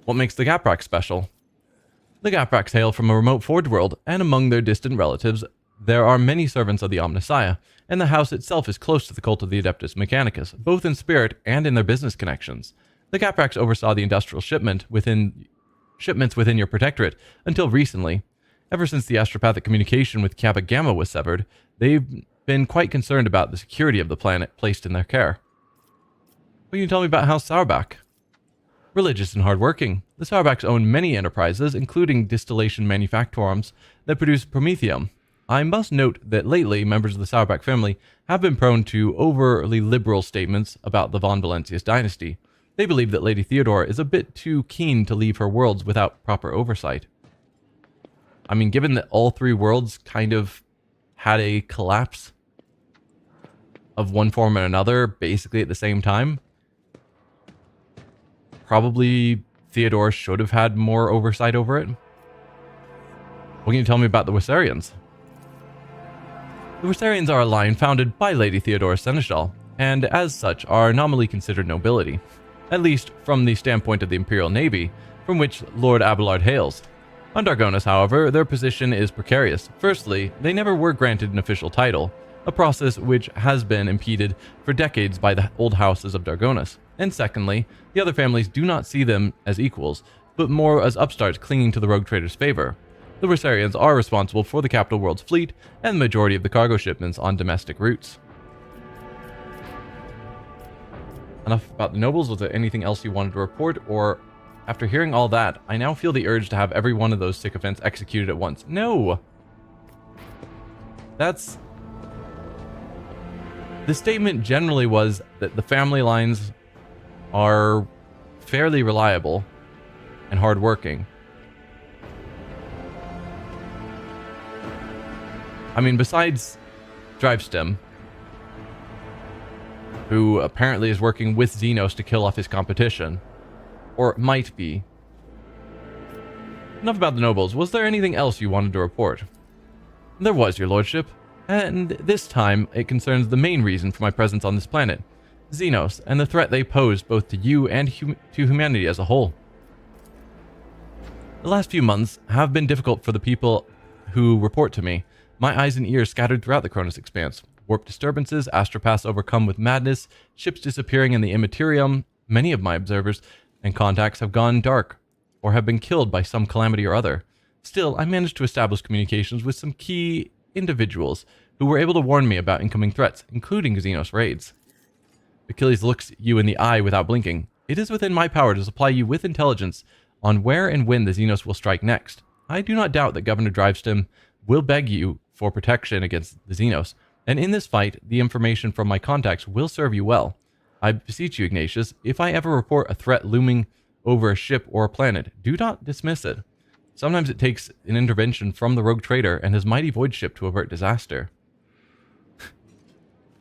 What makes the Gaprak special? The Gapraks hail from a remote Forge world, and among their distant relatives, there are many servants of the Omnissiah, and the house itself is close to the cult of the Adeptus Mechanicus, both in spirit and in their business connections. The Gapraks oversaw the industrial shipments within your protectorate until recently. Ever since the astropathic communication with Kappa Gamma was severed, they've been quite concerned about the security of the planet placed in their care. What can you tell me about House Sauerbach? Religious and hardworking, the Sauerbachs own many enterprises, including distillation manufactorums that produce promethium. I must note that lately, members of the Sauerbach family have been prone to overly liberal statements about the Von Valentius dynasty. They believe that Lady Theodora is a bit too keen to leave her worlds without proper oversight. I mean, given that all three worlds kind of had a collapse of one form or another, basically at the same time, probably Theodora should have had more oversight over it. What can you tell me about the Wissarians? The Wissarians are a line founded by Lady Theodora Seneschal, and as such are nominally considered nobility, at least from the standpoint of the Imperial Navy, from which Lord Abelard hails. On Dargonis, however, their position is precarious. Firstly, they never were granted an official title, a process which has been impeded for decades by the old houses of Dargonis. And secondly, the other families do not see them as equals, but more as upstarts clinging to the rogue trader's favor. The Wissarians are responsible for the capital world's fleet and the majority of the cargo shipments on domestic routes. Enough about the nobles. Was there anything else you wanted to report, or after hearing all that, I now feel the urge to have every one of those sycophants executed at once? No! The statement generally was that the family lines are fairly reliable and hardworking. I mean, besides Drivestem, who apparently is working with Xenos to kill off his competition, or might be. Enough about the nobles. Was there anything else you wanted to report? There was, your lordship, and this time it concerns the main reason for my presence on this planet, Xenos, and the threat they pose both to you and to humanity as a whole. The last few months have been difficult for the people who report to me. My eyes and ears scattered throughout the Koronus Expanse. Warp disturbances, astropaths overcome with madness, ships disappearing in the Imperium. Many of my observers and contacts have gone dark, or have been killed by some calamity or other. Still, I managed to establish communications with some key individuals who were able to warn me about incoming threats, including Xenos raids. Achilles looks you in the eye without blinking. It is within my power to supply you with intelligence on where and when the Xenos will strike next. I do not doubt that Governor Drivestem will beg you for protection against the Xenos, and in this fight, the information from my contacts will serve you well. I beseech you, Ignatius, if I ever report a threat looming over a ship or a planet, do not dismiss it. Sometimes it takes an intervention from the rogue trader and his mighty void ship to avert disaster.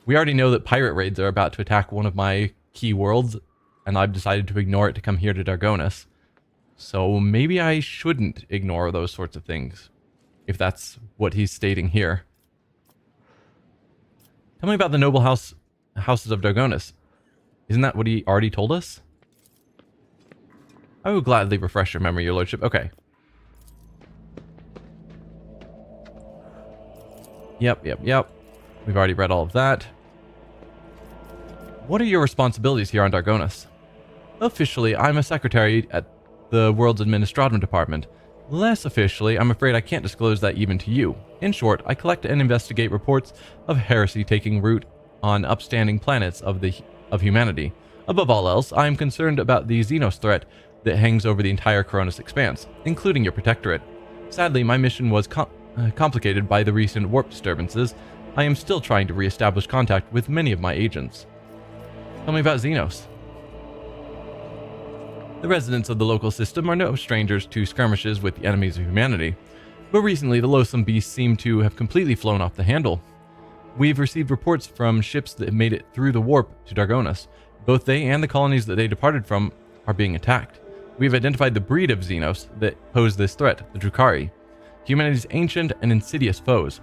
We already know that pirate raids are about to attack one of my key worlds, and I've decided to ignore it to come here to Dargonis. So maybe I shouldn't ignore those sorts of things, if that's what he's stating here. Tell me about the noble houses of Dargonis. Isn't that what he already told us? I will gladly refresh your memory, your lordship. Okay. Yep. We've already read all of that. What are your responsibilities here on Dargonis? Officially, I'm a secretary at the World's Administratum Department. Less officially, I'm afraid I can't disclose that even to you. In short, I collect and investigate reports of heresy taking root on upstanding planets of humanity. Above all else, I am concerned about the Xenos threat that hangs over the entire Koronus Expanse, including your protectorate. Sadly, my mission was complicated by the recent warp disturbances, I am still trying to re-establish contact with many of my agents. Tell me about Xenos. The residents of the local system are no strangers to skirmishes with the enemies of humanity, but recently the loathsome beasts seem to have completely flown off the handle. We've received reports from ships that have made it through the warp to Dargonus. Both they and the colonies that they departed from are being attacked. We've identified the breed of Xenos that pose this threat, the Drukhari, humanity's ancient and insidious foes.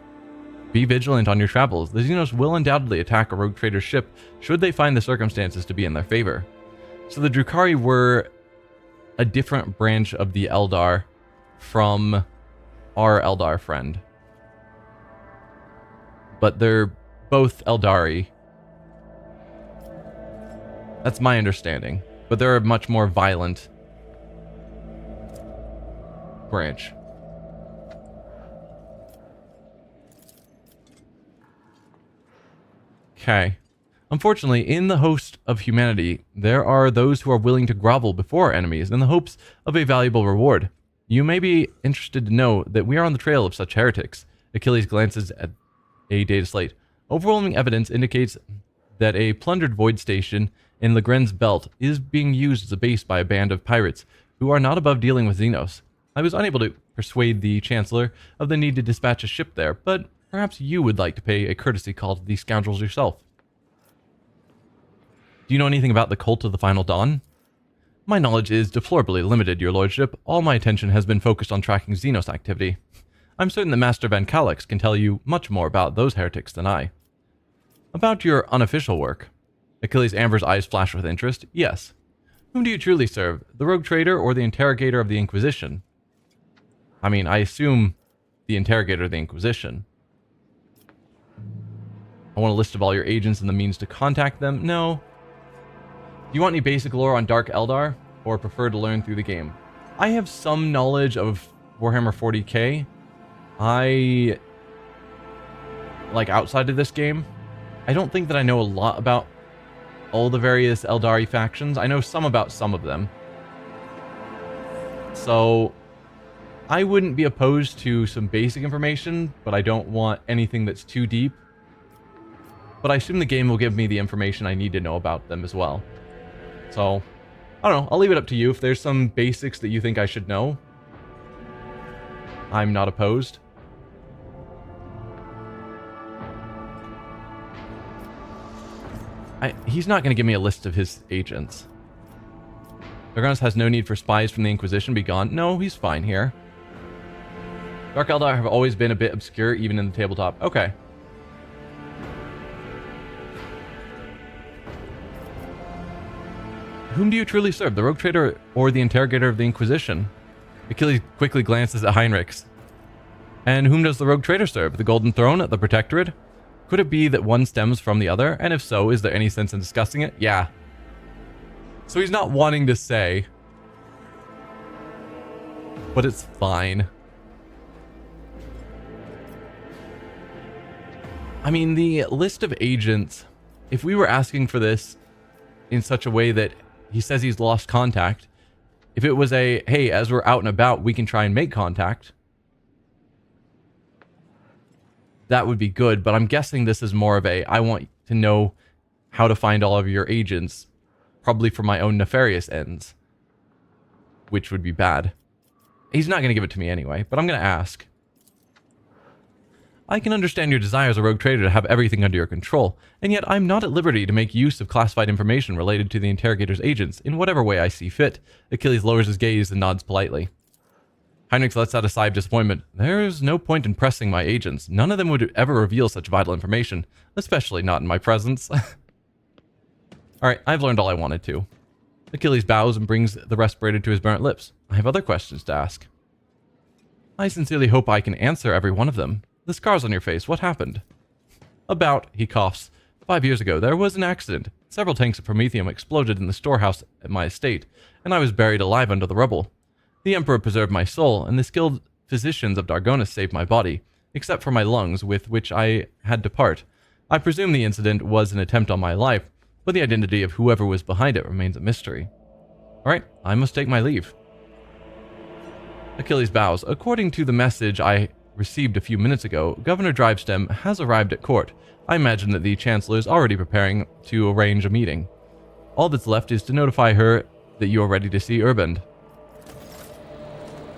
Be vigilant on your travels. The Xenos will undoubtedly attack a rogue trader's ship should they find the circumstances to be in their favor. So the Drukhari were a different branch of the Eldar from our Eldar friend. But they're both Eldari. That's my understanding. But they're a much more violent branch. Okay. Unfortunately, in the host of humanity, there are those who are willing to grovel before our enemies in the hopes of a valuable reward. You may be interested to know that we are on the trail of such heretics. Achilles glances at a data slate. Overwhelming evidence indicates that a plundered void station in Legren's belt is being used as a base by a band of pirates who are not above dealing with Xenos. I was unable to persuade the Chancellor of the need to dispatch a ship there, but perhaps you would like to pay a courtesy call to these scoundrels yourself. Do you know anything about the Cult of the Final Dawn? My knowledge is deplorably limited, your lordship. All my attention has been focused on tracking Xenos activity. I'm certain that Master Van Calix can tell you much more about those heretics than I. About your unofficial work. Achilles Amber's eyes flash with interest. Yes. Whom do you truly serve? The rogue trader or the interrogator of the Inquisition? I mean, I assume the interrogator of the Inquisition. I want a list of all your agents and the means to contact them. No. Do you want any basic lore on Dark Eldar, or prefer to learn through the game? I have some knowledge of Warhammer 40k. Outside of this game, I don't think that I know a lot about all the various Eldari factions. I know some about some of them. So, I wouldn't be opposed to some basic information, but I don't want anything that's too deep. But I assume the game will give me the information I need to know about them as well. So, I don't know. I'll leave it up to you. If there's some basics that you think I should know, I'm not opposed. He's not going to give me a list of his agents. Dargonus has no need for spies from the Inquisition. Be gone. No, he's fine here. Dark Eldar have always been a bit obscure, even in the tabletop. Okay. Whom do you truly serve, the rogue trader or the interrogator of the Inquisition? Achilles quickly glances at Heinrichs. And whom does the rogue trader serve? The Golden Throne, the Protectorate? Could it be that one stems from the other? And if so, is there any sense in discussing it? Yeah. So he's not wanting to say. But it's fine. I mean, the list of agents, if we were asking for this in such a way that he says he's lost contact, if it was a, hey, as we're out and about, we can try and make contact, that would be good. But I'm guessing this is more of a, I want to know how to find all of your agents, probably for my own nefarious ends, which would be bad. He's not going to give it to me anyway, but I'm going to ask. I can understand your desire as a rogue trader to have everything under your control, and yet I'm not at liberty to make use of classified information related to the interrogator's agents in whatever way I see fit. Achilles lowers his gaze and nods politely. Heinrich lets out a sigh of disappointment. There's no point in pressing my agents. None of them would ever reveal such vital information, especially not in my presence. Alright, I've learned all I wanted to. Achilles bows and brings the respirator to his burnt lips. I have other questions to ask. I sincerely hope I can answer every one of them. The scars on your face, what happened? He coughs. 5 years ago, there was an accident. Several tanks of promethium exploded in the storehouse at my estate, and I was buried alive under the rubble. The Emperor preserved my soul, and the skilled physicians of Dargonus saved my body, except for my lungs, with which I had to part. I presume the incident was an attempt on my life, but the identity of whoever was behind it remains a mystery. Alright, I must take my leave. Achilles bows. According to the message I received a few minutes ago, Governor Drivestem has arrived at court. I imagine that the Chancellor is already preparing to arrange a meeting. All that's left is to notify her that you are ready to see Urband.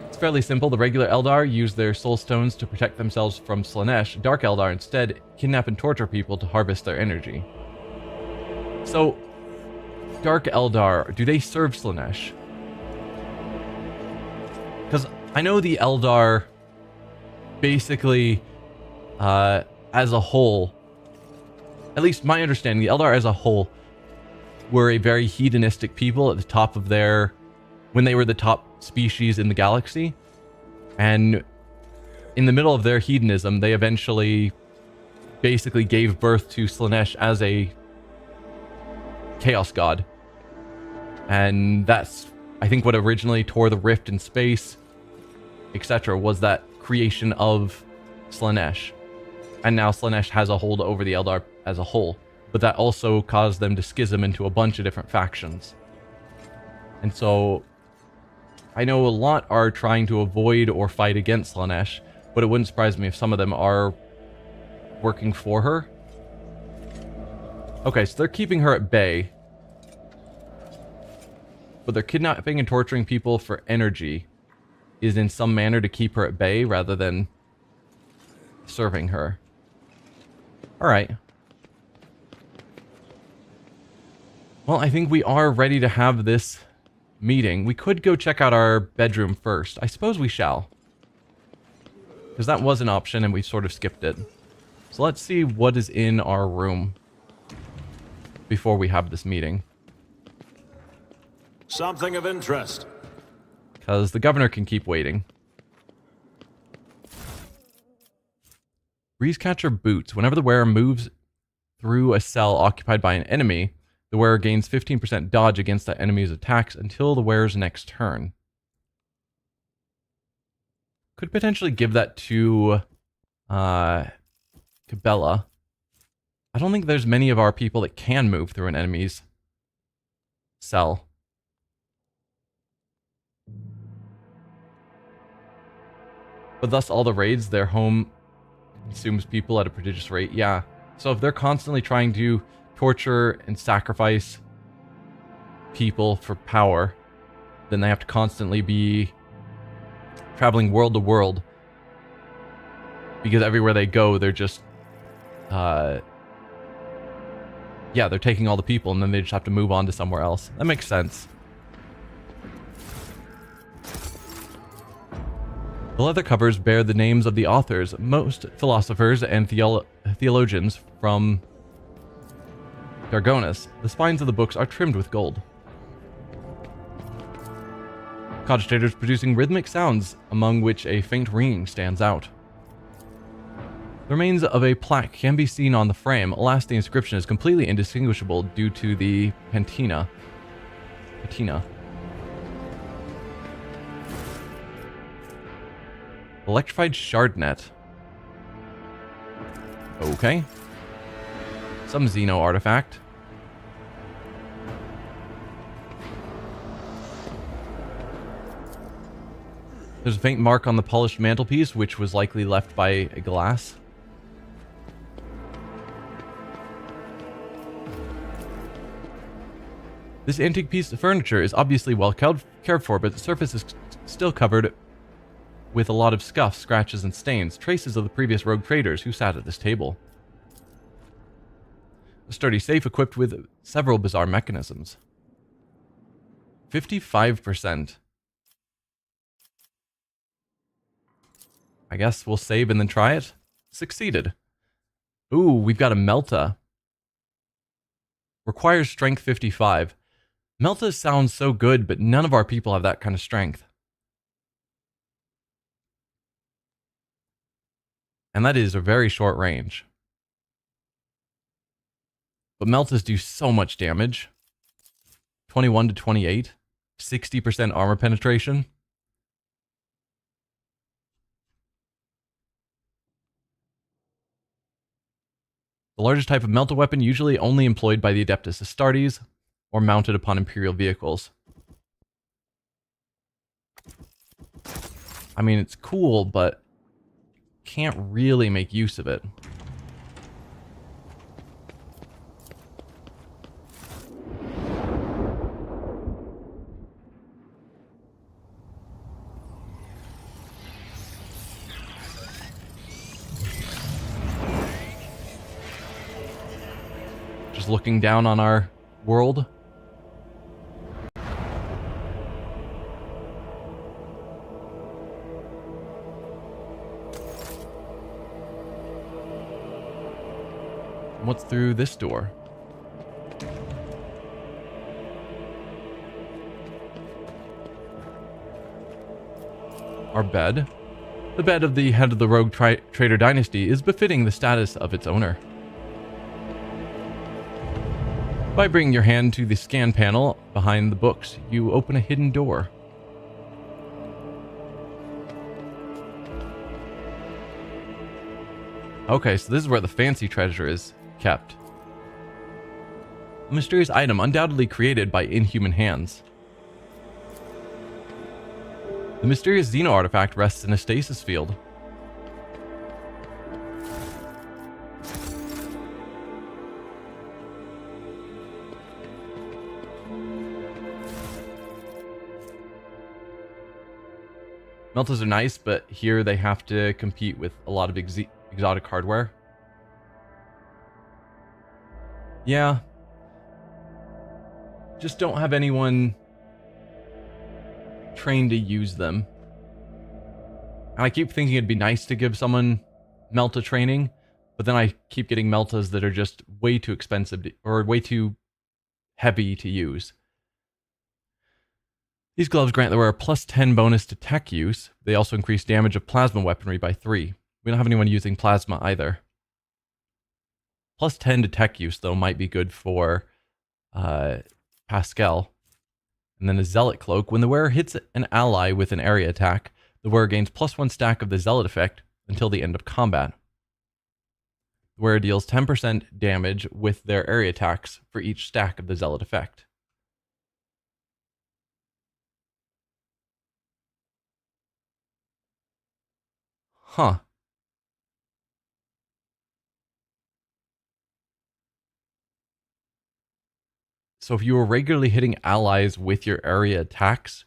It's fairly simple. The regular Eldar use their soul stones to protect themselves from Slaanesh. Dark Eldar instead kidnap and torture people to harvest their energy. So, Dark Eldar, do they serve Slaanesh? Because I know the Eldar basically, as a whole, at least my understanding, the Eldar as a whole were a very hedonistic people at the top of their, when they were the top species in the galaxy. And in the middle of their hedonism, they eventually basically gave birth to Slaanesh as a chaos god. And that's, I think, what originally tore the rift in space, etc., was that creation of Slaanesh. And now Slaanesh has a hold over the Eldar as a whole. But that also caused them to schism into a bunch of different factions. And so, I know a lot are trying to avoid or fight against Slaanesh, but it wouldn't surprise me if some of them are working for her. Okay, so they're keeping her at bay. But they're kidnapping and torturing people for energy is in some manner to keep her at bay rather than serving her. Alright. Well, I think we are ready to have this meeting. We could go check out our bedroom first. I suppose we shall. Because that was an option and we sort of skipped it. So let's see what is in our room before we have this meeting. Something of interest. Because the governor can keep waiting. Breezecatcher boots. Whenever the wearer moves through a cell occupied by an enemy, the wearer gains 15% dodge against that enemy's attacks until the wearer's next turn. Could potentially give that to Cabela. I don't think there's many of our people that can move through an enemy's cell. But thus all the raids, their home consumes people at a prodigious rate. Yeah. So if they're constantly trying to torture and sacrifice people for power, then they have to constantly be traveling world to world. Because everywhere they go, they're just... yeah, they're taking all the people and then they just have to move on to somewhere else. That makes sense. The leather covers bear the names of the authors, most philosophers and theologians from Dargonus. The spines of the books are trimmed with gold. Cogitators producing rhythmic sounds, among which a faint ringing stands out. The remains of a plaque can be seen on the frame. Alas, the inscription is completely indistinguishable due to the patina. Electrified shardnet. Okay. Some Xeno artifact. There's a faint mark on the polished mantelpiece, which was likely left by a glass. This antique piece of furniture is obviously well cared for, but the surface is still covered with a lot of scuffs, scratches, and stains, traces of the previous rogue traders who sat at this table. A sturdy safe equipped with several bizarre mechanisms. 55%. I guess we'll save and then try it. Succeeded. Ooh, we've got a Melta. Requires strength 55. Melta sounds so good, but none of our people have that kind of strength. And that is a very short range. But Meltas do so much damage. 21 to 28. 60% armor penetration. The largest type of Melta weapon usually only employed by the Adeptus Astartes or mounted upon Imperial vehicles. I mean, it's cool, but can't really make use of it. Just looking down on our world. What's through this door? Our bed. The bed of the head of the rogue trader dynasty is befitting the status of its owner. By bringing your hand to the scan panel behind the books, you open a hidden door. Okay, so this is where the fancy treasure is kept. A mysterious item undoubtedly created by inhuman hands. The mysterious xeno artifact rests in a stasis field. Meltas are nice, but here they have to compete with a lot of exotic hardware. Yeah. Just don't have anyone trained to use them. And I keep thinking it'd be nice to give someone Melta training, but then I keep getting Meltas that are just way too expensive or way too heavy to use. These gloves grant the wearer plus 10 bonus to tech use. They also increase damage of plasma weaponry by 3. We don't have anyone using plasma either. Plus 10 to tech use, though, might be good for Pascal. And then a Zealot Cloak. When the wearer hits an ally with an area attack, the wearer gains plus 1 stack of the Zealot effect until the end of combat. The wearer deals 10% damage with their area attacks for each stack of the Zealot effect. Huh. So if you were regularly hitting allies with your area attacks,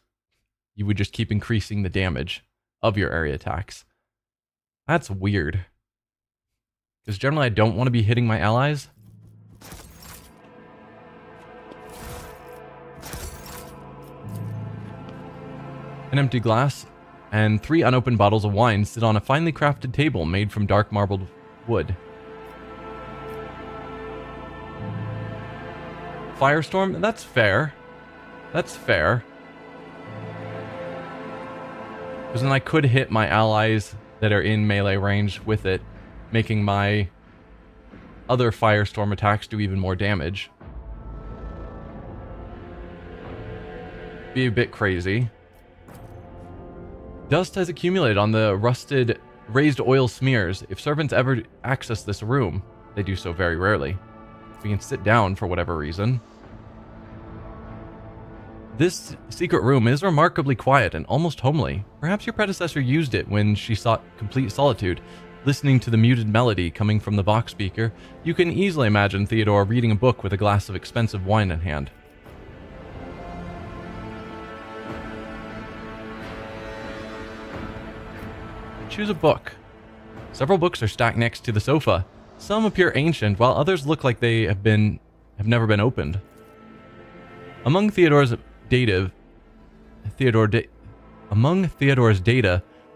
you would just keep increasing the damage of your area attacks. That's weird. Because generally I don't want to be hitting my allies. An empty glass and 3 unopened bottles of wine sit on a finely crafted table made from dark marbled wood. Firestorm? That's fair. That's fair. Because then I could hit my allies that are in melee range with it, making my other Firestorm attacks do even more damage. Be a bit crazy. Dust has accumulated on the rusted raised oil smears. If servants ever access this room, they do so very rarely. We can sit down for whatever reason. This secret room is remarkably quiet and almost homely. Perhaps your predecessor used it when she sought complete solitude. Listening to the muted melody coming from the Vox speaker, you can easily imagine Theodore reading a book with a glass of expensive wine in hand. Choose a book. Several books are stacked next to the sofa. Some appear ancient, while others look like they have never been opened. Among Theodore's data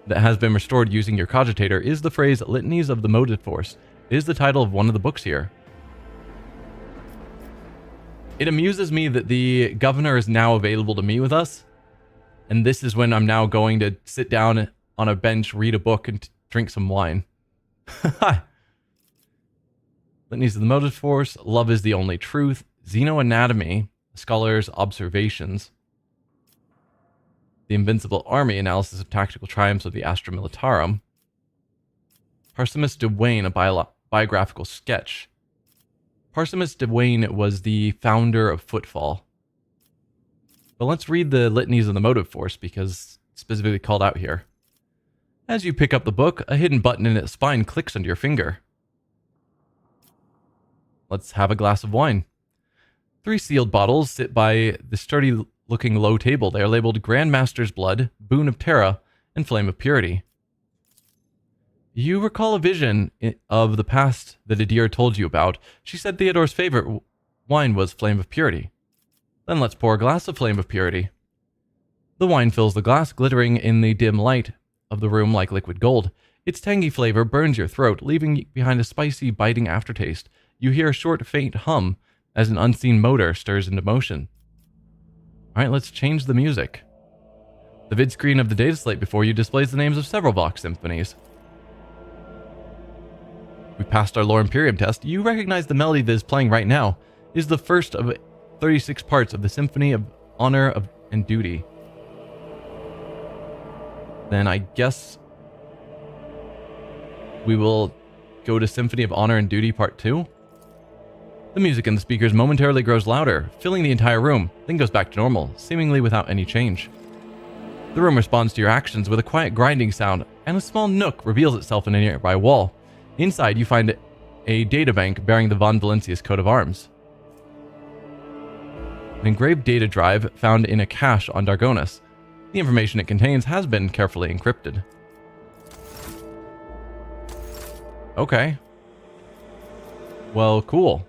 that has been restored using your cogitator is the phrase Litanies of the Motive Force. It is the title of one of the books here. It amuses me that the governor is now available to meet with us, and this is when I'm now going to sit down on a bench, read a book, and drink some wine. Litanies of the Motive Force, Love is the Only Truth, Xenoanatomy, Scholar's Observations, The Invincible Army, Analysis of Tactical Triumphs of the Astra Militarum, Parsimus de Wayne, a biographical sketch. Parsimus de Wayne was the founder of Footfall. But let's read the Litanies of the Motive Force because it's specifically called out here. As you pick up the book, a hidden button in its spine clicks under your finger. Let's have a glass of wine. 3 sealed bottles sit by the sturdy-looking low table. They are labeled Grandmaster's Blood, Boon of Terra, and Flame of Purity. You recall a vision of the past that Adir told you about. She said Theodore's favorite wine was Flame of Purity. Then let's pour a glass of Flame of Purity. The wine fills the glass, glittering in the dim light of the room like liquid gold. Its tangy flavor burns your throat, leaving behind a spicy, biting aftertaste. You hear a short, faint hum as an unseen motor stirs into motion. Alright, let's change the music. The vid screen of the data slate before you displays the names of several Vox symphonies. We passed our Lore Imperium test. You recognize the melody that is playing right now is the first of 36 parts of the Symphony of Honor and Duty. Then I guess we will go to Symphony of Honor and Duty Part 2. The music in the speakers momentarily grows louder, filling the entire room, then goes back to normal, seemingly without any change. The room responds to your actions with a quiet grinding sound, and a small nook reveals itself in a nearby wall. Inside, you find a databank bearing the Von Valencius coat of arms. An engraved data drive found in a cache on Dargonus. The information it contains has been carefully encrypted. Okay. Well, cool.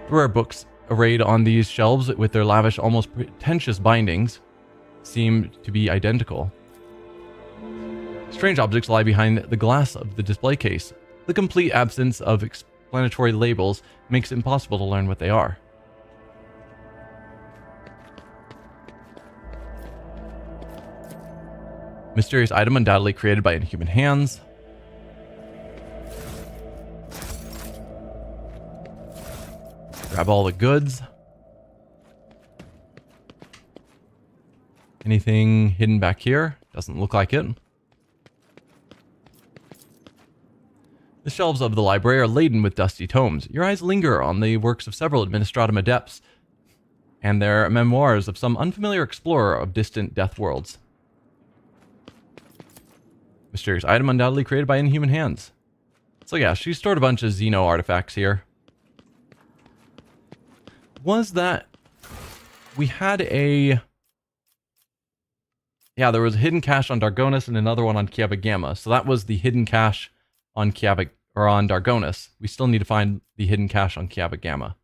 Rare books arrayed on these shelves with their lavish, almost pretentious bindings seem to be identical. Strange objects lie behind the glass of the display case. The complete absence of explanatory labels makes it impossible to learn what they are. Mysterious item undoubtedly created by inhuman hands. Grab all the goods. Anything hidden back here? Doesn't look like it. The shelves of the library are laden with dusty tomes. Your eyes linger on the works of several Administratum adepts and their memoirs of some unfamiliar explorer of distant death worlds. Mysterious item undoubtedly created by inhuman hands. So yeah, she stored a bunch of xeno artifacts here. Was that... We had a... Yeah, there was a hidden cache on Dargonus and another one on Kiaba Gamma. So that was the hidden cache on Kiaba... or on Dargonus. We still need to find the hidden cache on Kiaba Gamma.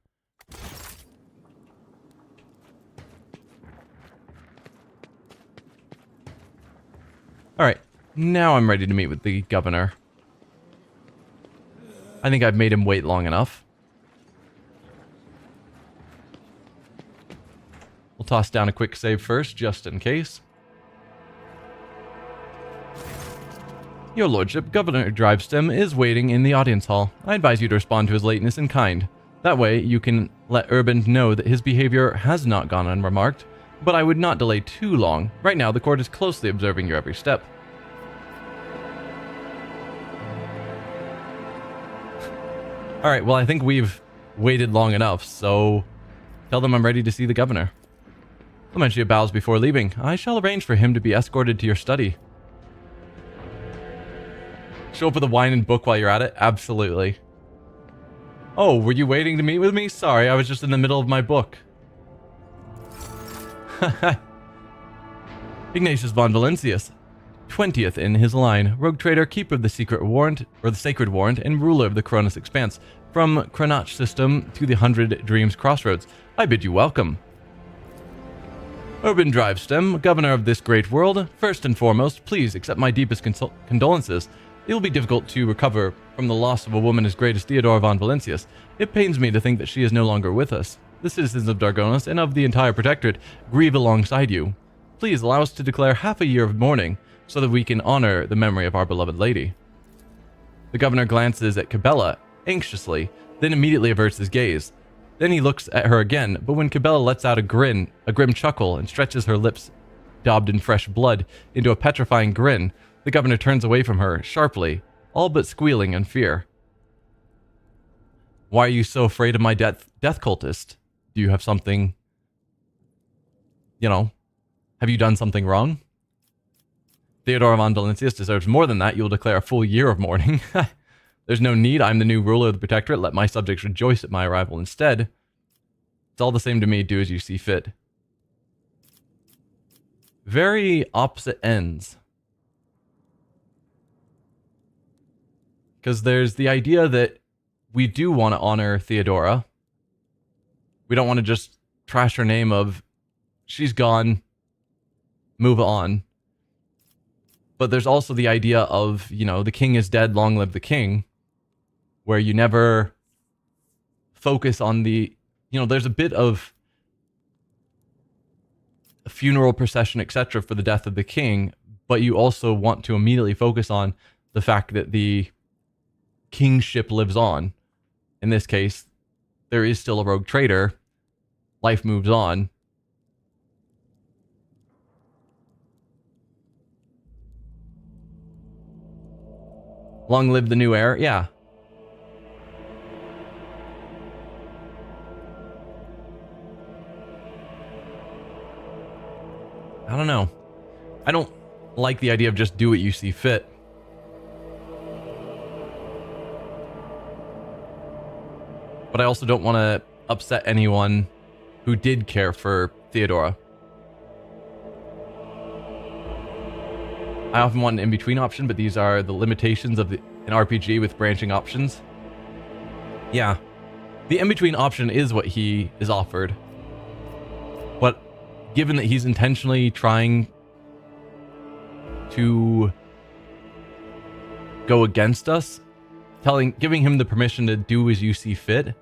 Alright, now I'm ready to meet with the governor. I think I've made him wait long enough. We'll toss down a quick save first, just in case. Your lordship, Governor Drivestem is waiting in the audience hall. I advise you to respond to his lateness in kind. That way, you can let Urban know that his behavior has not gone unremarked, but I would not delay too long. Right now, the court is closely observing your every step. Alright, well, I think we've waited long enough, so tell them I'm ready to see the governor. Clementia bows before leaving. I shall arrange for him to be escorted to your study. Show up with a wine and book while you're at it? Absolutely. Oh, were you waiting to meet with me? Sorry, I was just in the middle of my book. Ignatius von Valencius, 20th in his line, rogue trader, keeper of the secret warrant, or the sacred warrant, and ruler of the Koronus Expanse. From Kranach system to the 100 Dreams Crossroads, I bid you welcome. Urban Drivestem, governor of this great world, first and foremost, please accept my deepest condolences. It will be difficult to recover from the loss of a woman as great as Theodora von Valencius. It pains me to think that she is no longer with us. The citizens of Dargonus and of the entire Protectorate grieve alongside you. Please allow us to declare half a year of mourning so that we can honor the memory of our beloved lady. The governor glances at Cabela anxiously, then immediately averts his gaze. Then he looks at her again, but when Cabela lets out a grim chuckle, and stretches her lips, daubed in fresh blood, into a petrifying grin, the governor turns away from her, sharply, all but squealing in fear. Why are you so afraid of my death cultist? Do you have something, you know, Have you done something wrong? Theodora von Valencius deserves more than that. You will declare a full year of mourning. There's no need. I'm the new ruler of the Protectorate. Let my subjects rejoice at my arrival instead. It's all the same to me. Do as you see fit. Very opposite ends. Because there's the idea that we do want to honor Theodora. We don't want to just trash her name of, she's gone, move on. But there's also the idea of, you know, the king is dead, long live the king, where you never focus on the, you know, there's a bit of a funeral procession, etc. for the death of the king, but you also want to immediately focus on the fact that the kingship lives on. In this case, there is still a rogue traitor. Life moves on. Long live the new heir. Yeah. I don't know. I don't like the idea of just do what you see fit. But I also don't want to upset anyone who did care for Theodora. I often want an in-between option, but these are the limitations of an RPG with branching options. Yeah. The in-between option is what he is offered. But given that he's intentionally trying to go against us, giving him the permission to do as you see fit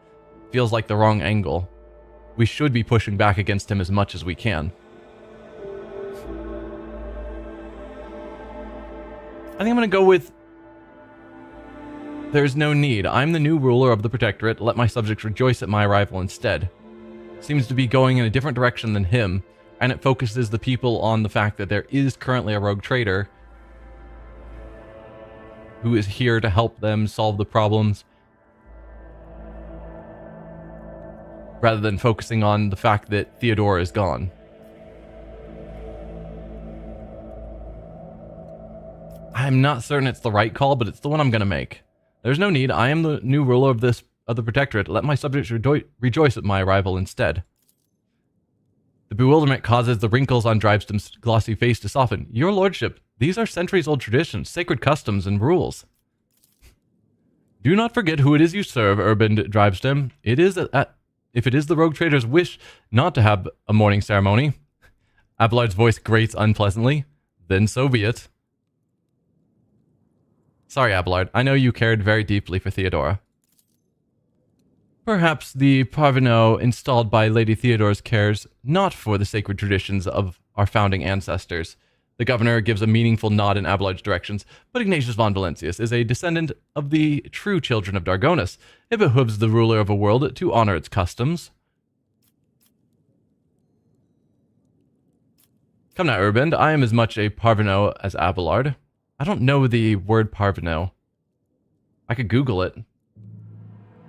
feels like the wrong angle. We should be pushing back against him as much as we can. I think I'm going to go with, there's no need. I'm the new ruler of the Protectorate. Let my subjects rejoice at my arrival instead. Seems to be going in a different direction than him, and it focuses the people on the fact that there is currently a rogue traitor who is here to help them solve the problems, rather than focusing on the fact that Theodora is gone. I'm not certain it's the right call, but it's the one I'm going to make. There's no need. I am the new ruler of the Protectorate. Let my subjects rejoice at my arrival instead. The bewilderment causes the wrinkles on Drivestom's glossy face to soften. Your lordship, these are centuries-old traditions, sacred customs, and rules. Do not forget who it is you serve, Urban Drivestom. If it is the rogue trader's wish not to have a mourning ceremony, Abelard's voice grates unpleasantly, then so be it. Sorry, Abelard. I know you cared very deeply for Theodora. Perhaps the parvenu installed by Lady Theodora's cares not for the sacred traditions of our founding ancestors. The governor gives a meaningful nod in Abelard's directions, but Ignatius von Valencius is a descendant of the true children of Dargonus. It behooves the ruler of a world to honor its customs. Come now, Urband. I am as much a parvenu as Abelard. I don't know the word parvenu. I could Google it.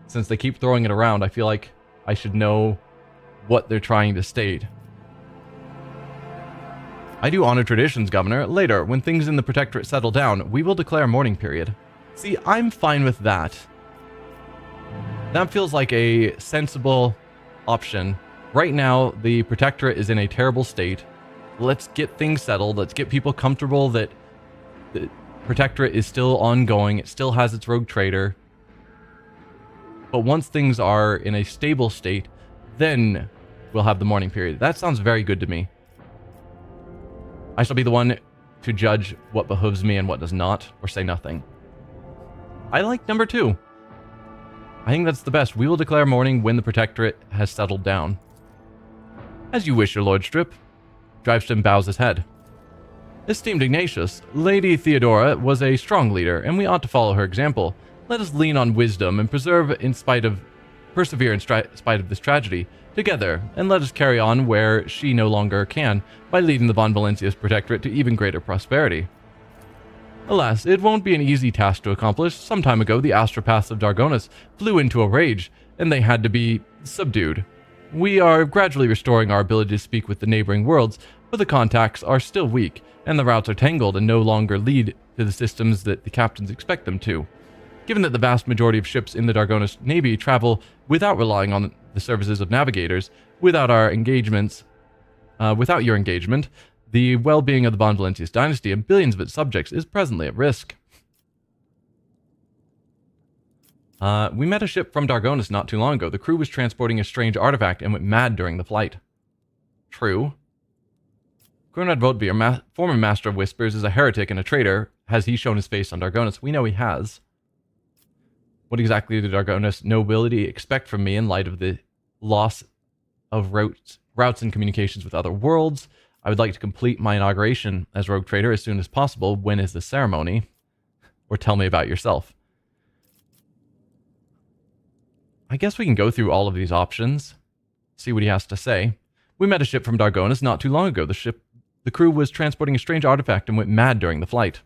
Since they keep throwing it around, I feel like I should know what they're trying to state. I do honor traditions, Governor. Later, when things in the Protectorate settle down, we will declare a mourning period. See, I'm fine with that. That feels like a sensible option. Right now, the Protectorate is in a terrible state. Let's get things settled. Let's get people comfortable that the Protectorate is still ongoing. It still has its rogue trader. But once things are in a stable state, then we'll have the mourning period. That sounds very good to me. I shall be the one to judge what behooves me and what does not, or say nothing. I like number 2. I think that's the best. We will declare mourning when the Protectorate has settled down. As you wish, your lordship. Driveston bows his head. Esteemed Ignatius, Lady Theodora was a strong leader, and we ought to follow her example. Let us lean on wisdom and persevere in spite of this tragedy together, and let us carry on where she no longer can by leading the Von Valencius Protectorate to even greater prosperity. Alas, it won't be an easy task to accomplish. Some time ago, the astropaths of Dargonus flew into a rage, and they had to be subdued. We are gradually restoring our ability to speak with the neighboring worlds, but the contacts are still weak, and the routes are tangled and no longer lead to the systems that the captains expect them to. Given that the vast majority of ships in the Dargonis Navy travel without relying on the services of navigators, without your engagement, the well-being of the Von Valentius dynasty and billions of its subjects is presently at risk. We met a ship from Dargonis not too long ago. The crew was transporting a strange artifact and went mad during the flight. True. Conrad Votvier, former Master of Whispers, is a heretic and a traitor. Has he shown his face on Dargonis? We know he has. What exactly did Dargonis nobility expect from me in light of the loss of routes and communications with other worlds? I would like to complete my inauguration as Rogue Trader as soon as possible. When is the ceremony? Or tell me about yourself. I guess we can go through all of these options, see what he has to say. We met a ship from Dargonis not too long ago. The crew was transporting a strange artifact and went mad during the flight.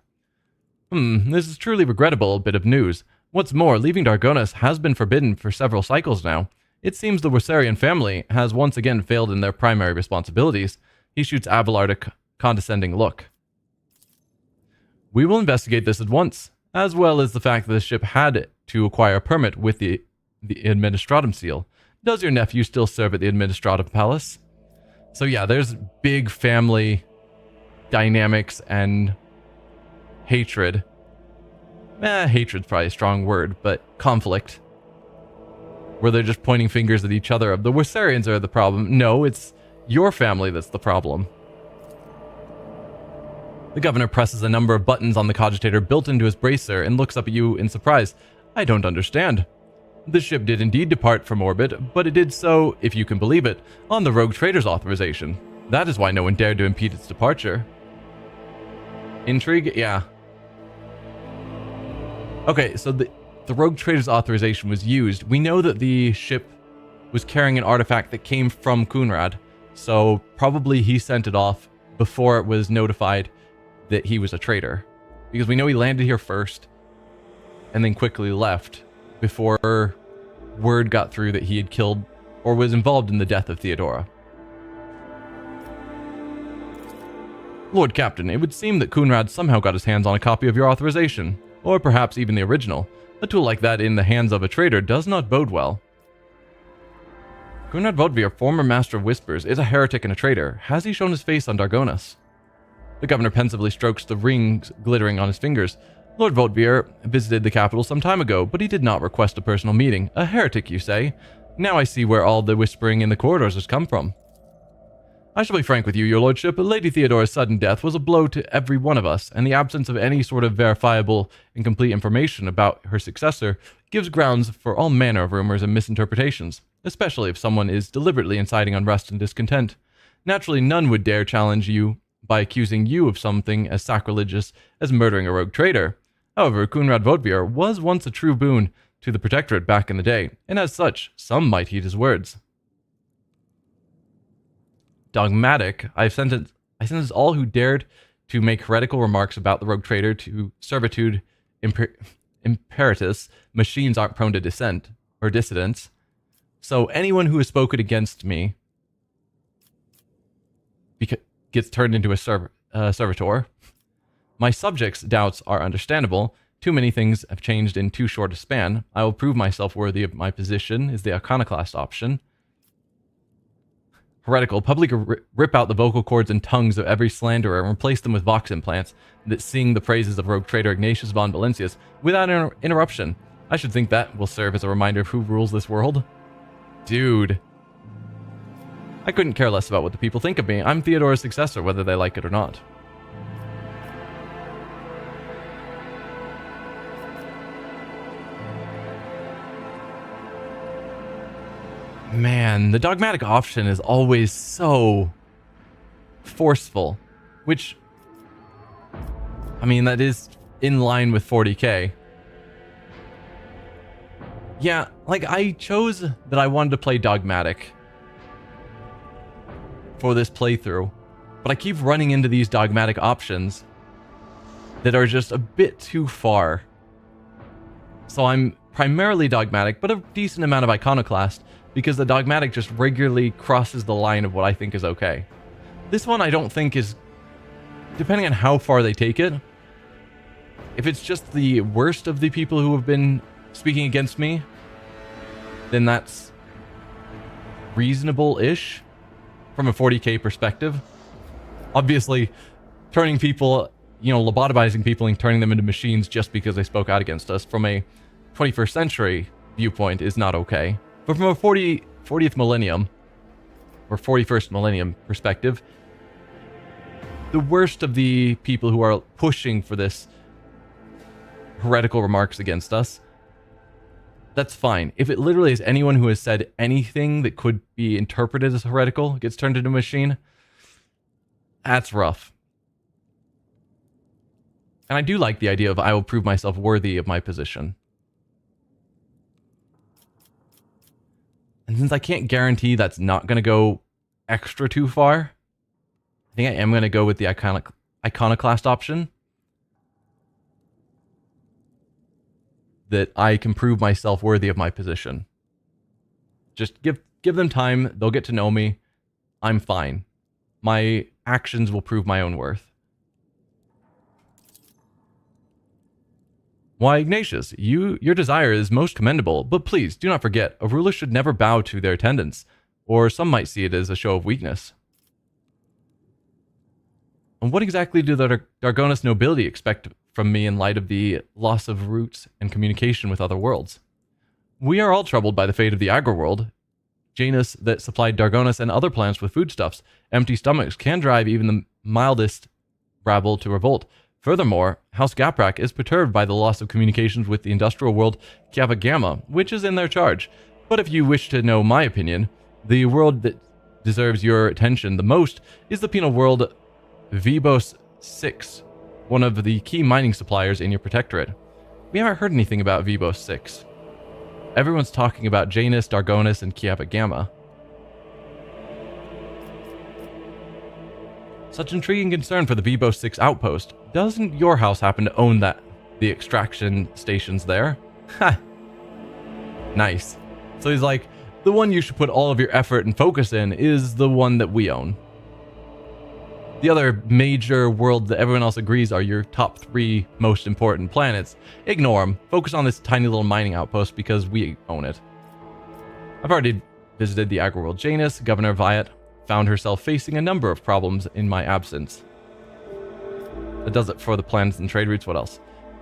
This is truly regrettable bit of news. What's more, leaving Dargonis has been forbidden for several cycles now. It seems the Worsarian family has once again failed in their primary responsibilities. He shoots Abelard a condescending look. We will investigate this at once, as well as the fact that the ship had to acquire a permit with the Administratum seal. Does your nephew still serve at the Administratum Palace? So yeah, there's big family dynamics and hatred. Hatred's probably a strong word, but conflict. Where they're just pointing fingers at each other. The Worsarians are the problem. No, it's your family that's the problem. The governor presses a number of buttons on the cogitator built into his bracer and looks up at you in surprise. I don't understand. The ship did indeed depart from orbit, but it did so, if you can believe it, on the Rogue Trader's authorization. That is why no one dared to impede its departure. Intrigue? Yeah. Okay, so the Rogue Trader's authorization was used. We know that the ship was carrying an artifact that came from Kunrad, so probably he sent it off before it was notified that he was a traitor. Because we know he landed here first, and then quickly left before word got through that he had killed or was involved in the death of Theodora. Lord Captain, it would seem that Kunrad somehow got his hands on a copy of your authorization, or perhaps even the original. A tool like that in the hands of a traitor does not bode well. Kunrad Vodvir, former Master of Whispers, is a heretic and a traitor. Has he shown his face on Dargonis? The governor pensively strokes the rings glittering on his fingers. Lord Vodvir visited the capital some time ago, but he did not request a personal meeting. A heretic, you say? Now I see where all the whispering in the corridors has come from. I shall be frank with you, your lordship. Lady Theodora's sudden death was a blow to every one of us, and the absence of any sort of verifiable and complete information about her successor gives grounds for all manner of rumors and misinterpretations, especially if someone is deliberately inciting unrest and discontent. Naturally, none would dare challenge you by accusing you of something as sacrilegious as murdering a rogue traitor. However, Kunrad Vodvir was once a true boon to the Protectorate back in the day, and as such, some might heed his words. Dogmatic, I sentence all who dared to make heretical remarks about the rogue traitor to servitude imperatus. Machines aren't prone to dissent or dissidence. So anyone who has spoken against me gets turned into a servitor. My subjects' doubts are understandable. Too many things have changed in too short a span. I will prove myself worthy of my position is the iconoclast option. Heretical, publicly rip out the vocal cords and tongues of every slanderer and replace them with vox implants that sing the praises of rogue traitor Ignatius von Valentius without interruption. I should think that will serve as a reminder of who rules this world. Dude. I couldn't care less about what the people think of me. I'm Theodora's successor, whether they like it or not. Man, the dogmatic option is always so forceful, which, I mean, that is in line with 40k. Yeah, like, I chose that I wanted to play dogmatic for this playthrough, but I keep running into these dogmatic options that are just a bit too far. So I'm primarily dogmatic, but a decent amount of iconoclast, because the dogmatic just regularly crosses the line of what I think is okay. This one I don't think is, depending on how far they take it, if it's just the worst of the people who have been speaking against me, then that's reasonable-ish from a 40k perspective. Obviously, turning people, lobotomizing people and turning them into machines just because they spoke out against us from a 21st century viewpoint is not okay. But from a 40th millennium, or 41st millennium perspective, the worst of the people who are pushing for this heretical remarks against us, that's fine. If it literally is anyone who has said anything that could be interpreted as heretical gets turned into a machine, that's rough. And I do like the idea of I will prove myself worthy of my position. And since I can't guarantee that's not going to go extra too far, I think I am going to go with the iconoclast option. That I can prove myself worthy of my position. Just give them time. They'll get to know me. I'm fine. My actions will prove my own worth. Why, Ignatius, your desire is most commendable, but please do not forget, a ruler should never bow to their attendants, or some might see it as a show of weakness. And what exactly do the Dargonus nobility expect from me in light of the loss of roots and communication with other worlds? We are all troubled by the fate of the agri-world. Janus that supplied Dargonus and other planets with foodstuffs. Empty stomachs can drive even the mildest rabble to revolt. Furthermore, House Gaprak is perturbed by the loss of communications with the industrial world Kappa Gamma, which is in their charge. But if you wish to know my opinion, the world that deserves your attention the most is the penal world Vibos 6, one of the key mining suppliers in your protectorate. We haven't heard anything about Vibos 6. Everyone's talking about Janus, Dargonus, and Kappa Gamma. Such intriguing concern for the Vibos 6 outpost. Doesn't your house happen to own the extraction stations there? Ha! Nice. So he's like, the one you should put all of your effort and focus in is the one that we own. The other major world that everyone else agrees are your top 3 most important planets. Ignore them. Focus on this tiny little mining outpost because we own it. I've already visited the agri-world Janus. Governor Viat found herself facing a number of problems in my absence. That does it for the plans and trade routes. What else?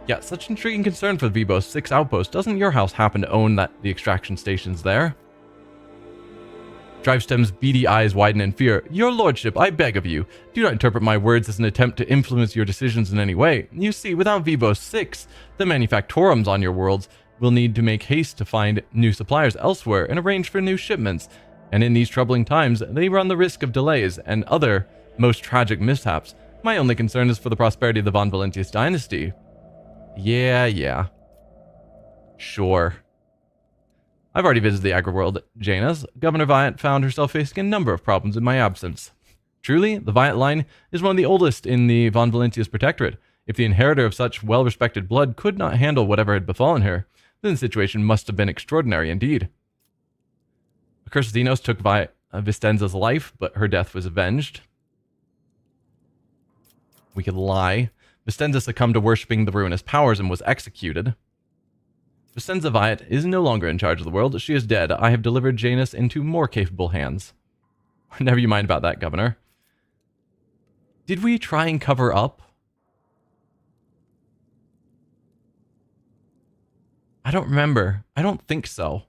Yeah, such intriguing concern for the Vibos 6 outpost. Doesn't your house happen to own the extraction stations there? Drivestem's beady eyes widen in fear. Your lordship, I beg of you, do not interpret my words as an attempt to influence your decisions in any way. You see, without Vibos 6, the manufactorums on your worlds will need to make haste to find new suppliers elsewhere and arrange for new shipments. And in these troubling times, they run the risk of delays and other most tragic mishaps. My only concern is for the prosperity of the Von Valentius dynasty. Yeah. Sure. I've already visited the agri-world Janus. Governor Viat found herself facing a number of problems in my absence. Truly, the Viat line is one of the oldest in the Von Valentius protectorate. If the inheritor of such well-respected blood could not handle whatever had befallen her, then the situation must have been extraordinary indeed. A cursed xenos took Vistenza's life, but her death was avenged. We could lie. Vistenza succumbed to worshipping the ruinous powers and was executed. Vistenza Viat is no longer in charge of the world. She is dead. I have delivered Janus into more capable hands. Never you mind about that, Governor. Did we try and cover up? I don't remember. I don't think so.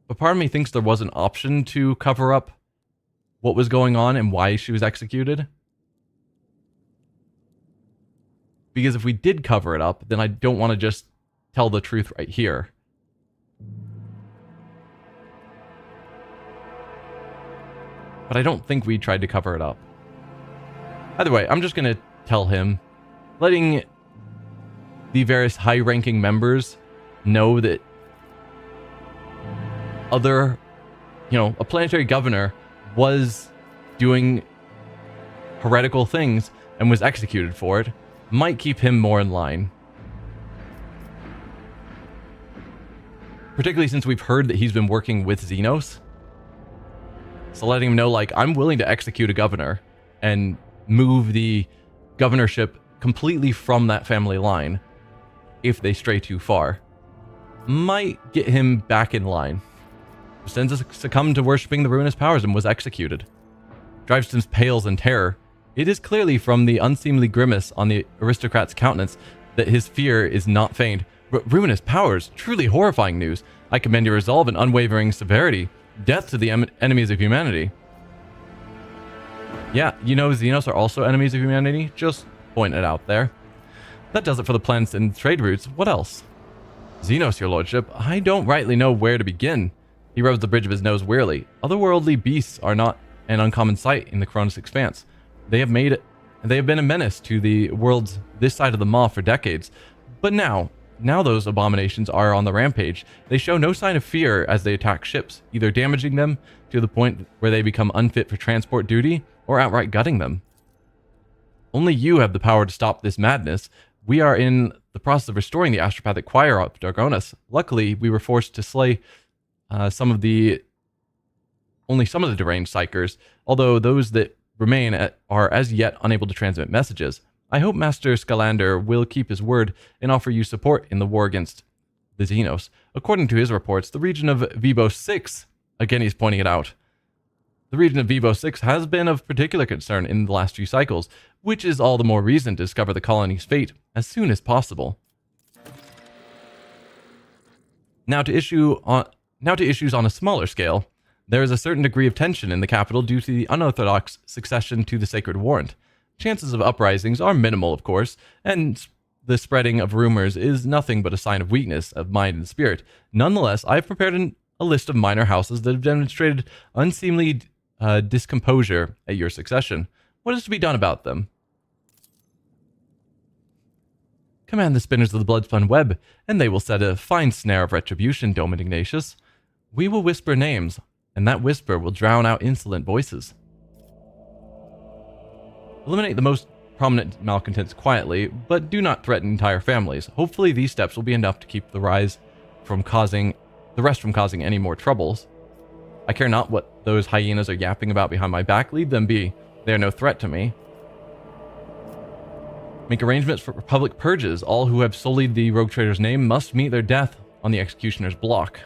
But part of me thinks there was an option to cover up what was going on and why she was executed. Because if we did cover it up, then I don't want to just tell the truth right here. But I don't think we tried to cover it up. Either way, I'm just going to tell him, letting the various high-ranking members know that a planetary governor was doing heretical things and was executed for it, might keep him more in line. Particularly since we've heard that he's been working with Xenos. So letting him know, like, I'm willing to execute a governor and move the governorship completely from that family line if they stray too far, might get him back in line. Cosenza succumbed to worshipping the ruinous powers and was executed. Driveston's pales in terror. It is clearly from the unseemly grimace on the aristocrat's countenance that his fear is not feigned. Ruinous powers, truly horrifying news. I commend your resolve and unwavering severity. Death to the enemies of humanity. Yeah, you know xenos are also enemies of humanity. Just point it out there. That does it for the plans and trade routes. What else? Xenos, your lordship. I don't rightly know where to begin. He rubs the bridge of his nose wearily. Otherworldly beasts are not an uncommon sight in the Koronus Expanse. They have been a menace to the worlds this side of the Maw for decades. But now those abominations are on the rampage. They show no sign of fear as they attack ships, either damaging them to the point where they become unfit for transport duty, or outright gutting them. Only you have the power to stop this madness. We are in the process of restoring the astropathic choir of Dargonus. Luckily, we were forced to slay only some of the deranged psykers, although those that remain are as yet unable to transmit messages. I hope Master Scalander will keep his word and offer you support in the war against the Xenos. According to his reports, the region of Vibo 6, again he's pointing it out, the region of Vibo 6 has been of particular concern in the last few cycles, which is all the more reason to discover the colony's fate as soon as possible. Now to issues on a smaller scale. There is a certain degree of tension in the capital due to the unorthodox succession to the Sacred Warrant. Chances of uprisings are minimal, of course, and the spreading of rumors is nothing but a sign of weakness of mind and spirit. Nonetheless, I have prepared a list of minor houses that have demonstrated unseemly discomposure at your succession. What is to be done about them? Command the spinners of the blood-spun web, and they will set a fine snare of retribution, Dome Ignatius. We will whisper names, and that whisper will drown out insolent voices. Eliminate the most prominent malcontents quietly, but do not threaten entire families. Hopefully these steps will be enough to keep the rest from causing any more troubles. I care not what those hyenas are yapping about behind my back. Leave them be. They are no threat to me. Make arrangements for public purges. All who have sullied the rogue trader's name must meet their death on the executioner's block.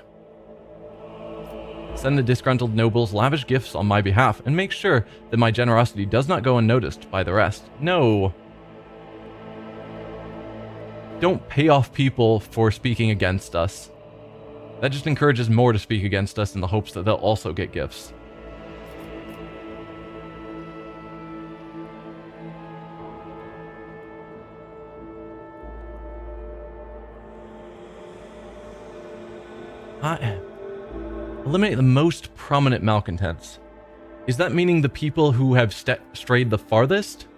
Send the disgruntled nobles lavish gifts on my behalf, and make sure that my generosity does not go unnoticed by the rest. No. Don't pay off people for speaking against us. That just encourages more to speak against us in the hopes that they'll also get gifts. Eliminate the most prominent malcontents. Is that meaning the people who have strayed the farthest?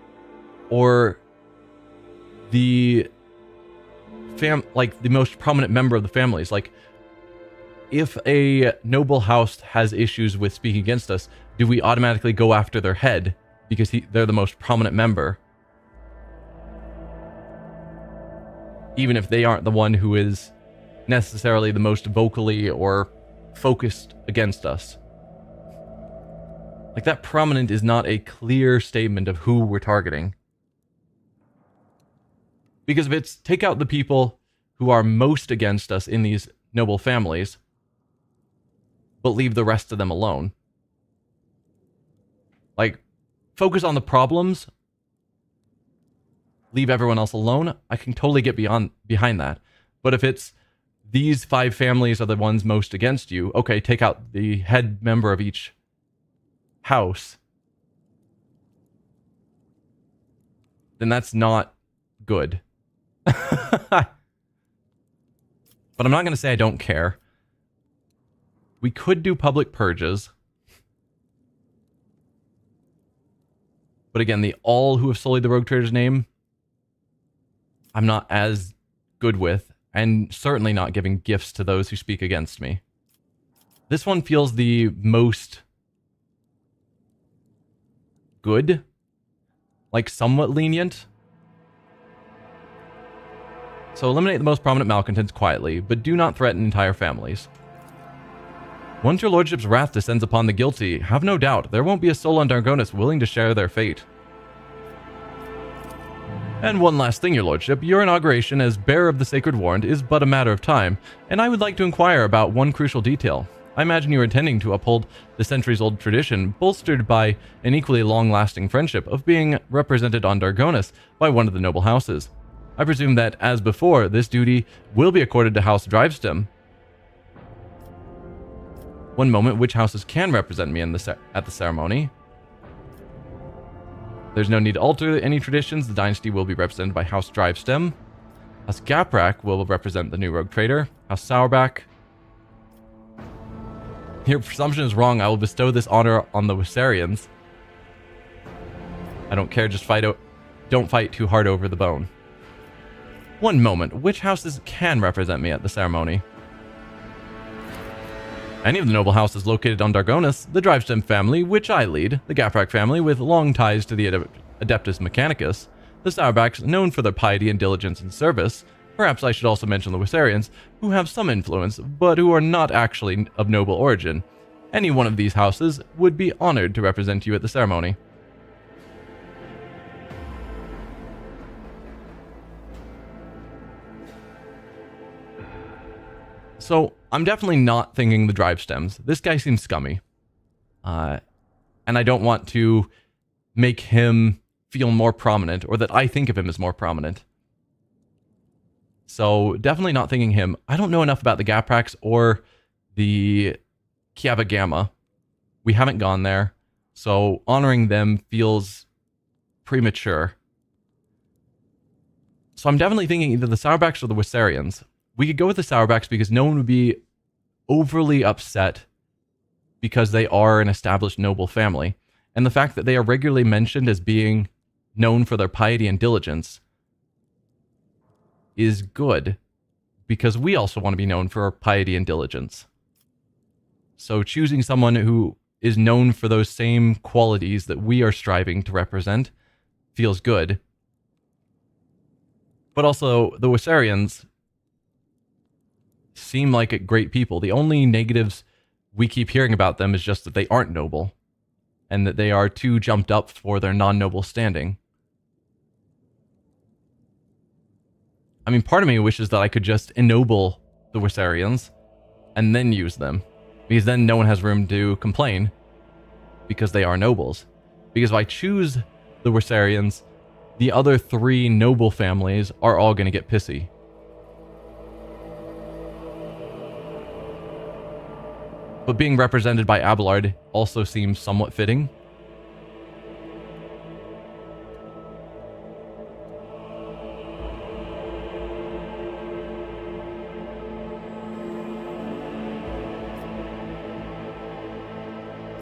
Or the the most prominent member of the families? Like, if a noble house has issues with speaking against us, do we automatically go after their head because they're the most prominent member? Even if they aren't the one who is necessarily the most vocally or focused against us. Like, that prominent is not a clear statement of who we're targeting. Because if it's take out the people who are most against us in these noble families, but leave the rest of them alone. Like, focus on the problems, leave everyone else alone, I can totally get behind that. But if it's these 5 families are the ones most against you, okay, take out the head member of each house, then that's not good. But I'm not going to say I don't care. We could do public purges. But again, the all who have sullied the rogue trader's name, I'm not as good with, and certainly not giving gifts to those who speak against me. This one feels the most good, like somewhat lenient. So eliminate the most prominent malcontents quietly, but do not threaten entire families. Once your lordship's wrath descends upon the guilty, have no doubt there won't be a soul on Dargonus willing to share their fate. And one last thing, your lordship, your inauguration as bearer of the sacred warrant is but a matter of time, and I would like to inquire about one crucial detail. I imagine you are intending to uphold the centuries-old tradition, bolstered by an equally long-lasting friendship of being represented on Dargonus by one of the noble houses. I presume that, as before, this duty will be accorded to House Drivestem. One moment, which houses can represent me at the ceremony? There's no need to alter any traditions. The dynasty will be represented by House Drivestem. House Gaprak will represent the new rogue trader. House Sourback. Your presumption is wrong. I will bestow this honor on the Wissarians. I don't care, just don't fight too hard over the bone. One moment, which houses can represent me at the ceremony? Any of the noble houses located on Dargonus, the Drivestem family, which I lead, the Gaprak family, with long ties to the Adeptus Mechanicus, the Sourbacks, known for their piety and diligence in service. Perhaps I should also mention the Wissarians, who have some influence, but who are not actually of noble origin. Any one of these houses would be honored to represent you at the ceremony. So, I'm definitely not thinking the Drivestems. This guy seems scummy. And I don't want to make him feel more prominent, or that I think of him as more prominent. So, definitely not thinking him. I don't know enough about the Gapraks or the Kiava Gamma. We haven't gone there, so honoring them feels premature. So I'm definitely thinking either the Sourbacks or the Wissarians. We could go with the Sourbacks because no one would be overly upset because they are an established noble family. And the fact that they are regularly mentioned as being known for their piety and diligence is good, because we also want to be known for our piety and diligence. So choosing someone who is known for those same qualities that we are striving to represent feels good. But also, the Wissarians seem like great people. The only negatives we keep hearing about them is just that they aren't noble, and that they are too jumped up for their non-noble standing. I mean, part of me wishes that I could just ennoble the Wissarians and then use them, because then no one has room to complain, because they are nobles. Because if I choose the Wissarians, the other three noble families are all going to get pissy. But being represented by Abelard also seems somewhat fitting.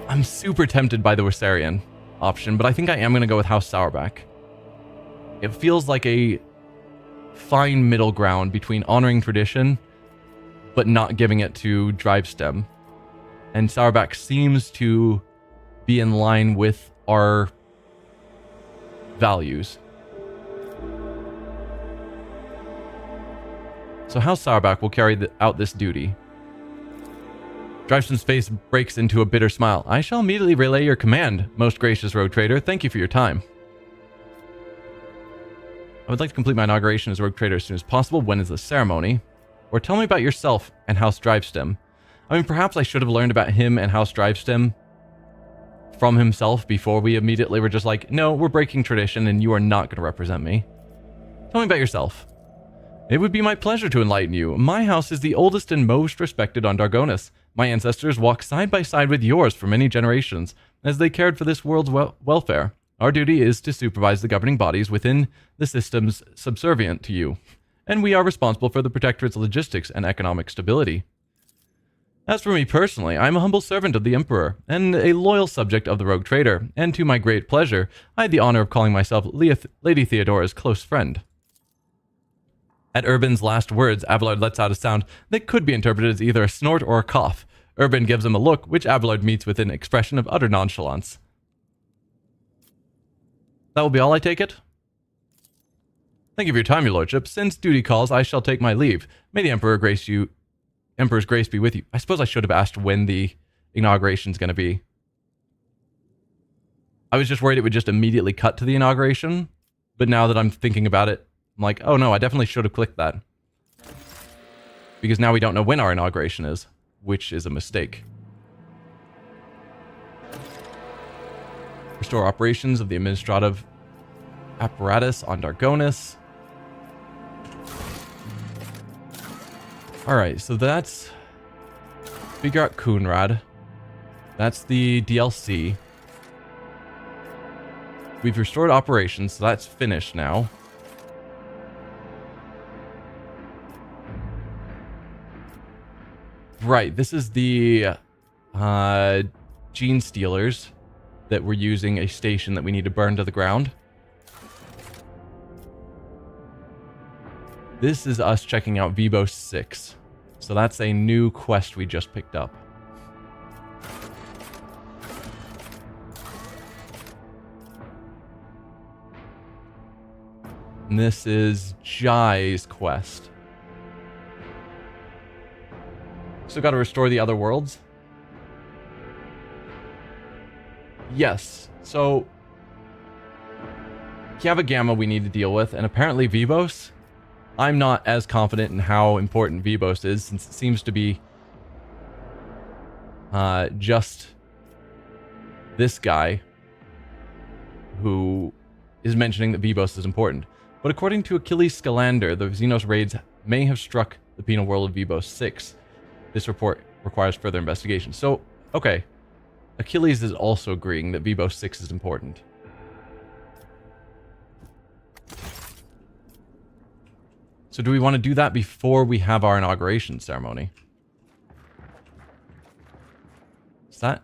I'm super tempted by the Wissarian option, but I think I am going to go with House Sourback. It feels like a fine middle ground between honoring tradition, but not giving it to Drivestem. And Sourback seems to be in line with our values. So House Sourback will carry out this duty. Drivestem's face breaks into a bitter smile. I shall immediately relay your command, most gracious rogue trader. Thank you for your time. I would like to complete my inauguration as rogue trader as soon as possible. When is the ceremony? Or tell me about yourself and House Drivestem. I mean, perhaps I should have learned about him and House Drivestem from himself before we immediately were just like, no, we're breaking tradition and you are not going to represent me. Tell me about yourself. It would be my pleasure to enlighten you. My house is the oldest and most respected on Dargonus. My ancestors walk side by side with yours for many generations, as they cared for this world's welfare. Our duty is to supervise the governing bodies within the systems subservient to you, and we are responsible for the Protectorate's logistics and economic stability. As for me personally, I am a humble servant of the Emperor, and a loyal subject of the Rogue Trader, and to my great pleasure, I had the honor of calling myself Lady Theodora's close friend. At Urban's last words, Abelard lets out a sound that could be interpreted as either a snort or a cough. Urban gives him a look, which Abelard meets with an expression of utter nonchalance. That will be all, I take it? Thank you for your time, your lordship. Since duty calls, I shall take my leave. May the Emperor grace you Emperor's grace be with you. I suppose I should have asked when the inauguration's going to be. I was just worried it would just immediately cut to the inauguration, but now that I'm thinking about it, I'm like, oh no, I definitely should have clicked that. Because now we don't know when our inauguration is, which is a mistake. Restore operations of the administrative apparatus on Dargonus. Alright, so that's... Figure out Coonrad. That's the DLC. We've restored operations, so that's finished now. Right, this is the gene stealers that we're using a station that we need to burn to the ground. This is us checking out Vibo 6. So that's a new quest we just picked up. And this is Jai's quest. So got to restore the other worlds. Yes, so Kiava Gamma we need to deal with, and apparently Vivos. I'm not as confident in how important Vivos is, since it seems to be just this guy who is mentioning that Vivos is important. But according to Achilles Scalander, the Xenos raids may have struck the penal world of Vivos 6. This report requires further investigation. So, okay. Achilles is also agreeing that Vivos 6 is important. So do we want to do that before we have our inauguration ceremony? So that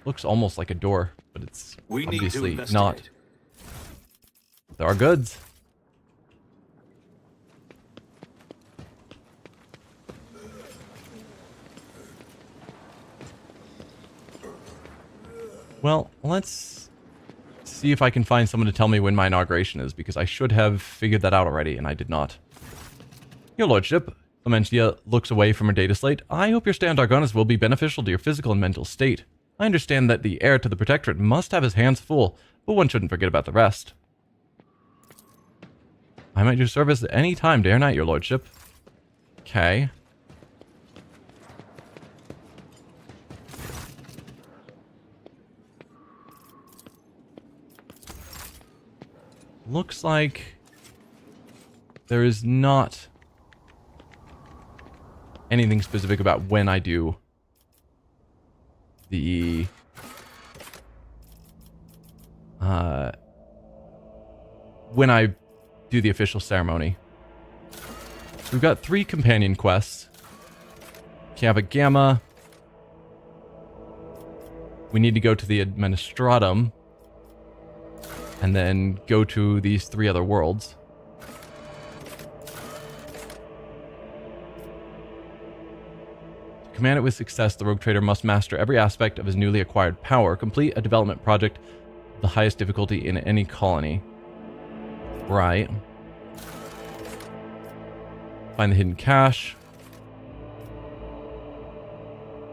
looks almost like a door, but it's obviously not. There are goods. Well, let's see if I can find someone to tell me when my inauguration is, because I should have figured that out already, and I did not. Your Lordship, Clementia looks away from her data slate. I hope your stay on Dargonus will be beneficial to your physical and mental state. I understand that the heir to the Protectorate must have his hands full, but one shouldn't forget about the rest. I might do service at any time, day or night, Your Lordship. Okay. Looks like there is not anything specific about when I do the official ceremony. So we've got 3 companion quests. Kiava Gamma. We need to go to the Administratum and then go to these 3 other worlds. To command it with success, the rogue trader must master every aspect of his newly acquired power, complete a development project of the highest difficulty in any colony. Right. Find the hidden cache.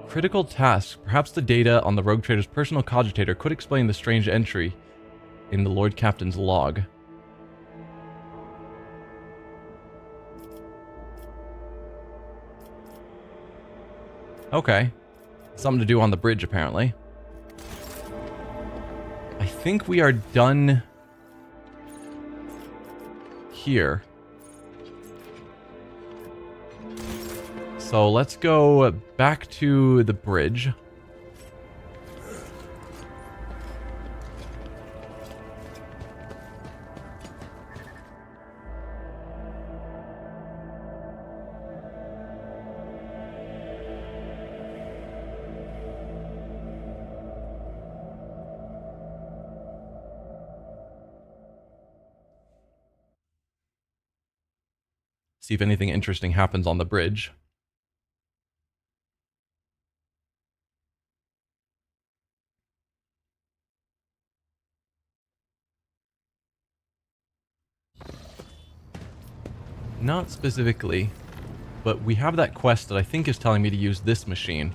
Critical task. Perhaps the data on the rogue trader's personal cogitator could explain the strange entry in the Lord Captain's log. Okay. Something to do on the bridge, apparently. I think we are done here. So let's go back to the bridge. See if anything interesting happens on the bridge. Not specifically. but we have that quest that I think is telling me to use this machine.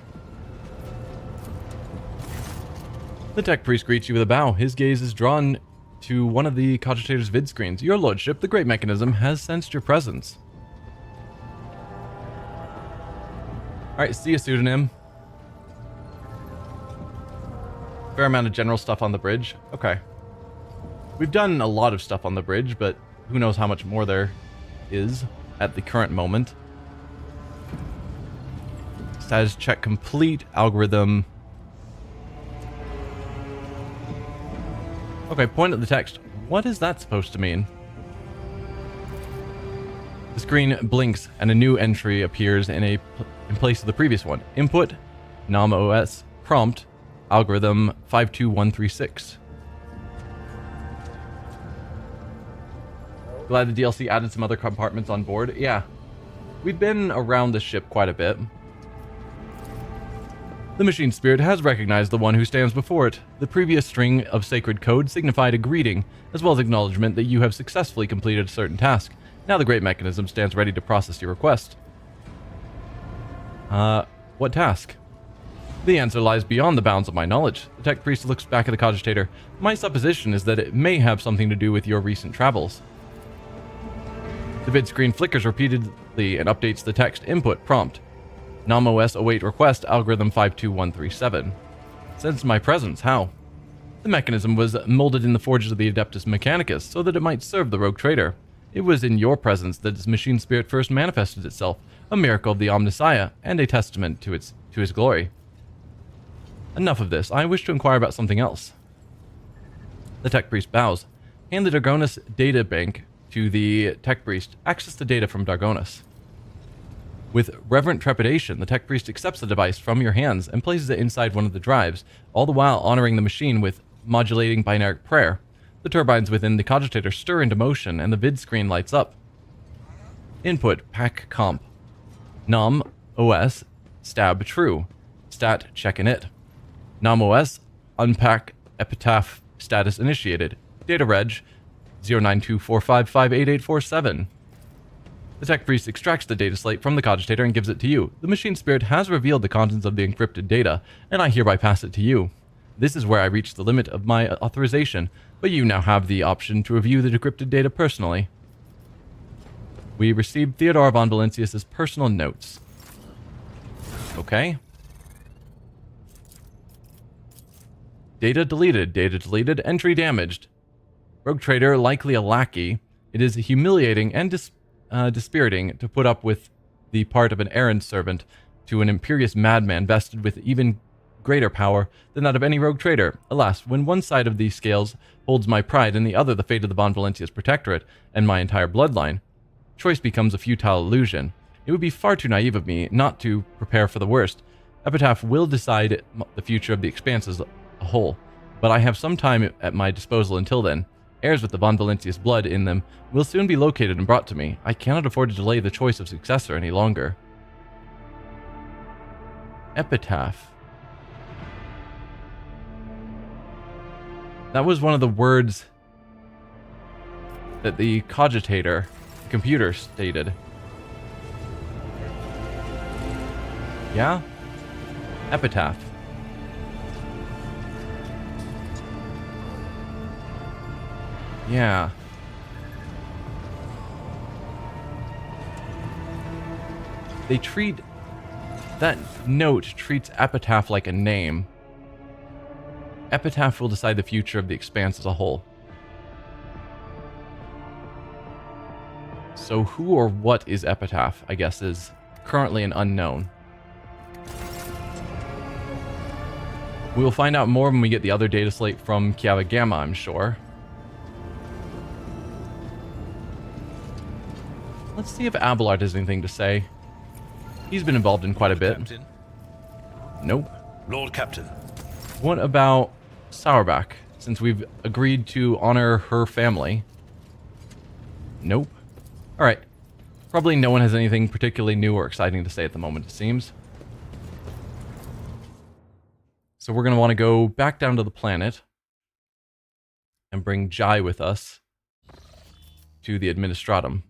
The tech priest greets you with a bow. His gaze is drawn to one of the cogitator's vid screens. Your lordship, the great mechanism, has sensed your presence. Alright, see a pseudonym. Fair amount of general stuff on the bridge. Okay. We've done a lot of stuff on the bridge, but who knows how much more there is at the current moment. Status check complete. Algorithm. Okay, point at the text. What is that supposed to mean? The screen blinks and a new entry appears in place of the previous one. Input, nom.os, prompt, algorithm 52136. Glad the DLC added some other compartments on board. Yeah, we've been around the ship quite a bit. The machine spirit has recognized the one who stands before it. The previous string of sacred code signified a greeting, as well as acknowledgement that you have successfully completed a certain task. Now the great mechanism stands ready to process your request. What task? The answer lies beyond the bounds of my knowledge. The tech priest looks back at the cogitator. My supposition is that it may have something to do with your recent travels. The vid screen flickers repeatedly and updates the text input prompt. nom.os await request algorithm 52137. Sense my presence, how? The mechanism was molded in the forges of the Adeptus Mechanicus so that it might serve the rogue trader. It was in your presence that its machine spirit first manifested itself, a miracle of the Omnissiah and a testament to his glory. Enough of this. I wish to inquire about something else. The tech priest bows. Hand the Dargonus data bank to the tech priest. Access the data from Dargonus. With reverent trepidation, the tech priest accepts the device from your hands and places it inside one of the drives, all the while honoring the machine with modulating binaric prayer. The turbines within the cogitator stir into motion and the vid screen lights up. Input pack comp. Nom OS stab true. Stat check init. Nom OS unpack epitaph status initiated. Data reg 0924558847. The tech priest extracts the data slate from the cogitator and gives it to you. The machine spirit has revealed the contents of the encrypted data, and I hereby pass it to you. This is where I reach the limit of my authorization, but you now have the option to review the decrypted data personally. We received Theodore von Valentius's personal notes. Okay. Data deleted, entry damaged. Rogue trader, likely a lackey. It is humiliating and dispiriting to put up with the part of an errand servant to an imperious madman vested with even greater power than that of any rogue trader. Alas, when one side of these scales holds my pride and the other the fate of the Von Valentius Protectorate and my entire bloodline, choice becomes a futile illusion. It would be far too naive of me not to prepare for the worst. Epitaph will decide the future of the Expanse as a whole, but I have some time at my disposal until then. Heirs with the Von Valentius blood in them will soon be located and brought to me. I cannot afford to delay the choice of successor any longer. Epitaph. That was one of the words that the cogitator, the computer, stated. Yeah? Epitaph. Yeah. They treat... That note treats Epitaph like a name. Epitaph will decide the future of the Expanse as a whole. So who or what is Epitaph, I guess, is currently an unknown. We will find out more when we get the other data slate from Kiava Gamma, I'm sure. Let's see if Abelard has anything to say. He's been involved in quite a bit. Captain. Nope. Lord Captain. What about Sauerback, since we've agreed to honor her family? Nope. Alright. Probably no one has anything particularly new or exciting to say at the moment, it seems. So we're going to want to go back down to the planet and bring Jai with us to the Administratum.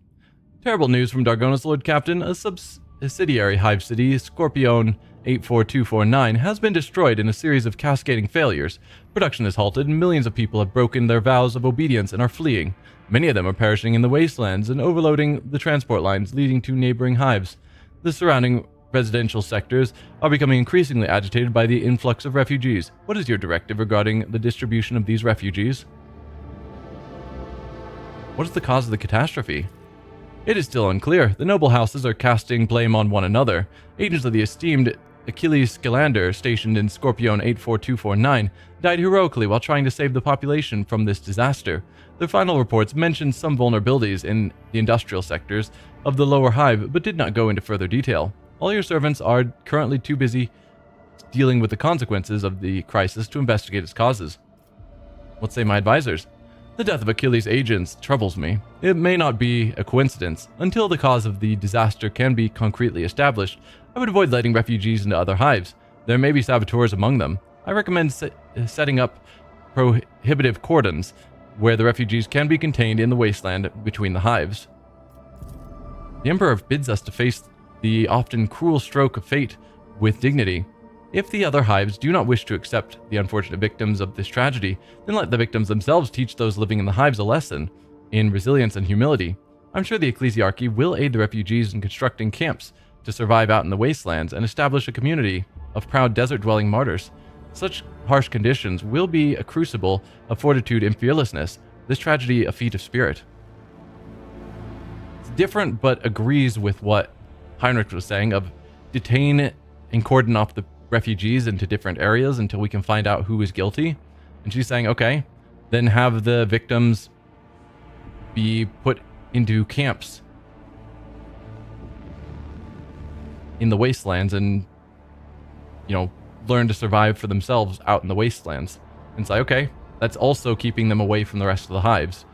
Terrible news from Dargonus, Lord Captain. A subsidiary hive city, Scorpion 84249, has been destroyed in a series of cascading failures. Production is halted, and millions of people have broken their vows of obedience and are fleeing. Many of them are perishing in the wastelands and overloading the transport lines leading to neighboring hives. The surrounding residential sectors are becoming increasingly agitated by the influx of refugees. What is your directive regarding the distribution of these refugees? What is the cause of the catastrophe? It is still unclear. The noble houses are casting blame on one another. Agents of the esteemed Achilles Scalander, stationed in Scorpion 84249, died heroically while trying to save the population from this disaster. Their final reports mentioned some vulnerabilities in the industrial sectors of the lower hive, but did not go into further detail. All your servants are currently too busy dealing with the consequences of the crisis to investigate its causes. What say my advisors? The death of Achilles' agents troubles me. It may not be a coincidence. Until the cause of the disaster can be concretely established, I would avoid letting refugees into other hives. There may be saboteurs among them. I recommend setting up prohibitive cordons where the refugees can be contained in the wasteland between the hives. The Emperor bids us to face the often cruel stroke of fate with dignity. If the other hives do not wish to accept the unfortunate victims of this tragedy, then let the victims themselves teach those living in the hives a lesson in resilience and humility. I'm sure the ecclesiarchy will aid the refugees in constructing camps to survive out in the wastelands and establish a community of proud desert-dwelling martyrs. Such harsh conditions will be a crucible of fortitude and fearlessness, this tragedy a feat of spirit. It's different, but agrees with what Heinrich was saying of detain and cordon off the refugees into different areas until we can find out who is guilty. And she's saying, okay, then have the victims be put into camps in the wastelands and, learn to survive for themselves out in the wastelands. And say, okay, that's also keeping them away from the rest of the hives.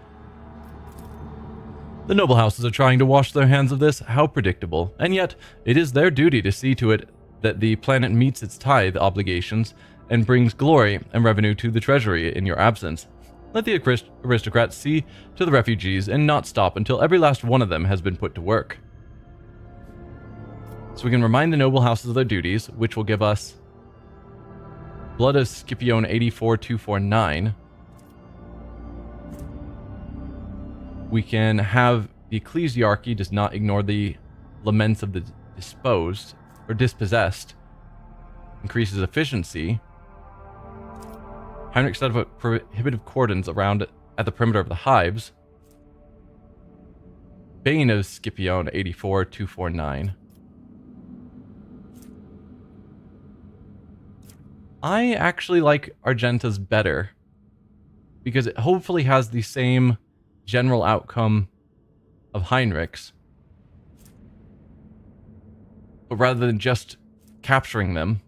The noble houses are trying to wash their hands of this. How predictable. And yet, it is their duty to see to it that the planet meets its tithe obligations and brings glory and revenue to the treasury in your absence. Let the aristocrats see to the refugees and not stop until every last one of them has been put to work. So we can remind the noble houses of their duties, which will give us Blood of Scipione 84249. We can have the ecclesiarchy does not ignore the laments of the disposed or dispossessed. Increases efficiency. Heinrich set up prohibitive cordons around at the perimeter of the hives. Bane of Scipione 84249. I actually like Argenta's better because it hopefully has the same general outcome of Heinrich's. But rather than just capturing them,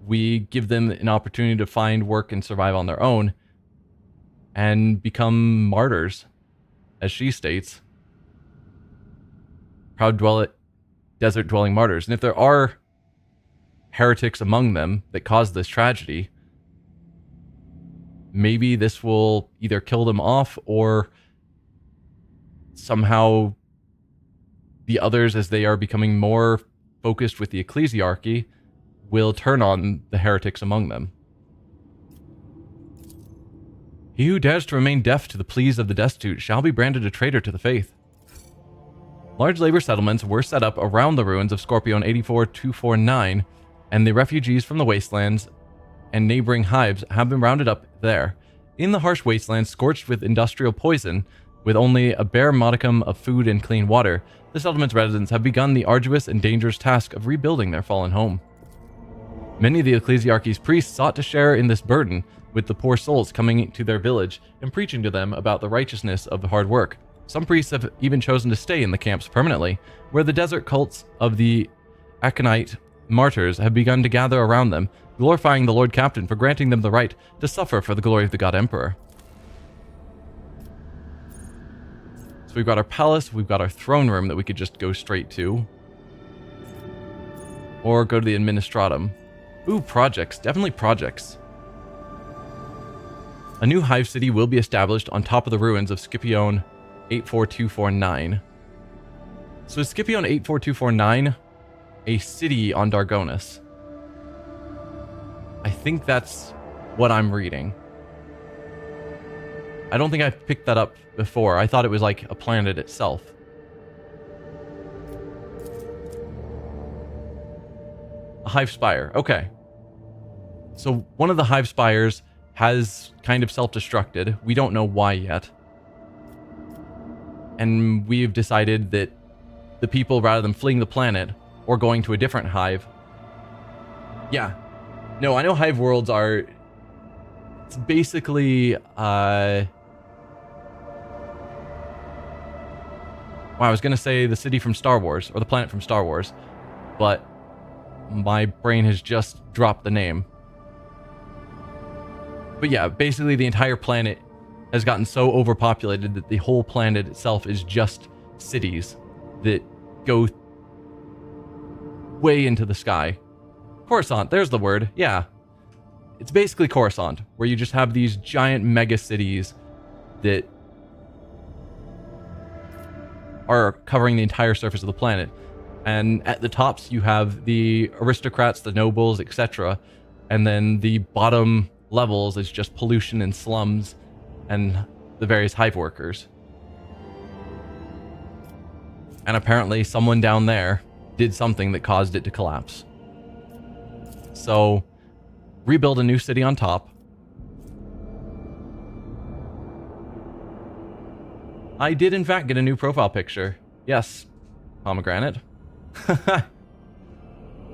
we give them an opportunity to find work and survive on their own and become martyrs, as she states. Proud desert-dwelling martyrs. And if there are heretics among them that caused this tragedy, maybe this will either kill them off or somehow the others, as they are becoming more focused with the ecclesiarchy, will turn on the heretics among them. He who dares to remain deaf to the pleas of the destitute shall be branded a traitor to the faith. Large labor settlements were set up around the ruins of Scorpion 84249, and the refugees from the wastelands and neighboring hives have been rounded up there. In the harsh wastelands scorched with industrial poison, with only a bare modicum of food and clean water, the settlement's residents have begun the arduous and dangerous task of rebuilding their fallen home. Many of the ecclesiarchy's priests sought to share in this burden with the poor souls coming to their village and preaching to them about the righteousness of the hard work. Some priests have even chosen to stay in the camps permanently, where the desert cults of the Aconite martyrs have begun to gather around them, glorifying the Lord Captain for granting them the right to suffer for the glory of the God Emperor. So we've got our palace, we've got our throne room that we could just go straight to. Or go to the administratum. Ooh, projects. Definitely projects. A new hive city will be established on top of the ruins of Scipione 84249. So is Scipion 84249 a city on Dargonus? I think that's what I'm reading. I don't think I've picked that up before. I thought it was like a planet itself. A hive spire. Okay. So one of the hive spires has kind of self-destructed. We don't know why yet. And we've decided that the people, rather than fleeing the planet or going to a different hive... Yeah. No, I know hive worlds are... It's basically... Wow, I was going to say the city from Star Wars, or the planet from Star Wars, but my brain has just dropped the name. But yeah, basically the entire planet has gotten so overpopulated that the whole planet itself is just cities that go way into the sky. Coruscant, there's the word, yeah. It's basically Coruscant, where you just have these giant mega cities that are covering the entire surface of the planet. And at the tops you have the aristocrats, the nobles, etc. And then the bottom levels is just pollution and slums and the various hive workers. And apparently someone down there did something that caused it to collapse. So, rebuild a new city on top. I did in fact get a new profile picture. Yes, pomegranate.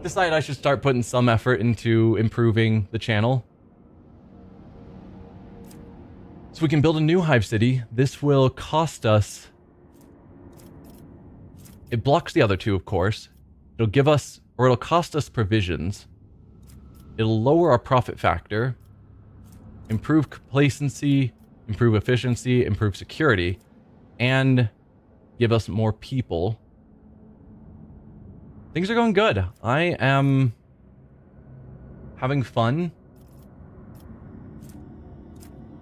Decided I should start putting some effort into improving the channel. So we can build a new hive city. This will cost us... It blocks the other two, of course. It'll give us, or it'll cost us provisions. It'll lower our profit factor, improve complacency, improve efficiency, improve security, and give us more people. Things are going good. I am having fun.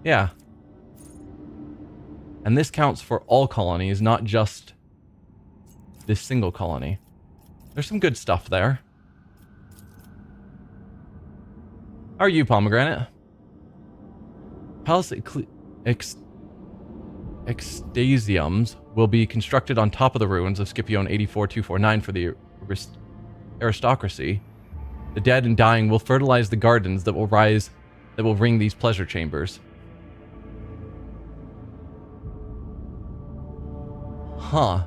Yeah. And this counts for all colonies, not just this single colony. There's some good stuff there. How are you, Pomegranate? Palace Extasiums will be constructed on top of the ruins of Scipion 84249 for the aristocracy. The dead and dying will fertilize the gardens that will ring these pleasure chambers. Huh.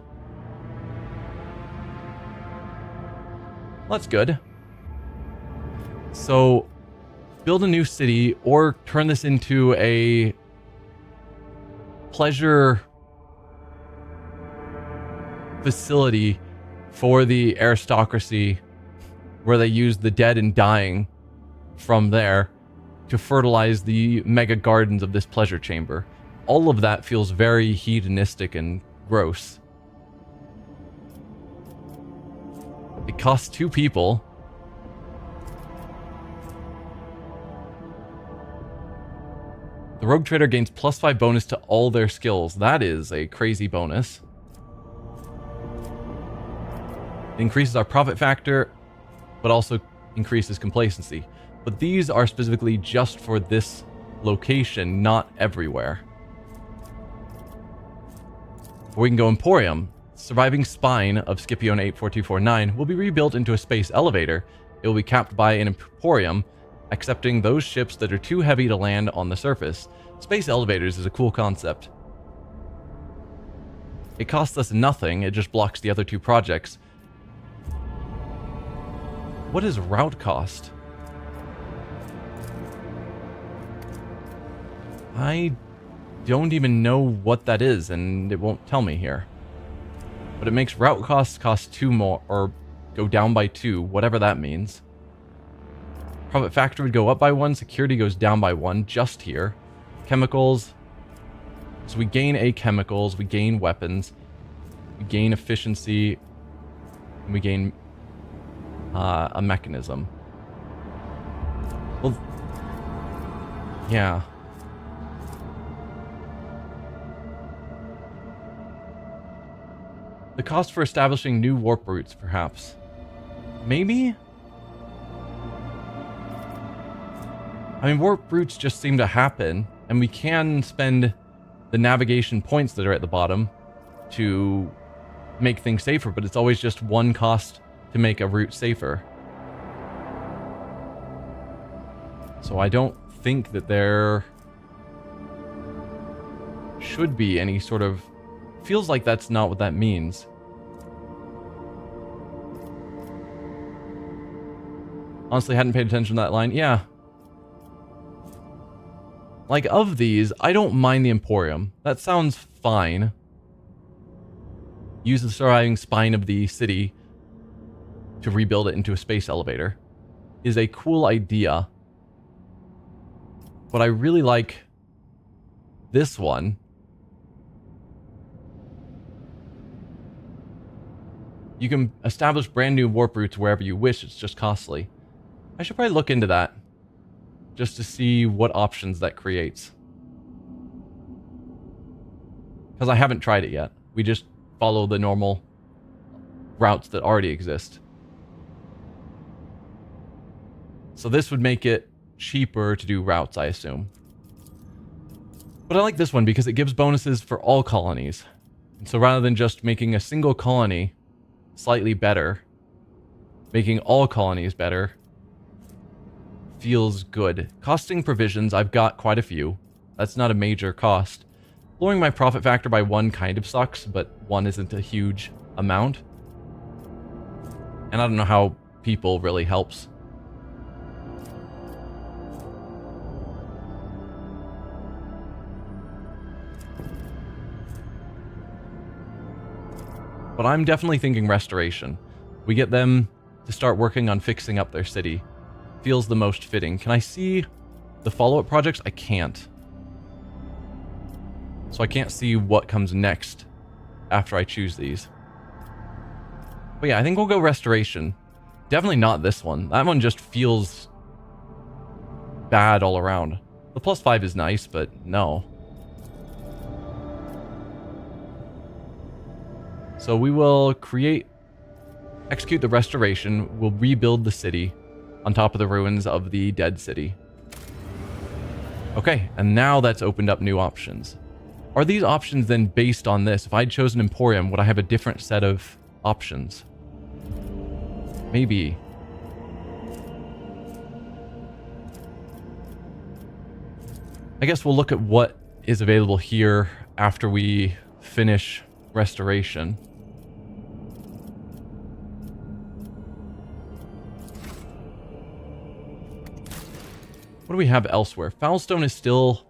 That's good. So, build a new city or turn this into a pleasure facility for the aristocracy, where they use the dead and dying from there to fertilize the mega gardens of this pleasure chamber. All of that feels very hedonistic and gross. It costs 2 people. The rogue trader gains +5 bonus to all their skills. That is a crazy bonus. It increases our profit factor, but also increases complacency. But these are specifically just for this location, not everywhere. We can go Emporium. Surviving spine of Scipion 84249 will be rebuilt into a space elevator. It will be capped by an Emporium, accepting those ships that are too heavy to land on the surface. Space elevators is a cool concept. It costs us nothing, it just blocks the other 2 projects. What is route cost? I don't even know what that is, and it won't tell me here. But it makes route costs cost 2 more, or go down by 2, whatever that means. Profit factor would go up by 1, security goes down by 1, just here. Chemicals. So we gain A chemicals, we gain weapons, we gain efficiency, and we gain a mechanism. Well, yeah. The cost for establishing new warp routes, perhaps. Maybe? I mean, warp routes just seem to happen, and we can spend the navigation points that are at the bottom to make things safer, but it's always just one cost to make a route safer. So I don't think that there should be any sort of... Feels like that's not what that means. Honestly, hadn't paid attention to that line. Yeah. Like, of these, I don't mind the Emporium. That sounds fine. Use the surviving spine of the city to rebuild it into a space elevator is a cool idea. But I really like this one. You can establish brand new warp routes wherever you wish. It's just costly. I should probably look into that just to see what options that creates. Because I haven't tried it yet. We just follow the normal routes that already exist. So this would make it cheaper to do routes, I assume. But I like this one because it gives bonuses for all colonies. And so rather than just making a single colony slightly better, making all colonies better feels good. Costing provisions, I've got quite a few. That's not a major cost. Lowering my profit factor by 1 kind of sucks, but 1 isn't a huge amount. And I don't know how people really helps. But I'm definitely thinking restoration. We get them to start working on fixing up their city. Feels the most fitting. Can I see the follow-up projects? I can't. So I can't see what comes next after I choose these. But yeah, I think we'll go restoration. Definitely not this one. That one just feels bad all around. The +5 is nice, but no. So we will execute the restoration. We'll rebuild the city on top of the ruins of the dead city. Okay, and now that's opened up new options. Are these options then based on this? If I'd chosen Emporium, would I have a different set of options? Maybe. I guess we'll look at what is available here after we finish restoration. What do we have elsewhere? Foulstone is still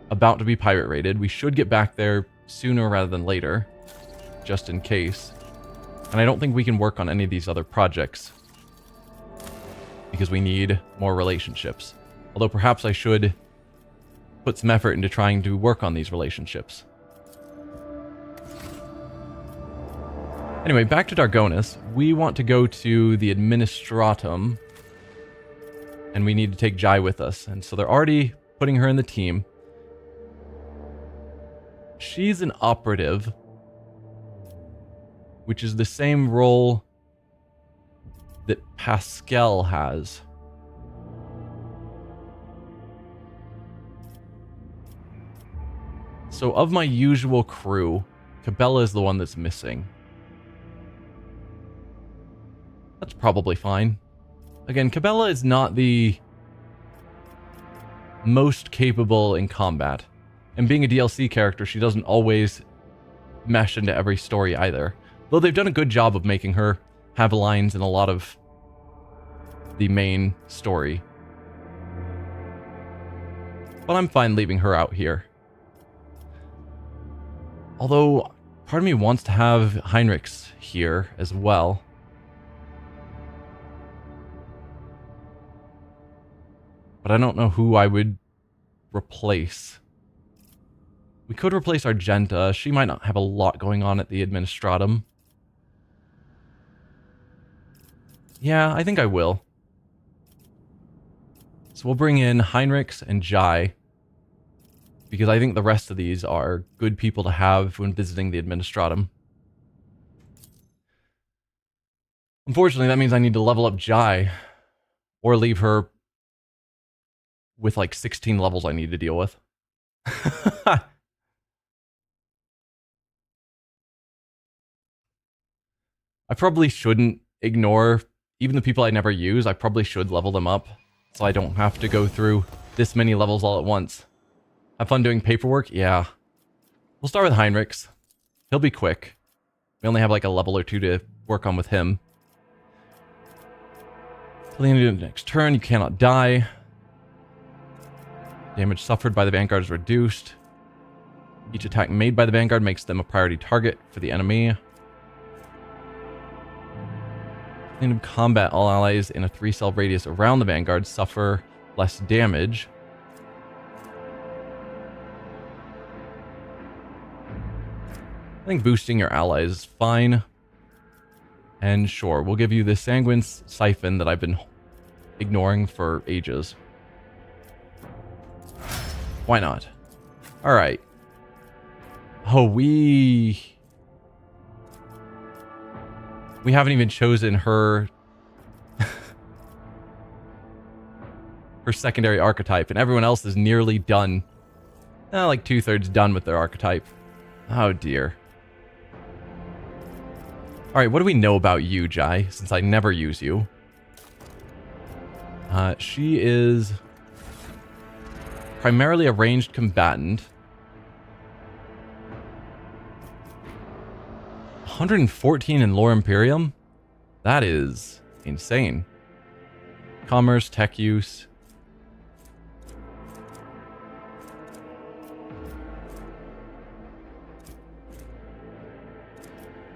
about to be pirate raided. We should get back there sooner rather than later, just in case. And I don't think we can work on any of these other projects because we need more relationships. Although perhaps I should put some effort into trying to work on these relationships. Anyway, back to Dargonus. We want to go to the Administratum, and we need to take Jai with us. And so they're already putting her in the team. She's an operative, which is the same role that Pascal has. So of my usual crew, Cabela is the one that's missing. That's probably fine. Again, Cabela is not the most capable in combat. And being a DLC character, she doesn't always mesh into every story either. Though they've done a good job of making her have lines in a lot of the main story. But I'm fine leaving her out here. Although, part of me wants to have Heinrichs here as well. But I don't know who I would replace. We could replace Argenta. She might not have a lot going on at the Administratum. Yeah, I think I will. So we'll bring in Heinrichs and Jai, because I think the rest of these are good people to have when visiting the Administratum. Unfortunately, that means I need to level up Jai. Or leave her with like 16 levels I need to deal with. I probably shouldn't ignore even the people I never use. I probably should level them up so I don't have to go through this many levels all at once. Have fun doing paperwork? Yeah. We'll start with Heinrich's. He'll be quick. We only have like a level or two to work on with him. Till the end of the next turn, you cannot die. Damage suffered by the Vanguard is reduced. Each attack made by the Vanguard makes them a priority target for the enemy. In combat, all allies in a 3-cell radius around the Vanguard suffer less damage. I think boosting your allies is fine. And sure, we'll give you the Sanguine Siphon that I've been ignoring for ages. Why not? Alright. Oh, we haven't even chosen her her secondary archetype, and everyone else is nearly done. Like 2/3 done with their archetype. Oh dear. Alright, what do we know about you, Jai, since I never use you? She is primarily a ranged combatant. 114 in lore Imperium? That is insane. Commerce, tech use.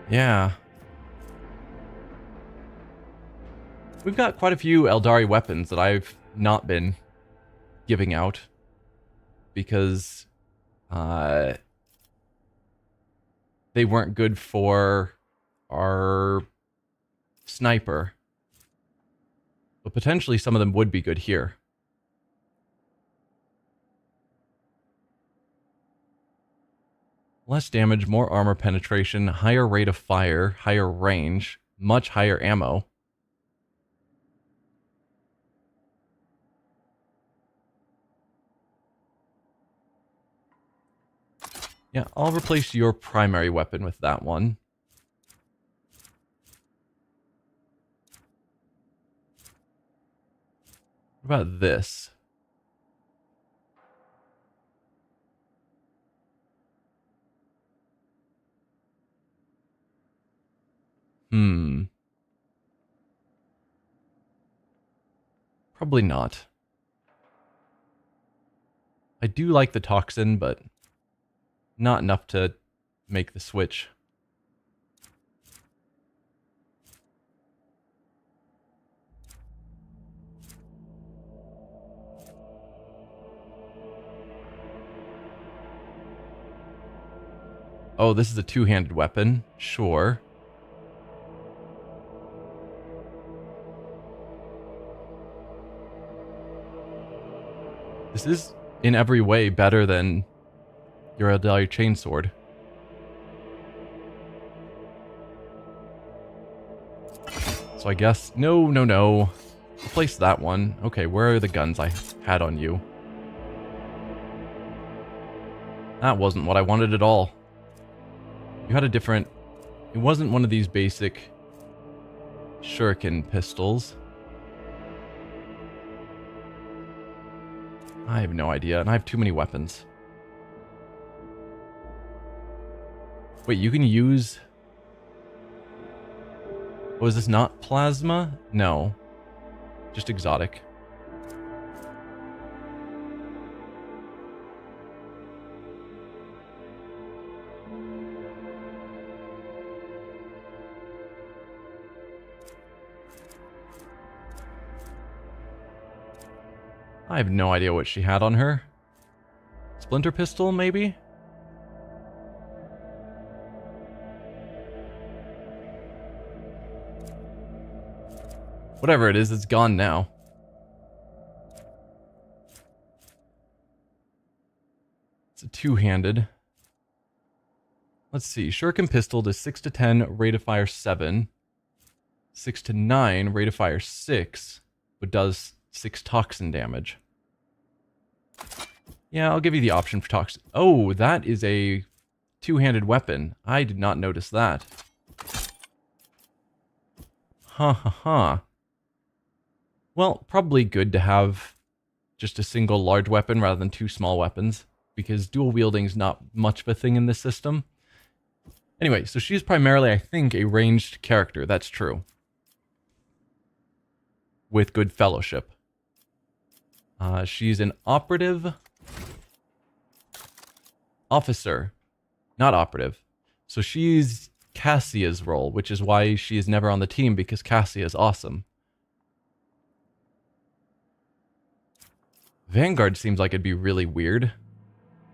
Yeah. We've got quite a few Eldari weapons that I've not been giving out because they weren't good for our sniper. But potentially some of them would be good here. Less damage, more armor penetration, higher rate of fire, higher range, much higher ammo. Yeah, I'll replace your primary weapon with that one. What about this? Probably not. I do like the toxin, but not enough to make the switch. Oh, this is a two-handed weapon. Sure. This is in every way better than your Eldari chainsword. So I guess no. Replace that one. Okay, where are the guns I had on you? That wasn't what I wanted at all. You had a different... It wasn't one of these basic shuriken pistols. I have no idea, and I have too many weapons. Wait, you can use... Oh, is this not plasma? No. Just exotic. I have no idea what she had on her. Splinter pistol, maybe? Whatever it is, it's gone now. It's a two-handed. Let's see. Shuriken pistol does 6 to 10, rate of fire 7. 6 to 9, rate of fire 6, but does 6 toxin damage. Yeah, I'll give you the option for toxin. Oh, that is a two-handed weapon. I did not notice that. Ha ha ha. Well, probably good to have just a single large weapon rather than 2 small weapons, because dual wielding is not much of a thing in this system. Anyway, so she's primarily, I think, a ranged character. That's true. With good fellowship. She's an operative officer, not operative. So she's Cassia's role, which is why she is never on the team, because Cassia is awesome. Vanguard seems like it'd be really weird.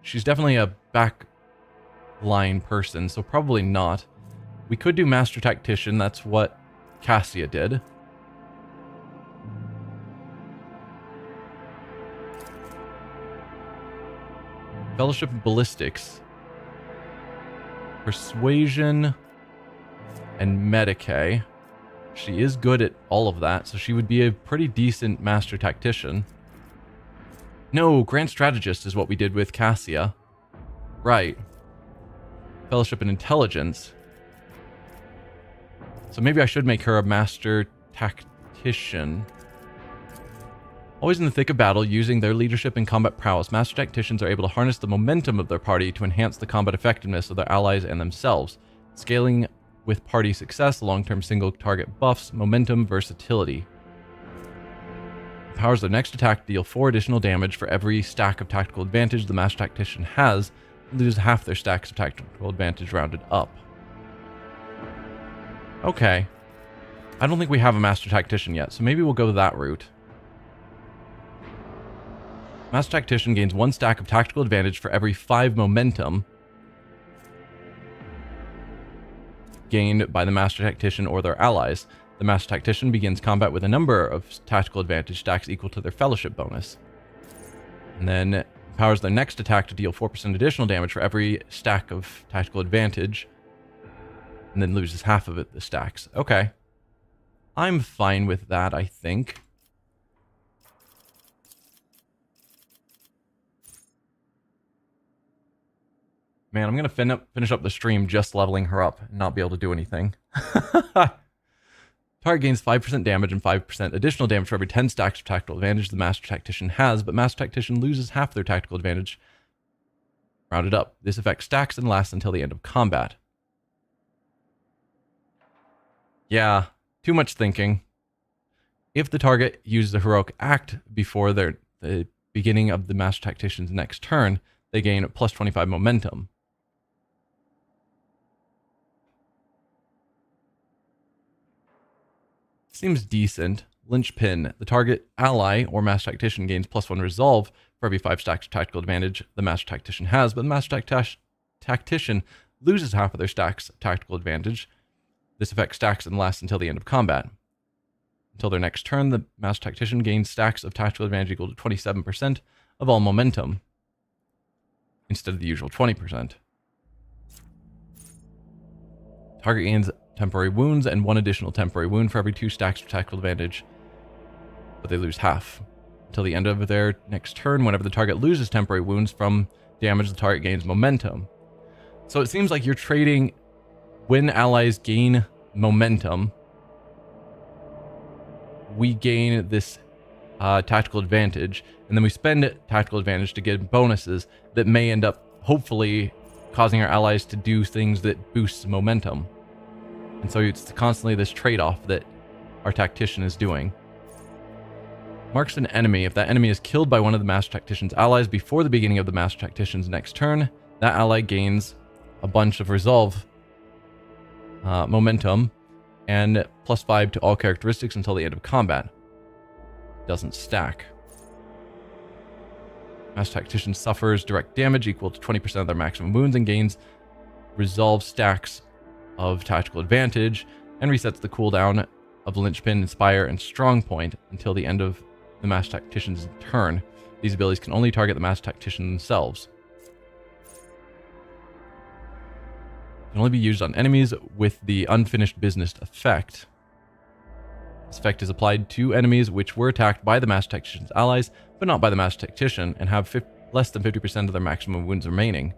She's definitely a backline person, so probably not. We could do Master Tactician, that's what Cassia did. Fellowship of Ballistics. Persuasion and Medicae. She is good at all of that, so she would be a pretty decent Master Tactician. No, Grand Strategist is what we did with Cassia. Right. Fellowship and Intelligence. So maybe I should make her a Master Tactician. Always in the thick of battle, using their leadership and combat prowess, Master Tacticians are able to harness the momentum of their party to enhance the combat effectiveness of their allies and themselves, scaling with party success, long-term single-target buffs, momentum, versatility. Powers their next attack deal 4 additional damage for every stack of tactical advantage the Master Tactician has, and lose half their stacks of tactical advantage rounded up. Okay. I don't think we have a Master Tactician yet, so maybe we'll go that route. Master Tactician gains 1 stack of tactical advantage for every 5 momentum gained by the Master Tactician or their allies. The Master Tactician begins combat with a number of tactical advantage stacks equal to their fellowship bonus. And then powers their next attack to deal 4% additional damage for every stack of tactical advantage. And then loses half of it, the stacks. Okay. I'm fine with that, I think. Man, I'm going to finish up the stream just leveling her up and not be able to do anything. Target gains 5% damage and 5% additional damage for every 10 stacks of tactical advantage the Master Tactician has, but Master Tactician loses half their tactical advantage rounded up. This effect stacks and lasts until the end of combat. Yeah, too much thinking. If the target uses a heroic act before the beginning of the Master Tactician's next turn, they gain plus 25 momentum. Seems decent. Linchpin. The target ally or Master Tactician gains plus 1 resolve for every 5 stacks of tactical advantage the Master Tactician has, but the Master Tactician loses half of their stacks of tactical advantage. This effect stacks and lasts until the end of combat. Until their next turn, the Master Tactician gains stacks of tactical advantage equal to 27% of all momentum, instead of the usual 20%. Target gains temporary wounds and 1 additional temporary wound for every 2 stacks of tactical advantage, but they lose half. Until the end of their next turn, whenever the target loses temporary wounds from damage, the target gains momentum. So it seems like you're trading when allies gain momentum, we gain this tactical advantage, and then we spend tactical advantage to get bonuses that may end up hopefully causing our allies to do things that boosts momentum. And so it's constantly this trade-off that our tactician is doing. Marks an enemy. If that enemy is killed by one of the Master Tactician's allies before the beginning of the Master Tactician's next turn, that ally gains a bunch of resolve momentum and plus 5 to all characteristics until the end of combat. Doesn't stack. Master Tactician suffers direct damage equal to 20% of their maximum wounds and gains resolve stacks of tactical advantage and resets the cooldown of Linchpin, Inspire, and Strong Point until the end of the Master Tactician's turn. These abilities can only target the Master Tactician themselves. Can only be used on enemies with the unfinished business effect. This effect is applied to enemies which were attacked by the Master Tactician's allies, but not by the Master Tactician, and have less than 50% of their maximum wounds remaining.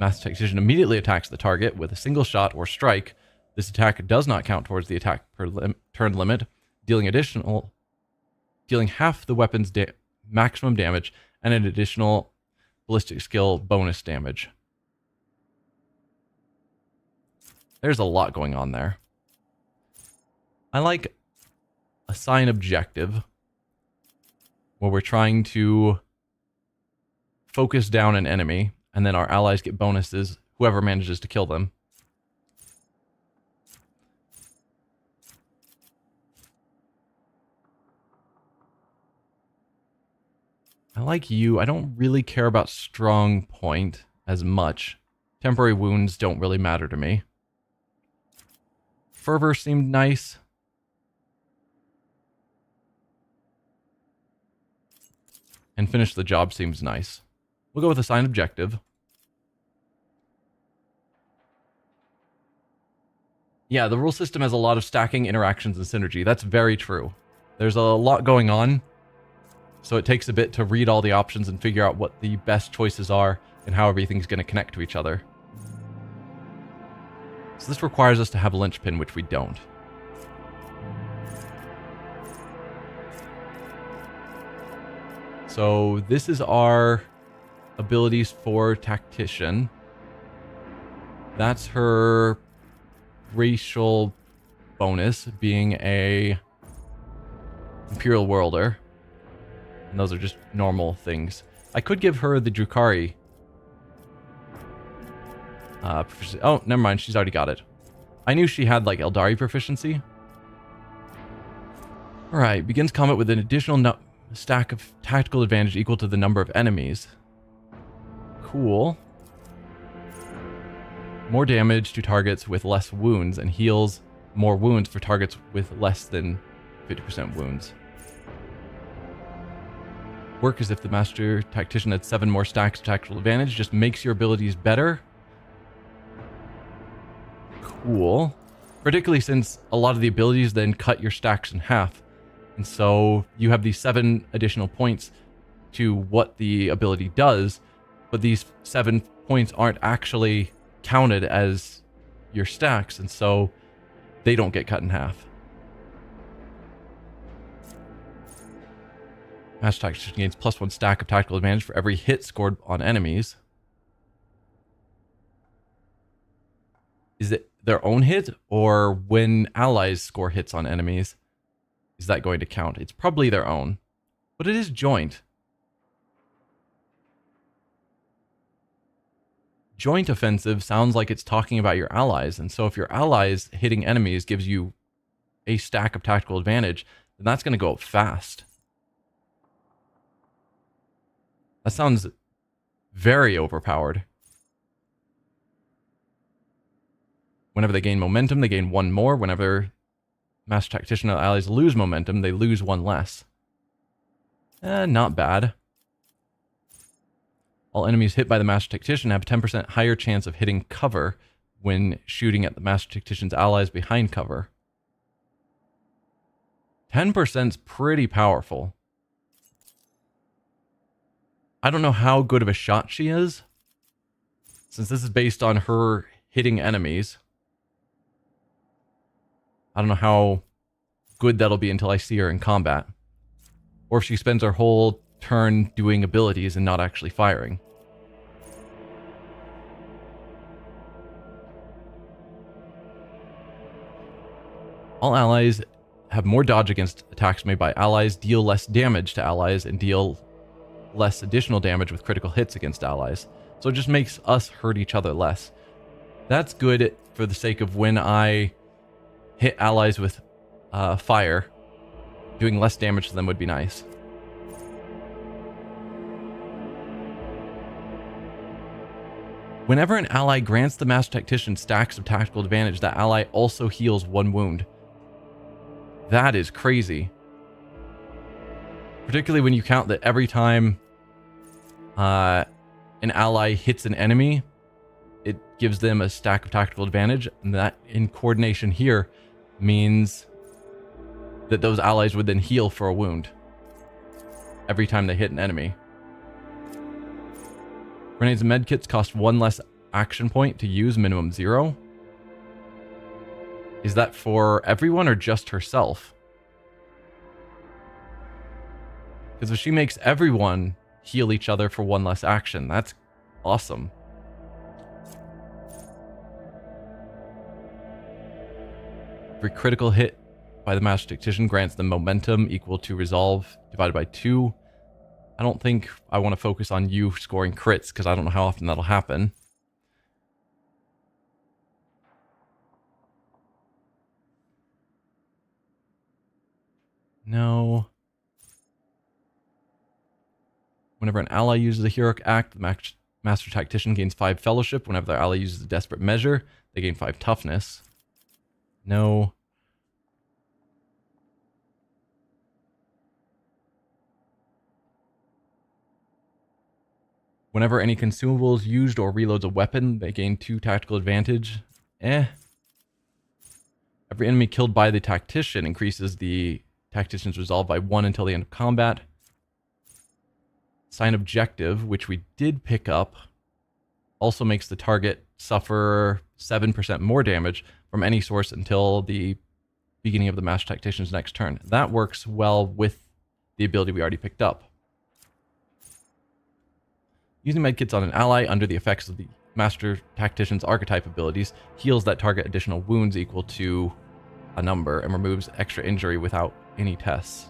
Master Tactician immediately attacks the target with a single shot or strike. This attack does not count towards the attack per turn limit, dealing half the weapon's maximum damage and an additional ballistic skill bonus damage. There's a lot going on there. I like assign objective, where we're trying to focus down an enemy, and then our allies get bonuses, whoever manages to kill them. I like you. I don't really care about strong point as much. Temporary wounds don't really matter to me. Fervor seemed nice. And finish the job seems nice. We'll go with assign objective. Yeah, the rule system has a lot of stacking, interactions, and synergy. That's very true. There's a lot going on, so it takes a bit to read all the options and figure out what the best choices are and how everything's going to connect to each other. So this requires us to have a linchpin, which we don't. So this is our abilities for Tactician. That's her racial bonus, being a Imperial Worlder. And those are just normal things. I could give her the Drukhari. Oh, never mind. She's already got it. I knew she had, like, Eldari proficiency. Alright, begins combat with an additional stack of tactical advantage equal to the number of enemies. Cool. More damage to targets with less wounds, and heals more wounds for targets with less than 50% wounds. Work as if the Master Tactician had 7 more stacks of tactical advantage, just makes your abilities better. Cool. Particularly since a lot of the abilities then cut your stacks in half. And so you have these 7 additional points to what the ability does, but these 7 points aren't actually counted as your stacks, and so they don't get cut in half. Master Tactician gains +1 stack of tactical advantage for every hit scored on enemies. Is it their own hit, or when allies score hits on enemies? Is that going to count? It's probably their own, but it is joint. Joint offensive sounds like it's talking about your allies, and so if your allies hitting enemies gives you a stack of tactical advantage, then that's going to go up fast. That sounds very overpowered. Whenever they gain momentum, they gain 1 more. Whenever Master Tactician and allies lose momentum, they lose 1 less. Not bad. All enemies hit by the Master Tactician have a 10% higher chance of hitting cover when shooting at the Master Tactician's allies behind cover. 10% is pretty powerful. I don't know how good of a shot she is, since this is based on her hitting enemies. I don't know how good that'll be until I see her in combat. Or if she spends her whole turn doing abilities and not actually firing. All allies have more dodge against attacks made by allies, deal less damage to allies, and deal less additional damage with critical hits against allies. So it just makes us hurt each other less. That's good for the sake of when I hit allies with fire. Doing less damage to them would be nice. Whenever an ally grants the Master Tactician stacks of tactical advantage, that ally also heals 1 wound. That is crazy. Particularly when you count that every time an ally hits an enemy, it gives them a stack of tactical advantage, and that in coordination here means that those allies would then heal for a wound every time they hit an enemy. Grenades and medkits cost 1 less action point to use, minimum 0. Is that for everyone or just herself? Because if she makes everyone heal each other for 1 less action, that's awesome. Every critical hit by the Master Tactician grants them momentum equal to resolve divided by 2. I don't think I want to focus on you scoring crits because I don't know how often that'll happen. No. Whenever an ally uses a heroic act, the Master Tactician gains 5 fellowship. Whenever their ally uses a desperate measure, they gain 5 toughness. No. Whenever any consumable is used or reloads a weapon, they gain 2 tactical advantage. Every enemy killed by the Tactician increases the Tactician's resolve by 1 until the end of combat. Sign objective, which we did pick up, also makes the target suffer 7% more damage from any source until the beginning of the Master Tactician's next turn. That works well with the ability we already picked up. Using medkits on an ally under the effects of the Master Tactician's archetype abilities heals that target additional wounds equal to a number and removes extra injury without any tests.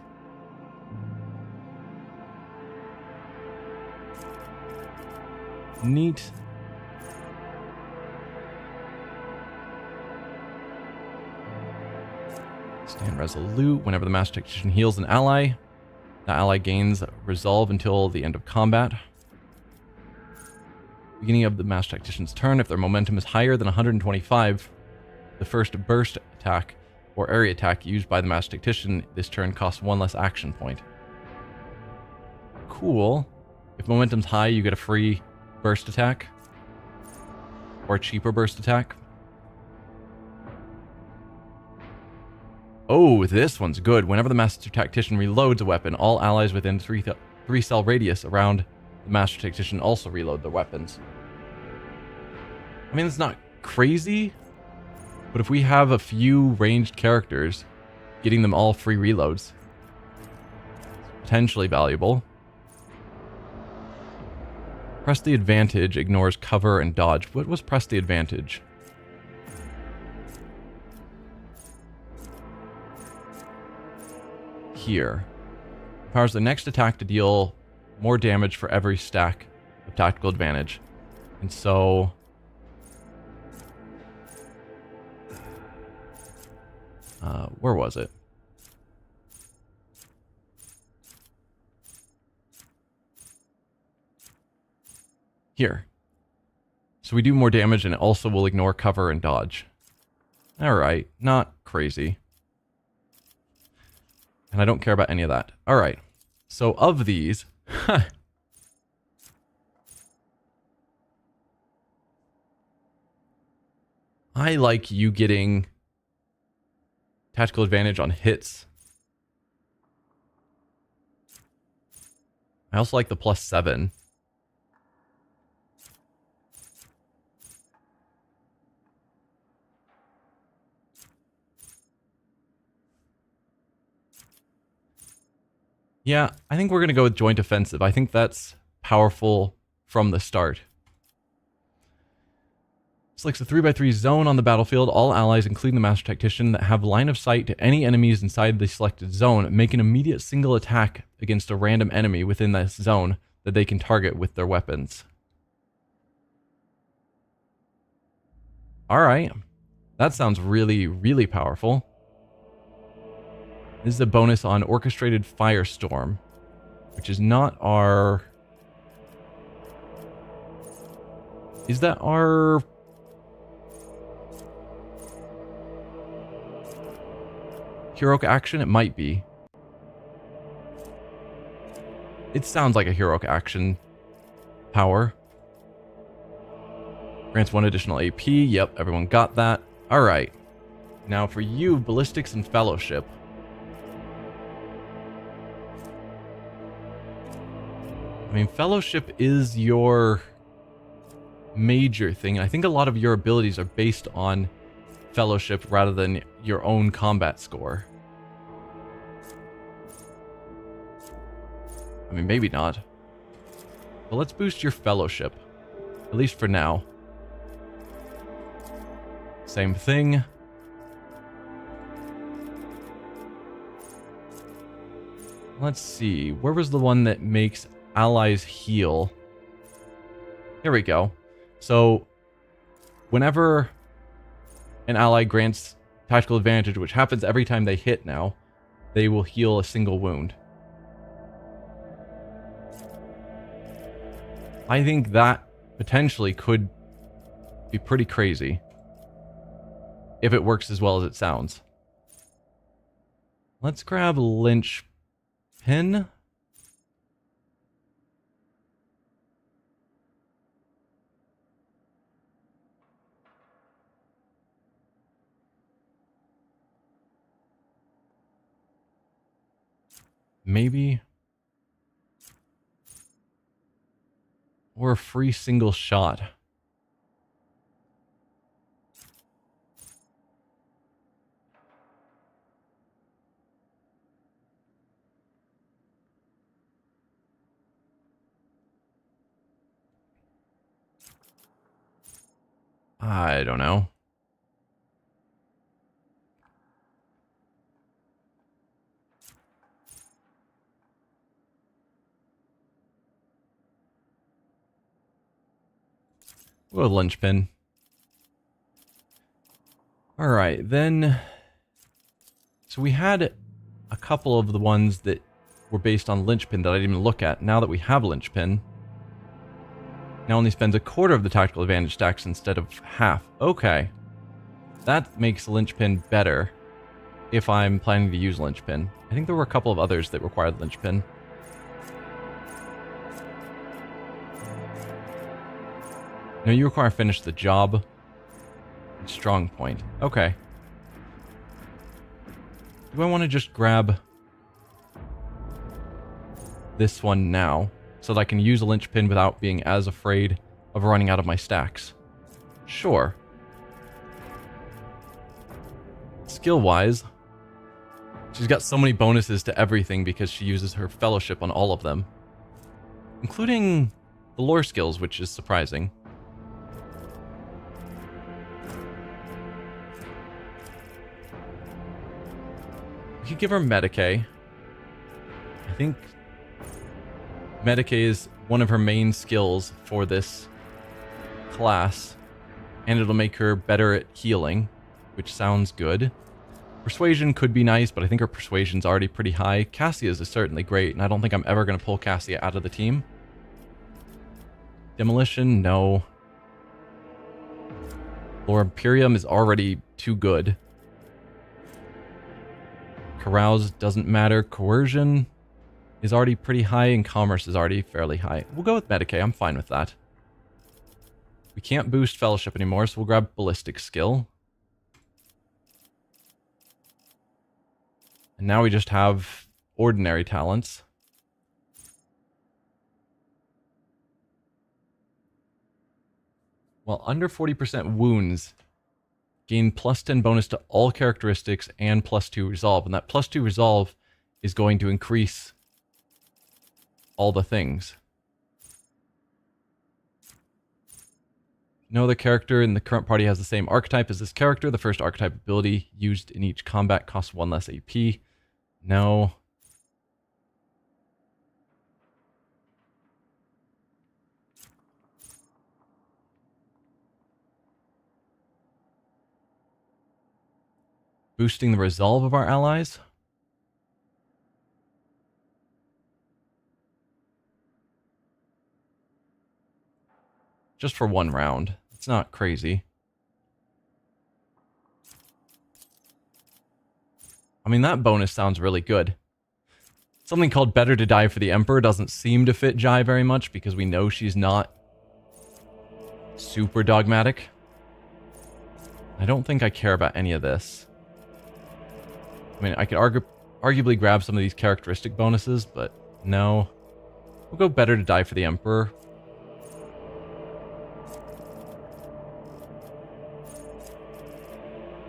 Neat. Stand resolute. Whenever the Master Tactician heals an ally, the ally gains resolve until the end of combat. Beginning of the Master Tactician's turn, if their momentum is higher than 125, the first burst attack or area attack used by the Master Tactician this turn costs 1 less action point. Cool. If momentum's high, you get a free burst attack or a cheaper burst attack. Oh, this one's good. Whenever the Master Tactician reloads a weapon, all allies within 3 cell radius around the Master Tactician also reload their weapons. I mean, it's not crazy, but if we have a few ranged characters, getting them all free reloads is potentially valuable. Press the advantage ignores cover and dodge. What was press the advantage? Here. Powers the next attack to deal more damage for every stack of tactical advantage. And so where was it? Here. So we do more damage and it also will ignore cover and dodge. Alright, not crazy. And I don't care about any of that. Alright, so of these, I like you getting tactical advantage on hits. I also like the +7. Yeah, I think we're going to go with joint offensive. I think that's powerful from the start. Selects a 3x3 zone on the battlefield. All allies, including the Master Tactician, that have line of sight to any enemies inside the selected zone make an immediate single attack against a random enemy within that zone that they can target with their weapons. Alright. That sounds really, really powerful. This is a bonus on Orchestrated Firestorm, which is not our... Is that our... heroic action? It might be. It sounds like a heroic action power. Grants 1 additional AP. Yep, everyone got that. Alright. Now for you, Ballistics and Fellowship. I mean, fellowship is your major thing. I think a lot of your abilities are based on fellowship rather than your own combat score. I mean, maybe not. But let's boost your fellowship. At least for now. Same thing. Let's see. Where was the one that makes allies heal? Here we go. So, whenever an ally grants tactical advantage, which happens every time they hit now, they will heal a single wound. I think that potentially could be pretty crazy if it works as well as it sounds. Let's grab Lynch Pin. Maybe. Or a free single shot. I don't know. We'll go with linchpin. Alright, then... So we had a couple of the ones that were based on linchpin that I didn't even look at. Now that we have linchpin, now only spends a quarter of the tactical advantage stacks instead of half. Okay. That makes linchpin better if I'm planning to use linchpin. I think there were a couple of others that required linchpin. No, you require finish the job. Strong point. Okay. Do I want to just grab this one now so that I can use a linchpin without being as afraid of running out of my stacks? Sure. Skill-wise, she's got so many bonuses to everything because she uses her fellowship on all of them, including the lore skills, which is surprising. We could give her Medicae. I think Medicae is one of her main skills for this class, and it'll make her better at healing, which sounds good. Persuasion could be nice, but I think her persuasion's already pretty high. Cassia's is certainly great, and I don't think I'm ever going to pull Cassia out of the team. Demolition, no. Lore Imperium is already too good. Carouse doesn't matter. Coercion is already pretty high, and Commerce is already fairly high. We'll go with Medicae. I'm fine with that. We can't boost Fellowship anymore, so we'll grab Ballistic Skill. And now we just have ordinary talents. Well, under 40% wounds gain plus 10 bonus to all characteristics and plus 2 resolve. And that plus 2 resolve is going to increase all the things. No other character in the current party has the same archetype as this character. The first archetype ability used in each combat costs 1 less AP. No. Boosting the resolve of our allies. Just for 1 round. It's not crazy. I mean, that bonus sounds really good. Something called Better to Die for the Emperor doesn't seem to fit Jai very much because we know she's not super dogmatic. I don't think I care about any of this. I mean, I could arguably grab some of these characteristic bonuses, but no. We'll go better to die for the Emperor.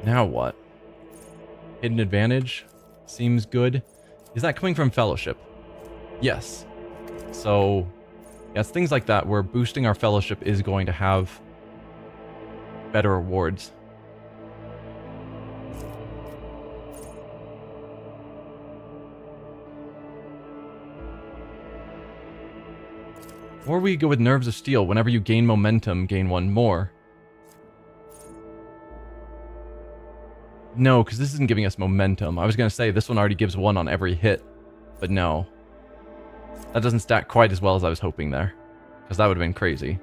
Now what? Hidden advantage seems good. Is that coming from Fellowship? Yes. So, yeah, it's things like that where boosting our Fellowship is going to have better rewards. Or we go with Nerves of Steel. Whenever you gain momentum, gain one more. No, because this isn't giving us momentum. I was going to say this one already gives one on every hit. But no. That doesn't stack quite as well as I was hoping there. Because that would have been crazy.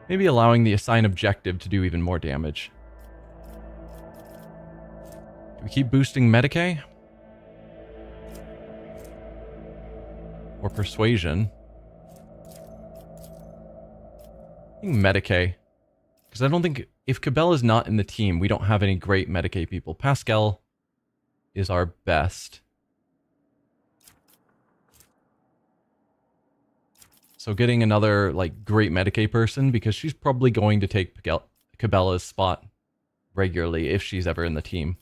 Maybe allowing the assign objective to do even more damage. Do we keep boosting Medicae? Or Persuasion? I think Medicae. Because I don't think... If Cabella's not in the team, we don't have any great Medicae people. Pascal is our best. So getting another, like, great Medicae person, because she's probably going to take Cabella's spot regularly if she's ever in the team.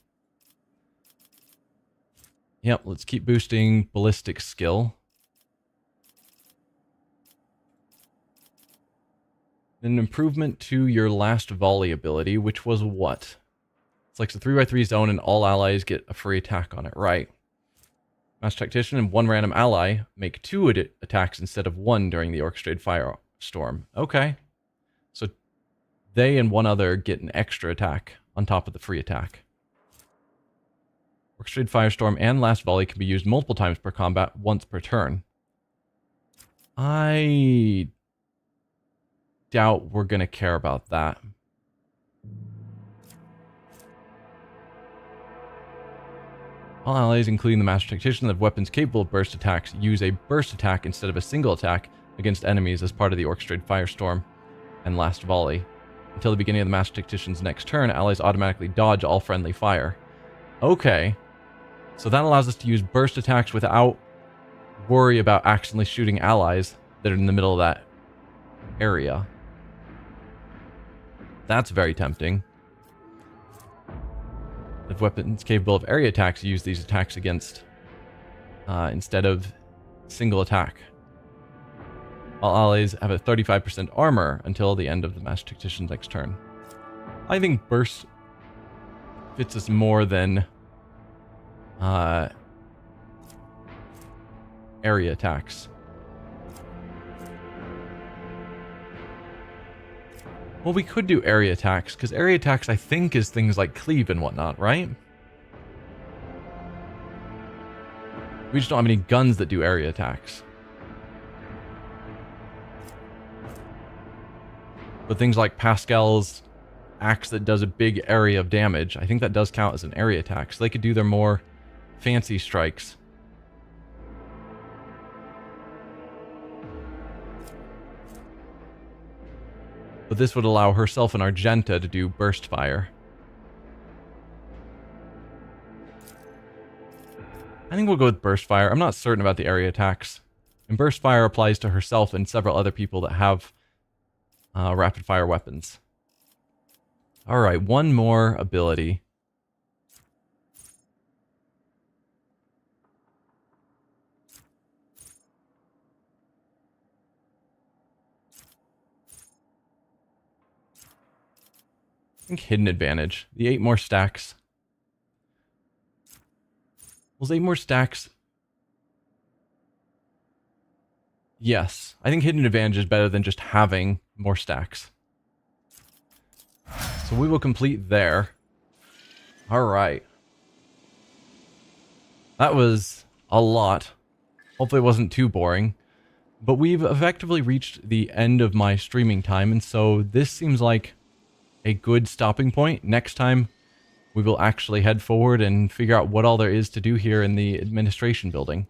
Yep, let's keep boosting ballistic skill. An improvement to your last volley ability, which was what? It's like a 3x3 zone and all allies get a free attack on it, right? Master Tactician and one random ally make 2 attacks instead of 1 during the Orchestrated Firestorm. Okay. So they and one other get an extra attack on top of the free attack. Orchestrated Firestorm and Last Volley can be used multiple times per combat, once per turn. I doubt we're going to care about that. All allies, including the Master Tactician, that have weapons capable of burst attacks, use a burst attack instead of a single attack against enemies as part of the Orchestrated Firestorm and Last Volley. Until the beginning of the Master Tactician's next turn, allies automatically dodge all friendly fire. Okay. So that allows us to use burst attacks without worry about accidentally shooting allies that are in the middle of that area. That's very tempting. If weapons capable of area attacks, use these attacks against instead of single attack. All allies have a 35% armor until the end of the Master Tactician's next turn. I think burst fits us more than area attacks. Well, we could do area attacks, because area attacks, I think, is things like cleave and whatnot, right? We just don't have any guns that do area attacks. But things like Pascal's axe that does a big area of damage, I think that does count as an area attack, so they could do their more fancy strikes. But this would allow herself and Argenta to do burst fire. I think we'll go with burst fire. I'm not certain about the area attacks. And burst fire applies to herself and several other people that have rapid fire weapons. Alright, one more ability. I think hidden advantage. The 8 more stacks. Was 8 more stacks? Yes. I think hidden advantage is better than just having more stacks. So we will complete there. Alright. That was a lot. Hopefully it wasn't too boring. But we've effectively reached the end of my streaming time, and so this seems like a good stopping point. Next time, we will actually head forward and figure out what all there is to do here in the administration building.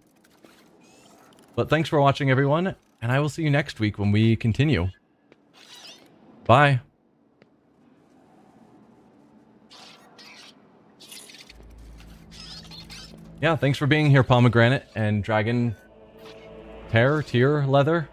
But thanks for watching, everyone, and I will see you next week when we continue. Bye. Yeah, thanks for being here, Pomegranate and Dragon Tear Leather.